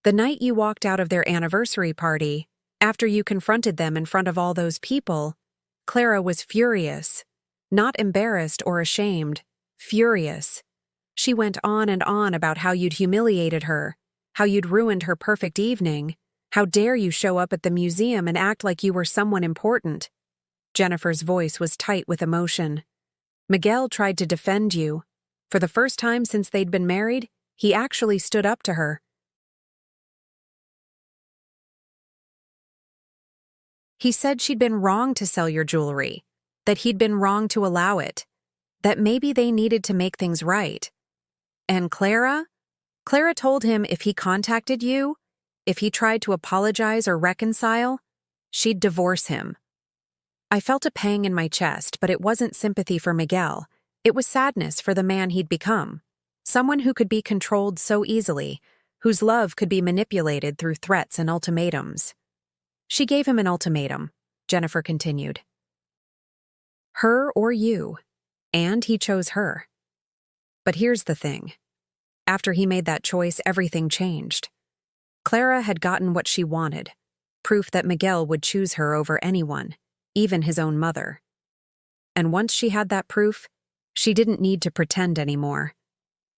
"The night you walked out of their anniversary party, after you confronted them in front of all those people, Clara was furious. Not embarrassed or ashamed, furious. She went on and on about how you'd humiliated her, how you'd ruined her perfect evening. How dare you show up at the museum and act like you were someone important." Jennifer's voice was tight with emotion. "Miguel tried to defend you. For the first time since they'd been married, he actually stood up to her. He said she'd been wrong to sell your jewelry, that he'd been wrong to allow it, that maybe they needed to make things right. And Clara told him if he contacted you, if he tried to apologize or reconcile, she'd divorce him." I felt a pang in my chest, but it wasn't sympathy for Miguel. It was sadness for the man he'd become. Someone who could be controlled so easily, whose love could be manipulated through threats and ultimatums. "She gave him an ultimatum," Jennifer continued. "Her or you. And he chose her. But here's the thing. After he made that choice, everything changed. Clara had gotten what she wanted, proof that Miguel would choose her over anyone, even his own mother. And once she had that proof, she didn't need to pretend anymore.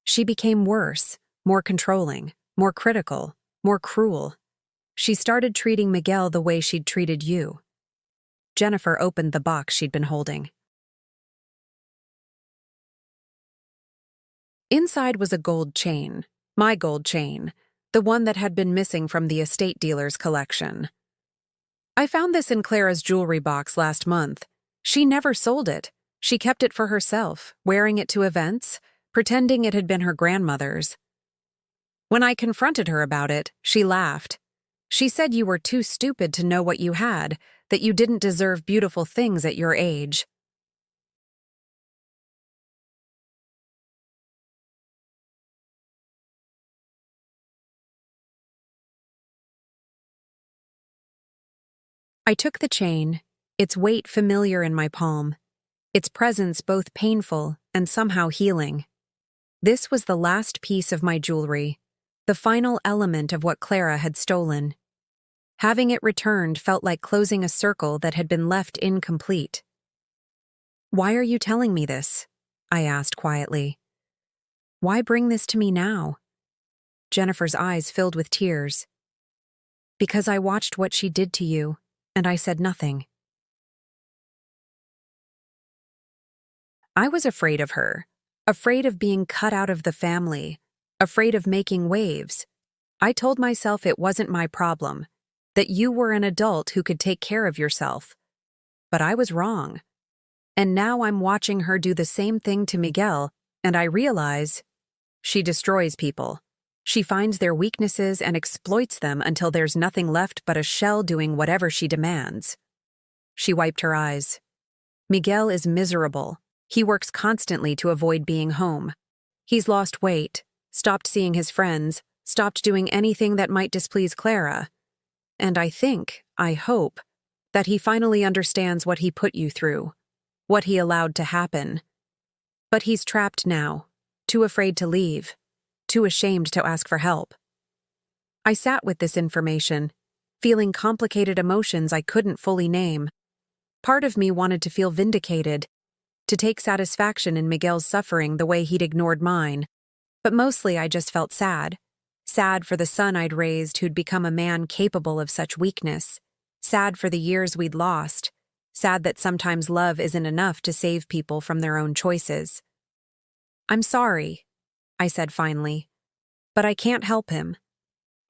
She became worse, more controlling, more critical, more cruel. She started treating Miguel the way she'd treated you." Jennifer opened the box she'd been holding. Inside was a gold chain, my gold chain, the one that had been missing from the estate dealer's collection. "I found this in Clara's jewelry box last month. She never sold it. She kept it for herself, wearing it to events, pretending it had been her grandmother's. When I confronted her about it, she laughed. She said you were too stupid to know what you had, that you didn't deserve beautiful things at your age." I took the chain, its weight familiar in my palm, its presence both painful and somehow healing. This was the last piece of my jewelry, the final element of what Clara had stolen. Having it returned felt like closing a circle that had been left incomplete. "Why are you telling me this?" I asked quietly. "Why bring this to me now?" Jennifer's eyes filled with tears. Because I watched what she did to you, and I said nothing. I was afraid of her, afraid of being cut out of the family, afraid of making waves. I told myself it wasn't my problem, that you were an adult who could take care of yourself. But I was wrong. And now I'm watching her do the same thing to Miguel, and I realize she destroys people. She finds their weaknesses and exploits them until there's nothing left but a shell doing whatever she demands. She wiped her eyes. Miguel is miserable. He works constantly to avoid being home. He's lost weight, stopped seeing his friends, stopped doing anything that might displease Clara. And I hope, that he finally understands what he put you through, what he allowed to happen. But he's trapped now, too afraid to leave, too ashamed to ask for help. I sat with this information, feeling complicated emotions I couldn't fully name. Part of me wanted to feel vindicated, to take satisfaction in Miguel's suffering the way he'd ignored mine. But mostly I just felt sad. Sad for the son I'd raised who'd become a man capable of such weakness. Sad for the years we'd lost. Sad that sometimes love isn't enough to save people from their own choices. I'm sorry, I said finally, but I can't help him.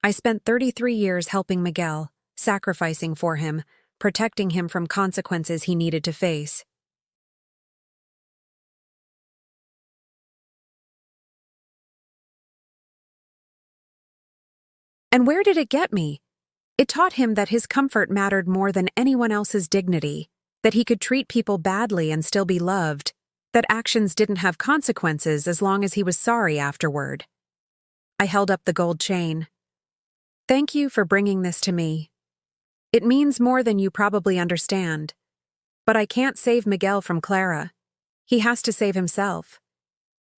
I spent 33 years helping Miguel, sacrificing for him, protecting him from consequences he needed to face. And where did it get me? It taught him that his comfort mattered more than anyone else's dignity, that he could treat people badly and still be loved, that actions didn't have consequences as long as he was sorry afterward. I held up the gold chain. Thank you for bringing this to me. It means more than you probably understand. But I can't save Miguel from Clara. He has to save himself.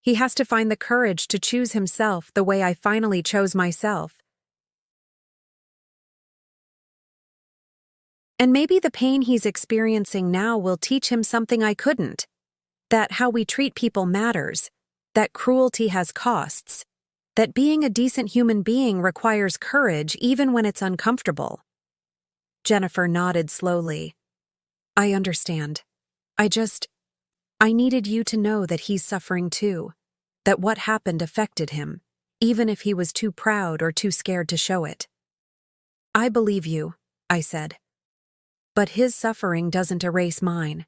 He has to find the courage to choose himself the way I finally chose myself. And maybe the pain he's experiencing now will teach him something I couldn't. That how we treat people matters, that cruelty has costs, that being a decent human being requires courage even when it's uncomfortable. Jennifer nodded slowly. I understand. I needed you to know that he's suffering too, that what happened affected him, even if he was too proud or too scared to show it. I believe you, I said. But his suffering doesn't erase mine.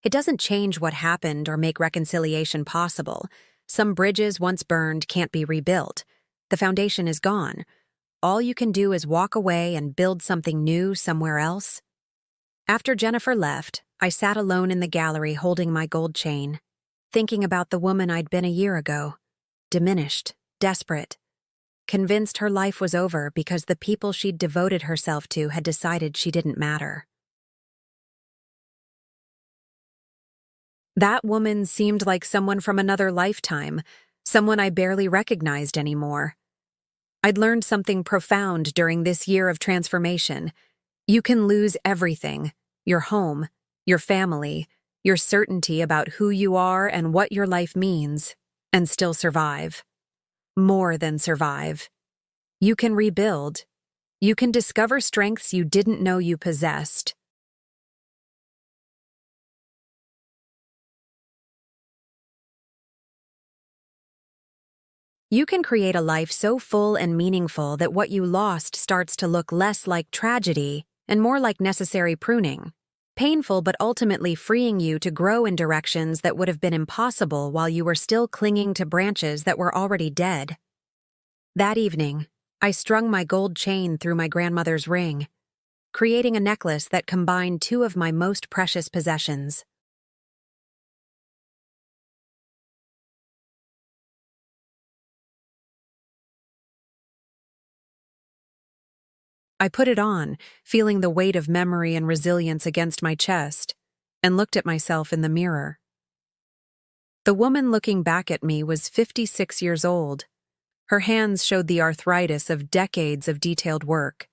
It doesn't change what happened or make reconciliation possible. Some bridges once burned can't be rebuilt. The foundation is gone. All you can do is walk away and build something new somewhere else. After Jennifer left, I sat alone in the gallery holding my gold chain, thinking about the woman I'd been a year ago, diminished, desperate, convinced her life was over because the people she'd devoted herself to had decided she didn't matter. That woman seemed like someone from another lifetime, someone I barely recognized anymore. I'd learned something profound during this year of transformation. You can lose everything, your home, your family, your certainty about who you are and what your life means, and still survive. More than survive. You can rebuild. You can discover strengths you didn't know you possessed. You can create a life so full and meaningful that what you lost starts to look less like tragedy and more like necessary pruning. Painful but ultimately freeing you to grow in directions that would have been impossible while you were still clinging to branches that were already dead. That evening, I strung my gold chain through my grandmother's ring, creating a necklace that combined two of my most precious possessions. I put it on, feeling the weight of memory and resilience against my chest, and looked at myself in the mirror. The woman looking back at me was 56 years old. Her hands showed the arthritis of decades of detailed work.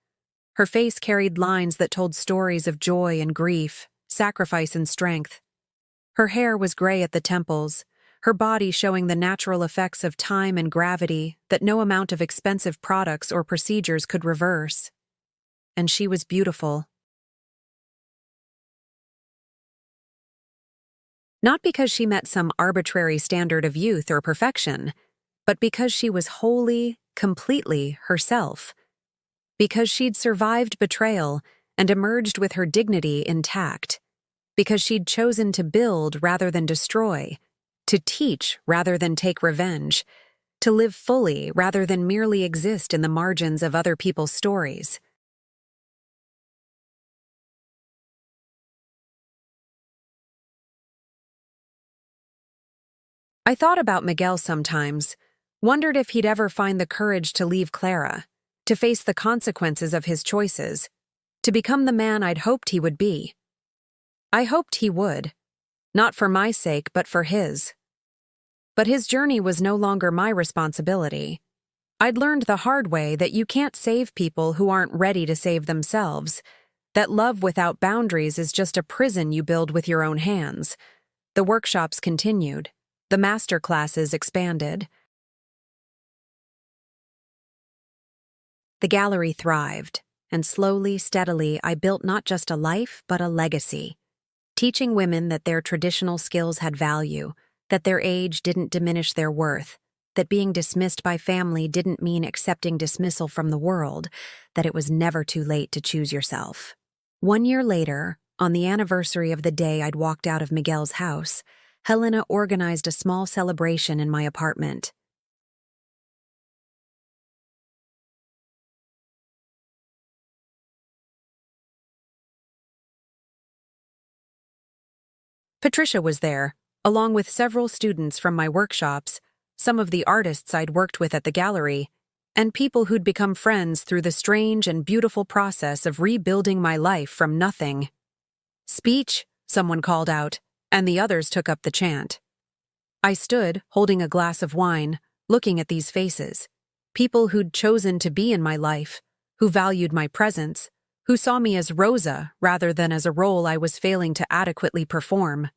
Her face carried lines that told stories of joy and grief, sacrifice and strength. Her hair was gray at the temples, her body showing the natural effects of time and gravity that no amount of expensive products or procedures could reverse. And she was beautiful. Not because she met some arbitrary standard of youth or perfection, but because she was wholly, completely herself. Because she'd survived betrayal and emerged with her dignity intact. Because she'd chosen to build rather than destroy, to teach rather than take revenge, to live fully rather than merely exist in the margins of other people's stories. I thought about Miguel sometimes, wondered if he'd ever find the courage to leave Clara, to face the consequences of his choices, to become the man I'd hoped he would be. I hoped he would, not for my sake but for his. But his journey was no longer my responsibility. I'd learned the hard way that you can't save people who aren't ready to save themselves, that love without boundaries is just a prison you build with your own hands. The workshops continued. The master classes expanded. The gallery thrived, and slowly, steadily, I built not just a life, but a legacy. Teaching women that their traditional skills had value, that their age didn't diminish their worth, that being dismissed by family didn't mean accepting dismissal from the world, that it was never too late to choose yourself. 1 year later, on the anniversary of the day I'd walked out of Miguel's house, Helena organized a small celebration in my apartment. Patricia was there, along with several students from my workshops, some of the artists I'd worked with at the gallery, and people who'd become friends through the strange and beautiful process of rebuilding my life from nothing. "Speech," someone called out, and the others took up the chant. I stood, holding a glass of wine, looking at these faces, people who'd chosen to be in my life, who valued my presence, who saw me as Rosa rather than as a role I was failing to adequately perform.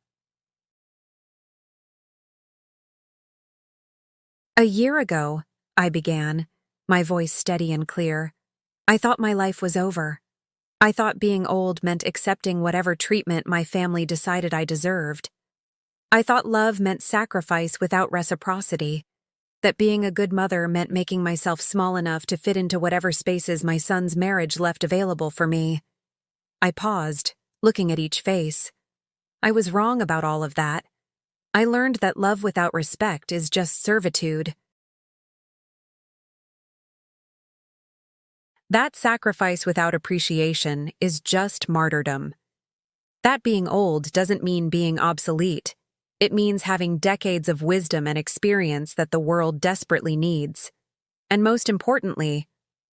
"A year ago," I began, my voice steady and clear, "I thought my life was over. I thought being old meant accepting whatever treatment my family decided I deserved. I thought love meant sacrifice without reciprocity, that being a good mother meant making myself small enough to fit into whatever spaces my son's marriage left available for me." I paused, looking at each face. I was wrong about all of that. I learned that love without respect is just servitude. That sacrifice without appreciation is just martyrdom. That being old doesn't mean being obsolete. It means having decades of wisdom and experience that the world desperately needs. And most importantly,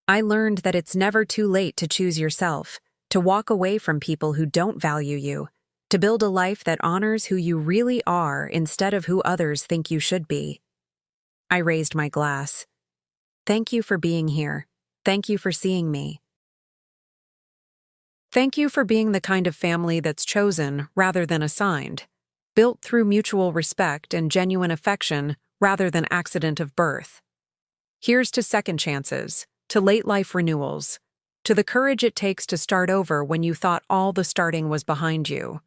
I learned that it's never too late to choose yourself, to walk away from people who don't value you, to build a life that honors who you really are instead of who others think you should be. I raised my glass. Thank you for being here. Thank you for seeing me. Thank you for being the kind of family that's chosen rather than assigned, built through mutual respect and genuine affection rather than accident of birth. Here's to second chances, to late life renewals, to the courage it takes to start over when you thought all the starting was behind you.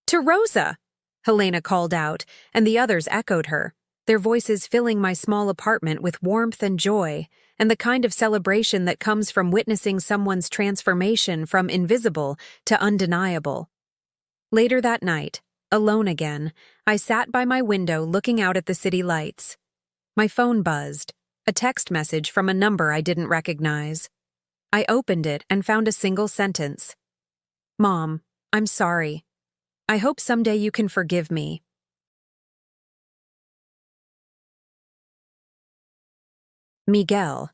"To Rosa!" Helena called out, and the others echoed her, their voices filling my small apartment with warmth and joy, and the kind of celebration that comes from witnessing someone's transformation from invisible to undeniable. Later that night, alone again, I sat by my window looking out at the city lights. My phone buzzed, a text message from a number I didn't recognize. I opened it and found a single sentence. "Mom, I'm sorry. I hope someday you can forgive me." Miguel.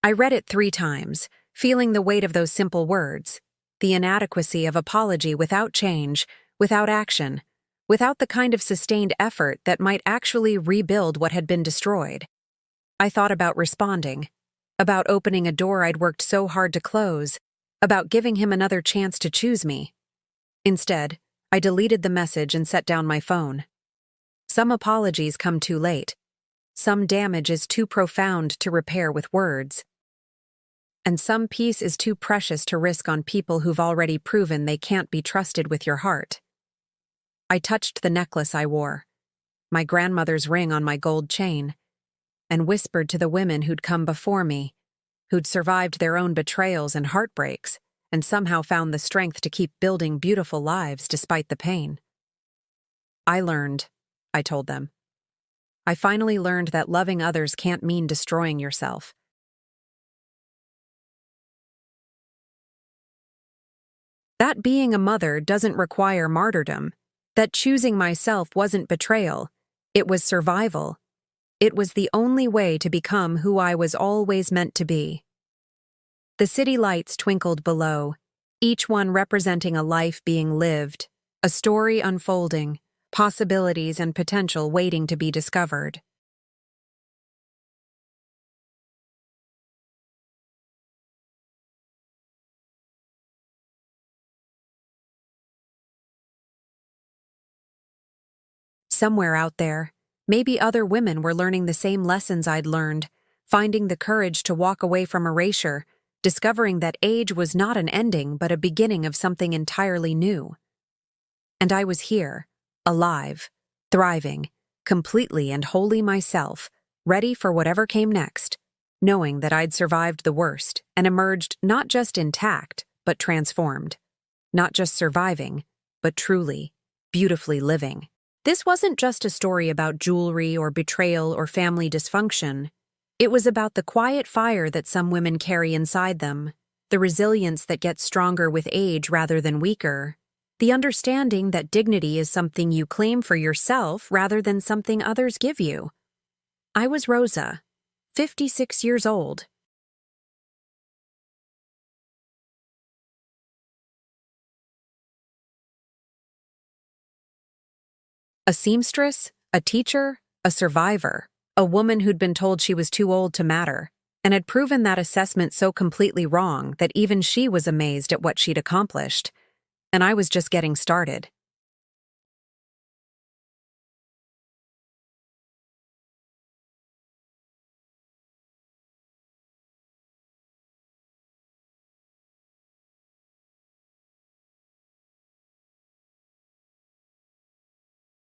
I read it 3 times, feeling the weight of those simple words, the inadequacy of apology without change, without action, without the kind of sustained effort that might actually rebuild what had been destroyed. I thought about responding, about opening a door I'd worked so hard to close, about giving him another chance to choose me. Instead, I deleted the message and set down my phone. Some apologies come too late. Some damage is too profound to repair with words. And some peace is too precious to risk on people who've already proven they can't be trusted with your heart. I touched the necklace I wore, my grandmother's ring on my gold chain, and whispered to the women who'd come before me, who'd survived their own betrayals and heartbreaks, and somehow found the strength to keep building beautiful lives despite the pain. I learned, I told them. I finally learned that loving others can't mean destroying yourself. That being a mother doesn't require martyrdom, that choosing myself wasn't betrayal, it was survival. It was the only way to become who I was always meant to be. The city lights twinkled below, each one representing a life being lived, a story unfolding, possibilities and potential waiting to be discovered. Somewhere out there, maybe other women were learning the same lessons I'd learned, finding the courage to walk away from erasure, discovering that age was not an ending but a beginning of something entirely new. And I was here, alive, thriving, completely and wholly myself, ready for whatever came next, knowing that I'd survived the worst and emerged not just intact, but transformed. Not just surviving, but truly, beautifully living. This wasn't just a story about jewelry or betrayal or family dysfunction. It was about the quiet fire that some women carry inside them, the resilience that gets stronger with age rather than weaker, the understanding that dignity is something you claim for yourself rather than something others give you. I was Rosa, 56 years old. A seamstress, a teacher, a survivor, a woman who'd been told she was too old to matter, and had proven that assessment so completely wrong that even she was amazed at what she'd accomplished. And I was just getting started.